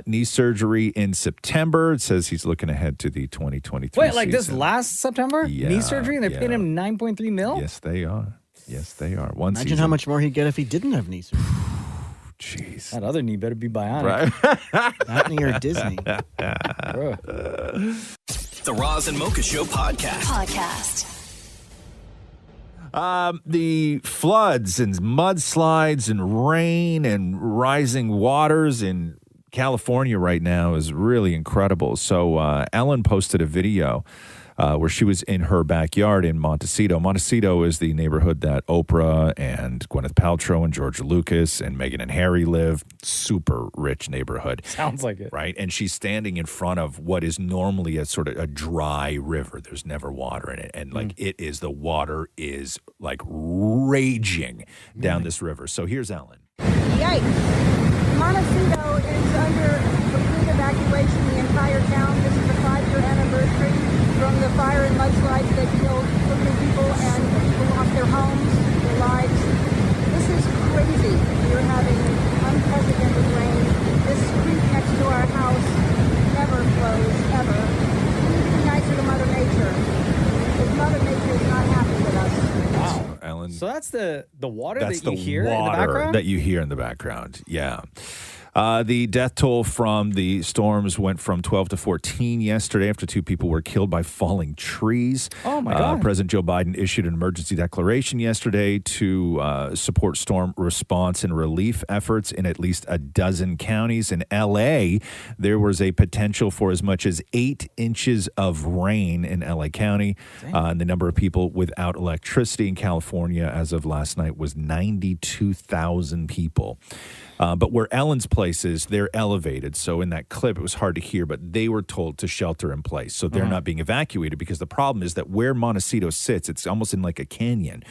Knee surgery in September. It says he's looking ahead to the 2023 Wait, like this season. last September? Knee surgery? And they're paying him $9.3 million? Yes, they are. Yes, they are. Imagine how much more he'd get if he didn't have knee surgery. Jeez. That other knee better be bionic. Right? Not near Disney. The Roz and Mocha Show podcast. The floods and mudslides and rain and rising waters in California right now is really incredible. So Ellen posted a video where she was in her backyard in Montecito. Montecito is the neighborhood that Oprah and Gwyneth Paltrow and George Lucas and Meghan and Harry live. Super rich neighborhood. Sounds like it. Right? And she's standing in front of what is normally a sort of a dry river. There's never water in it. And the water is like raging down this river. So here's Ellen. Yikes. Montecito is under complete evacuation, the entire town. This is the 5-year anniversary from the fire and mudslides that killed so many people, and people lost their homes, their lives. This is crazy. We're having unprecedented rain. This creek next to our house never flows, ever. We need to be nicer to Mother Nature, because Mother Nature is not happy with us. Wow. Ellen. So that's the water That's that you hear in the water background? that you hear in the background. Yeah. The death toll from the storms went from 12 to 14 yesterday after 2 people were killed by falling trees. Oh, my God. President Joe Biden issued an emergency declaration yesterday to support storm response and relief efforts in at least a dozen counties. In L.A., there was a potential for as much as 8 inches of rain in L.A. County. And the number of people without electricity in California as of last night was 92,000 people. But where Ellen's place is, they're elevated. So in that clip, it was hard to hear, but they were told to shelter in place. So they're not being evacuated because the problem is that where Montecito sits, it's almost in like a canyon.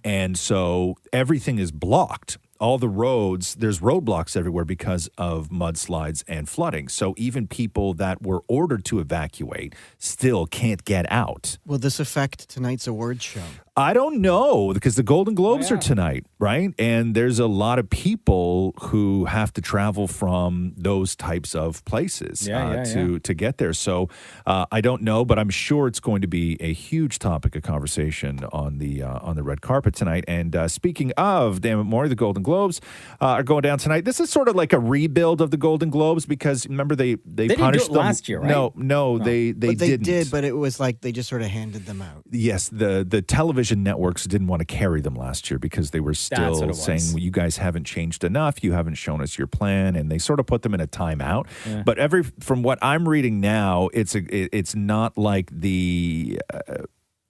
And so everything is blocked. All the roads, there's roadblocks everywhere because of mudslides and flooding. So even people that were ordered to evacuate still can't get out. Will this affect tonight's awards show? I don't know, because the Golden Globes are tonight, right? And there's a lot of people who have to travel from those types of places to get there. So I don't know, but I'm sure it's going to be a huge topic of conversation on the red carpet tonight. And speaking of, damn it, Maury, the Golden Globes are going down tonight. This is sort of like a rebuild of the Golden Globes because remember they didn't punished do it them last year, right? No, they didn't. Did, but it was like they just sort of handed them out. Yes, the television networks didn't want to carry them last year because they were still saying, well, you guys haven't changed enough. You haven't shown us your plan. And they sort of put them in a timeout. Yeah. But from what I'm reading now, it's not like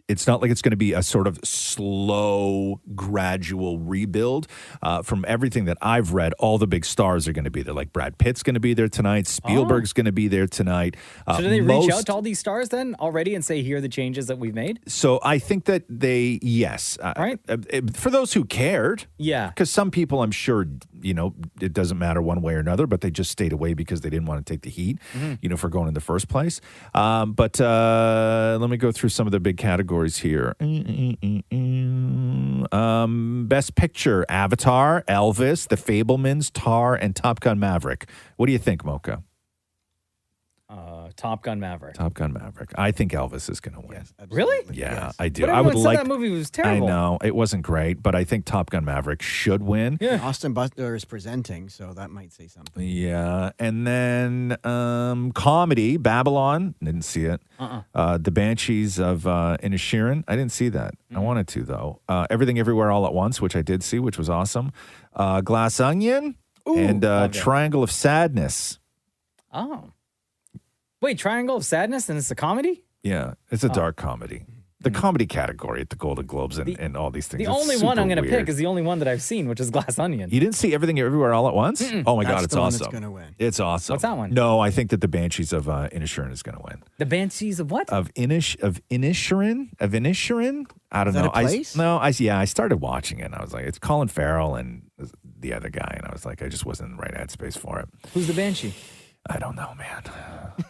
it's not like it's going to be a sort of slow, gradual rebuild. From everything that I've read, all the big stars are going to be there. Like Brad Pitt's going to be there tonight. Spielberg's going to be there tonight. So do they reach out to all these stars then already and say, here are the changes that we've made? So I think that yes. Right. For those who cared. Yeah. Because some people, I'm sure, it doesn't matter one way or another, but they just stayed away because they didn't want to take the heat, for going in the first place. But let me go through some of the big categories here. Best Picture, Avatar, Elvis, The Fabelmans, Tar, and Top Gun Maverick. What do you think, Mocha? Top Gun Maverick. Top Gun Maverick. I think Elvis is going to win. Yes, really? Yeah, I do. But I would said like that movie was terrible. I know it wasn't great, but I think Top Gun Maverick should win. Yeah. Austin Butler is presenting, so that might say something. Yeah, and then comedy, Babylon. Didn't see it. The Banshees of Inisherin. I didn't see that. I wanted to though. Everything Everywhere All at Once, which I did see, which was awesome. Glass Onion and Triangle of Sadness. Oh. Wait, Triangle of Sadness, and it's a comedy? Yeah, it's a dark comedy. The comedy category at the Golden Globes and all these things. The only one I'm going to pick is the only one that I've seen, which is Glass Onion. You didn't see Everything Everywhere All at Once? Oh my God, it's awesome. That's gonna win. It's awesome. What's that one? No, I think that the Banshees of Inisherin is going to win. The Banshees of what? Of Inisherin? I don't know. That a place? I started watching it and I was like, it's Colin Farrell and the other guy, and I was like, I just wasn't in the right headspace for it. Who's the Banshee? I don't know, man.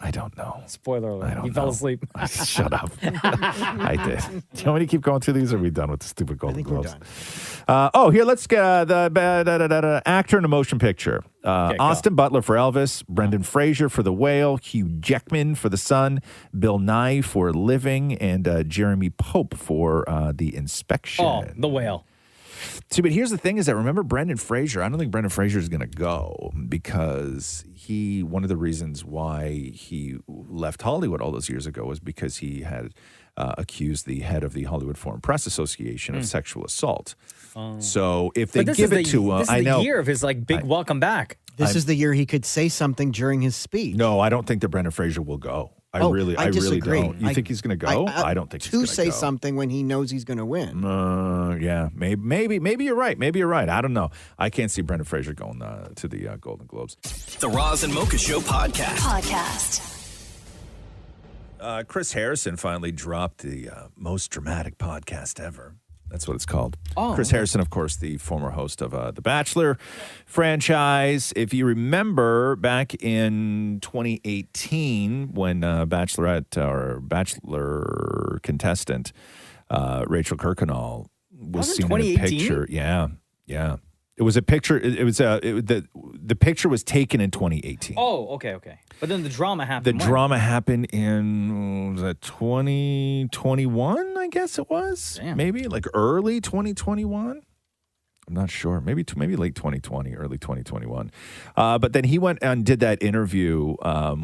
I don't know. Spoiler alert. You fell asleep. Shut up. I did. Do you want me to keep going through these, or are we done with the stupid Golden Globes? We're done. Here, let's get the actor in a motion picture. Austin Butler for Elvis, Brendan Fraser for The Whale, Hugh Jackman for The Son, Bill Nye for Living, and Jeremy Pope for The Inspection. Oh, The Whale. See, but here's the thing is that remember Brendan Fraser, I don't think Brendan Fraser is going to go because one of the reasons why he left Hollywood all those years ago was because he had accused the head of the Hollywood Foreign Press Association of sexual assault. So if they give it to him, this is the year of his big welcome back. This is the year he could say something during his speech. No, I don't think that Brendan Fraser will go. I really disagree. don't. You think he's going to go? I don't think he's going to go. To say something when he knows he's going to win. Yeah, maybe you're right. Maybe you're right. I don't know. I can't see Brendan Fraser going to the Golden Globes. The Roz and Mocha Show podcast. Chris Harrison finally dropped the most dramatic podcast ever. That's what it's called. Chris Harrison, of course, the former host of The Bachelor franchise. If you remember back in 2018 when Bachelorette or Bachelor contestant Rachel Kirkconnell was seen in a picture. Yeah. It was a picture. The picture was taken in 2018. Oh, okay. But then the drama happened. Drama happened in 2021, I guess it was. Damn. Maybe like early 2021. I'm not sure. Maybe late 2020, early 2021. But then he went and did that interview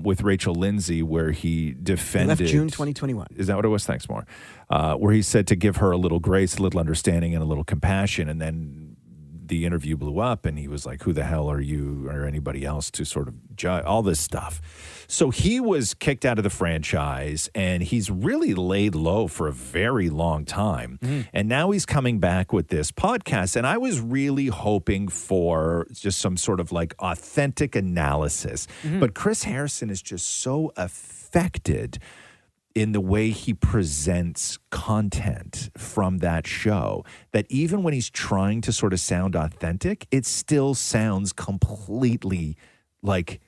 with Rachel Lindsay where he defended. Left June 2021. Is that what it was? Thanks, more. Where he said to give her a little grace, a little understanding, and a little compassion, and then the interview blew up and he was like, who the hell are you or anybody else to sort of judge all this stuff? So he was kicked out of the franchise and he's really laid low for a very long time. And now he's coming back with this podcast. And I was really hoping for just some sort of like authentic analysis. But Chris Harrison is just so affected in the way he presents content from that show, that even when he's trying to sort of sound authentic, it still sounds completely like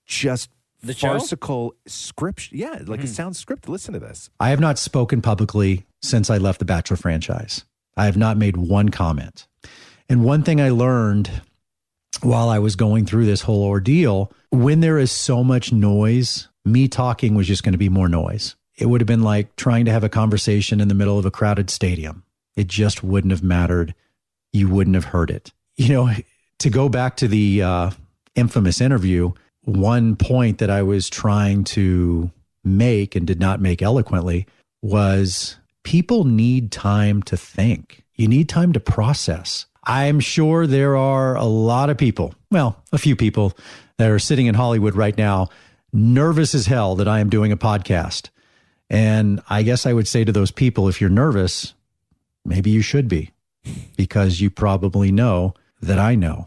just the farcical script. Yeah, like it sounds scripted. Listen to this. I have not spoken publicly since I left the Bachelor franchise. I have not made one comment. And one thing I learned while I was going through this whole ordeal, when there is so much noise, me talking was just going to be more noise. It would have been like trying to have a conversation in the middle of a crowded stadium. It just wouldn't have mattered. You wouldn't have heard it. You know, to go back to the infamous interview, one point that I was trying to make and did not make eloquently was people need time to think. You need time to process. I'm sure there are a lot of people, well, a few people that are sitting in Hollywood right now, nervous as hell that I am doing a podcast. And I guess I would say to those people, if you're nervous, maybe you should be, because you probably know that I know.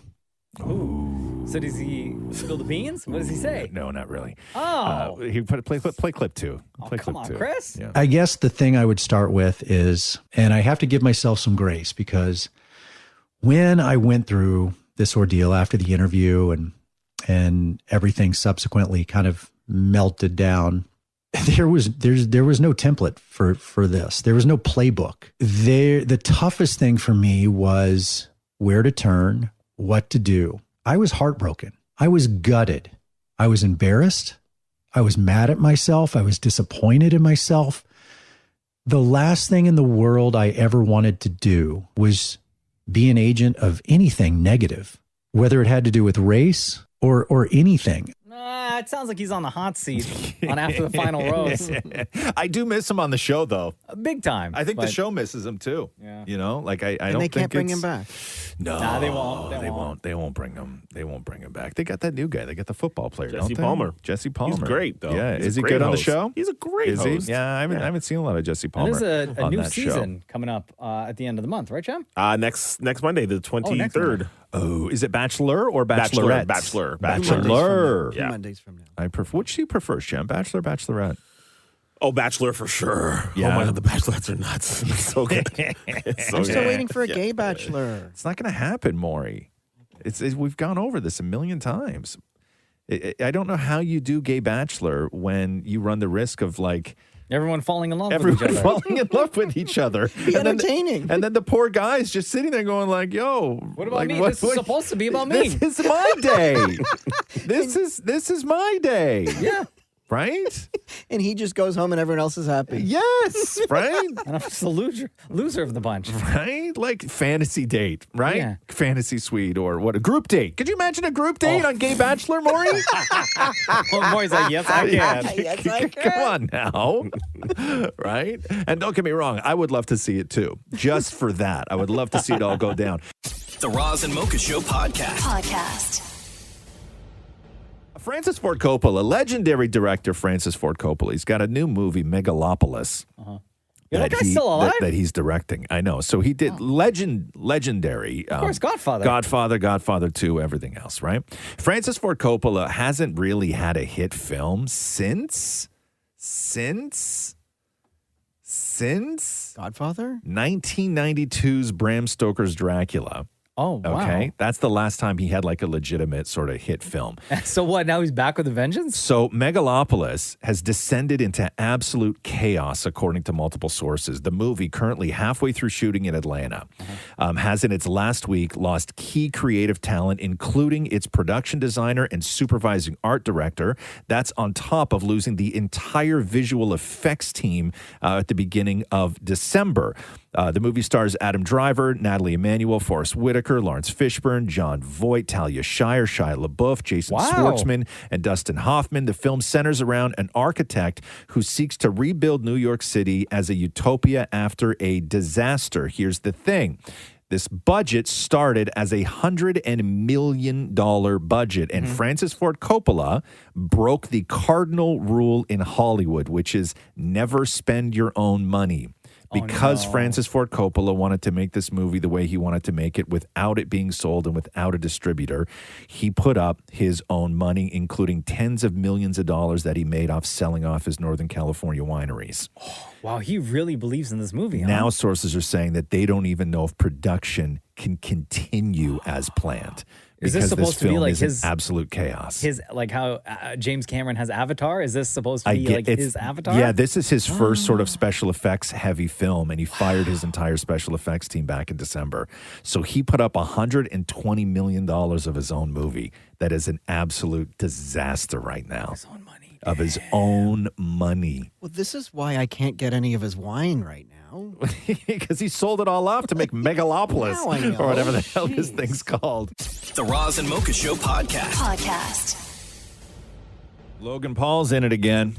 Ooh. So does he spill the beans? What does he say? No, not really. Oh. He play clip two. Play come clip on, two. Chris. Yeah. I guess the thing I would start with is, and I have to give myself some grace, because when I went through this ordeal after the interview and everything subsequently kind of melted down, there was no template for this. There was no playbook. The toughest thing for me was where to turn, what to do. I was heartbroken. I was gutted. I was embarrassed. I was mad at myself. I was disappointed in myself. The last thing in the world I ever wanted to do was be an agent of anything negative, whether it had to do with race or anything. It sounds like he's on the hot seat on After the Final Rose. I do miss him on the show, though. Big time. I think the show misses him, too. Yeah. You know, like I And don't they think can't bring it's- him back. No, Nah, they won't. They won't bring him. They won't bring him back. They got that new guy. They got the football player, Jesse don't they? Palmer. Jesse Palmer. He's great, though. Yeah, He's is a he great good on the host. show? He's a great is host. He? Yeah, I haven't seen a lot of Jesse And Palmer. there's a on new that show. season coming up at the end of the month, right, Shem? Next Monday, the 23rd. Oh, is it Bachelor or Bachelorette? Bachelor. Bachelor. Yeah. Mondays from now. I prefer. Which do you prefer, Shem? Bachelor, Bachelorette? Oh, Bachelor for sure. Yeah. Oh my God, the Bachelorettes are nuts. It's so good. It's so I'm good. still waiting for a gay bachelor. It's not going to happen, Maury. We've gone over this a million times. I don't know how you do gay bachelor when you run the risk of like everyone falling in love with each everyone other. falling in love with each other. Be entertaining. And then the poor guy's just sitting there going like, "Yo, What about like, me? This is supposed to be about me. This is my day. this is my day." Yeah. Right? And he just goes home and everyone else is happy. Yes, right? And I'm just the loser of the bunch. Right? Like fantasy date, right? Yeah. Fantasy suite or what? A group date. Could you imagine a group date on Gay Bachelor, Maury? Well, Maury's like, yes, I can. Yes, I can. Come on now. Right? And don't get me wrong, I would love to see it too. Just for that. I would love to see it all go down. The Roz and Mocha Show podcast. Francis Ford Coppola, legendary director Francis Ford Coppola, he's got a new movie, Megalopolis. Yeah, that guy's still alive? That he's directing. I know. So he did legendary. Of course, Godfather. Godfather 2, everything else, right? Francis Ford Coppola hasn't really had a hit film since Godfather? 1992's Bram Stoker's Dracula. Oh, wow. Okay. That's the last time he had like a legitimate sort of hit film. So what? Now he's back with a vengeance? So Megalopolis has descended into absolute chaos, according to multiple sources. The movie, currently halfway through shooting in Atlanta, has in its last week lost key creative talent, including its production designer and supervising art director. That's on top of losing the entire visual effects team at the beginning of December. The movie stars Adam Driver, Natalie Emmanuel, Forrest Whitaker, Lawrence Fishburne, John Voight, Talia Shire, Shia LaBeouf, Jason Schwartzman, and Dustin Hoffman. The film centers around an architect who seeks to rebuild New York City as a utopia after a disaster. Here's the thing. This budget started as $100 million budget, and Francis Ford Coppola broke the cardinal rule in Hollywood, which is never spend your own money. Because Francis Ford Coppola wanted to make this movie the way he wanted to make it without it being sold and without a distributor, he put up his own money, including tens of millions of dollars that he made off selling off his Northern California wineries. Wow, he really believes in this movie, huh? Now sources are saying that they don't even know if production can continue as planned. Is this supposed to be like his absolute chaos? His like how James Cameron has Avatar? Is this supposed to be like his Avatar? Yeah, this is his first sort of special effects heavy film, and he fired his entire special effects team back in December. So he put up $120 million of his own movie. That is an absolute disaster right now. His own money. Of his own money. Well, this is why I can't get any of his wine right now. Because he sold it all off to make Megalopolis or whatever the hell this thing's called. The Roz and Mocha Show podcast. Logan Paul's in it again.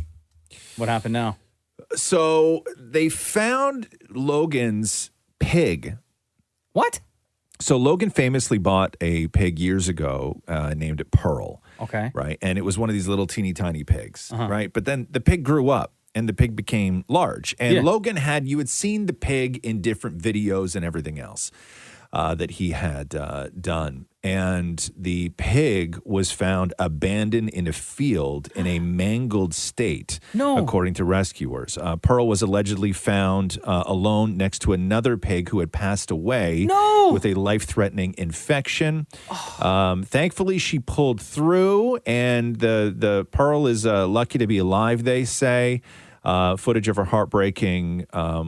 What happened now? So they found Logan's pig. What? So Logan famously bought a pig years ago, named it Pearl. Okay. Right. And it was one of these little teeny tiny pigs. Right. But then the pig grew up. And the pig became large. And Logan you had seen the pig in different videos and everything else that he had done. And the pig was found abandoned in a field in a mangled state, according to rescuers. Pearl was allegedly found alone next to another pig who had passed away with a life-threatening infection. Thankfully, she pulled through, and the Pearl is lucky to be alive, they say. Footage of her heartbreaking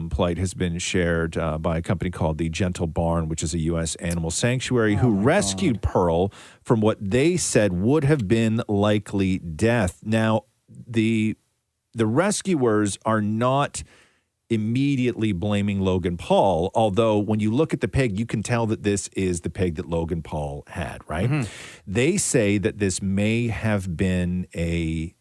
plight has been shared by a company called The Gentle Barn, which is a U.S. animal sanctuary, who rescued Pearl from what they said would have been likely death. Now, the rescuers are not immediately blaming Logan Paul, although when you look at the pig, you can tell that this is the pig that Logan Paul had, right? They say that this may have been a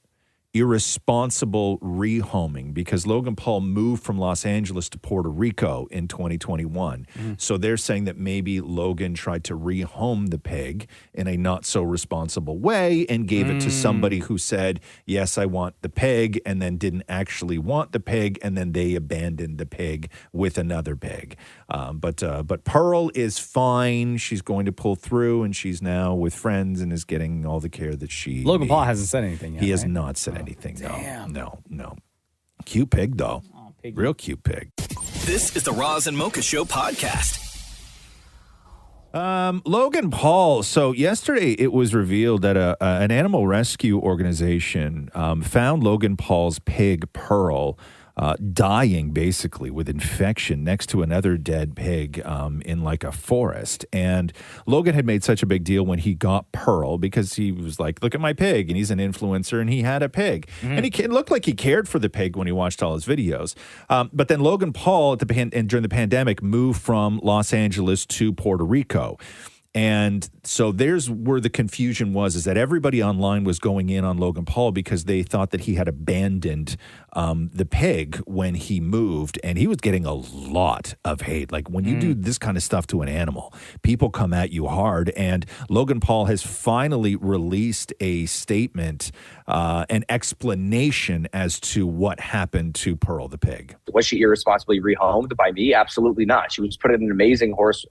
irresponsible rehoming because Logan Paul moved from Los Angeles to Puerto Rico in 2021. So they're saying that maybe Logan tried to rehome the pig in a not so responsible way and gave it to somebody who said, yes, I want the pig, and then didn't actually want the pig, and then they abandoned the pig with another pig. But Pearl is fine. She's going to pull through, and she's now with friends and is getting all the care that she Logan needs. Paul hasn't said anything yet. He has right? not said anything. No. Cute pig, though. Real cute pig. This is the Roz and Mocha Show podcast. Logan Paul. So yesterday it was revealed that an animal rescue organization found Logan Paul's pig, Pearl, dying basically with infection next to another dead pig in like a forest. And Logan had made such a big deal when he got Pearl because he was like, look at my pig. And he's an influencer and he had a pig. And it looked like he cared for the pig when he watched all his videos. But then Logan Paul during the pandemic moved from Los Angeles to Puerto Rico. And so there's where the confusion was, is that everybody online was going in on Logan Paul because they thought that he had abandoned the pig when he moved, and he was getting a lot of hate. Like when you do this kind of stuff to an animal, people come at you hard. And Logan Paul has finally released a statement, an explanation as to what happened to Pearl the pig. Was she irresponsibly rehomed by me? Absolutely not. She was put in an amazing horse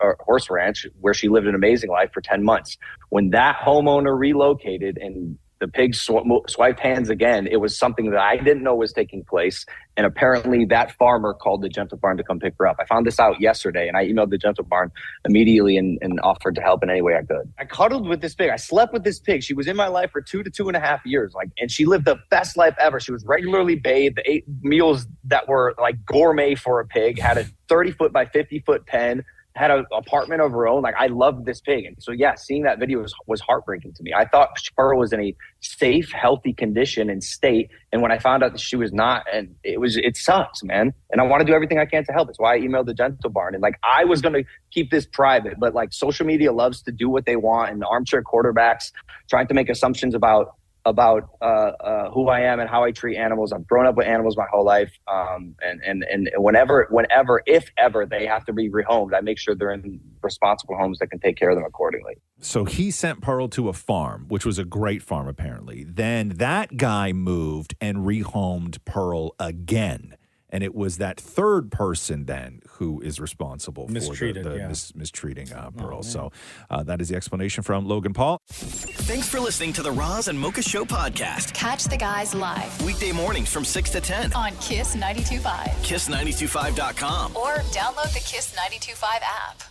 ranch where she lived an amazing life for 10 months. When that homeowner relocated and the pig swiped hands again, it was something that I didn't know was taking place. And apparently that farmer called the Gentle Barn to come pick her up. I found this out yesterday, and I emailed the Gentle Barn immediately and offered to help in any way I could. I cuddled with this pig. I slept with this pig. She was in my life for 2 to 2.5 years. And she lived the best life ever. She was regularly bathed, ate meals that were like gourmet for a pig, had a 30-foot by 50-foot pen, had an apartment of her own. Like, I loved this pig. And so, yeah, seeing that video was heartbreaking to me. I thought Pearl was in a safe, healthy condition and state. And when I found out that she was not, and it sucks, man. And I want to do everything I can to help. That's why I emailed the Gentle Barn. And like, I was going to keep this private, but like social media loves to do what they want, and the armchair quarterbacks trying to make assumptions about who I am and how I treat animals. I've grown up with animals my whole life. And whenever, if ever they have to be rehomed, I make sure they're in responsible homes that can take care of them accordingly. So he sent Pearl to a farm, which was a great farm, apparently. Then that guy moved and rehomed Pearl again. And it was that third person then who is responsible for mistreating Pearl. So that is the explanation from Logan Paul. Thanks for listening to the Roz and Mocha Show podcast. Catch the guys live Weekday mornings from 6 to 10 on Kiss 92.5. Kiss925.com. Or download the Kiss 92.5 app.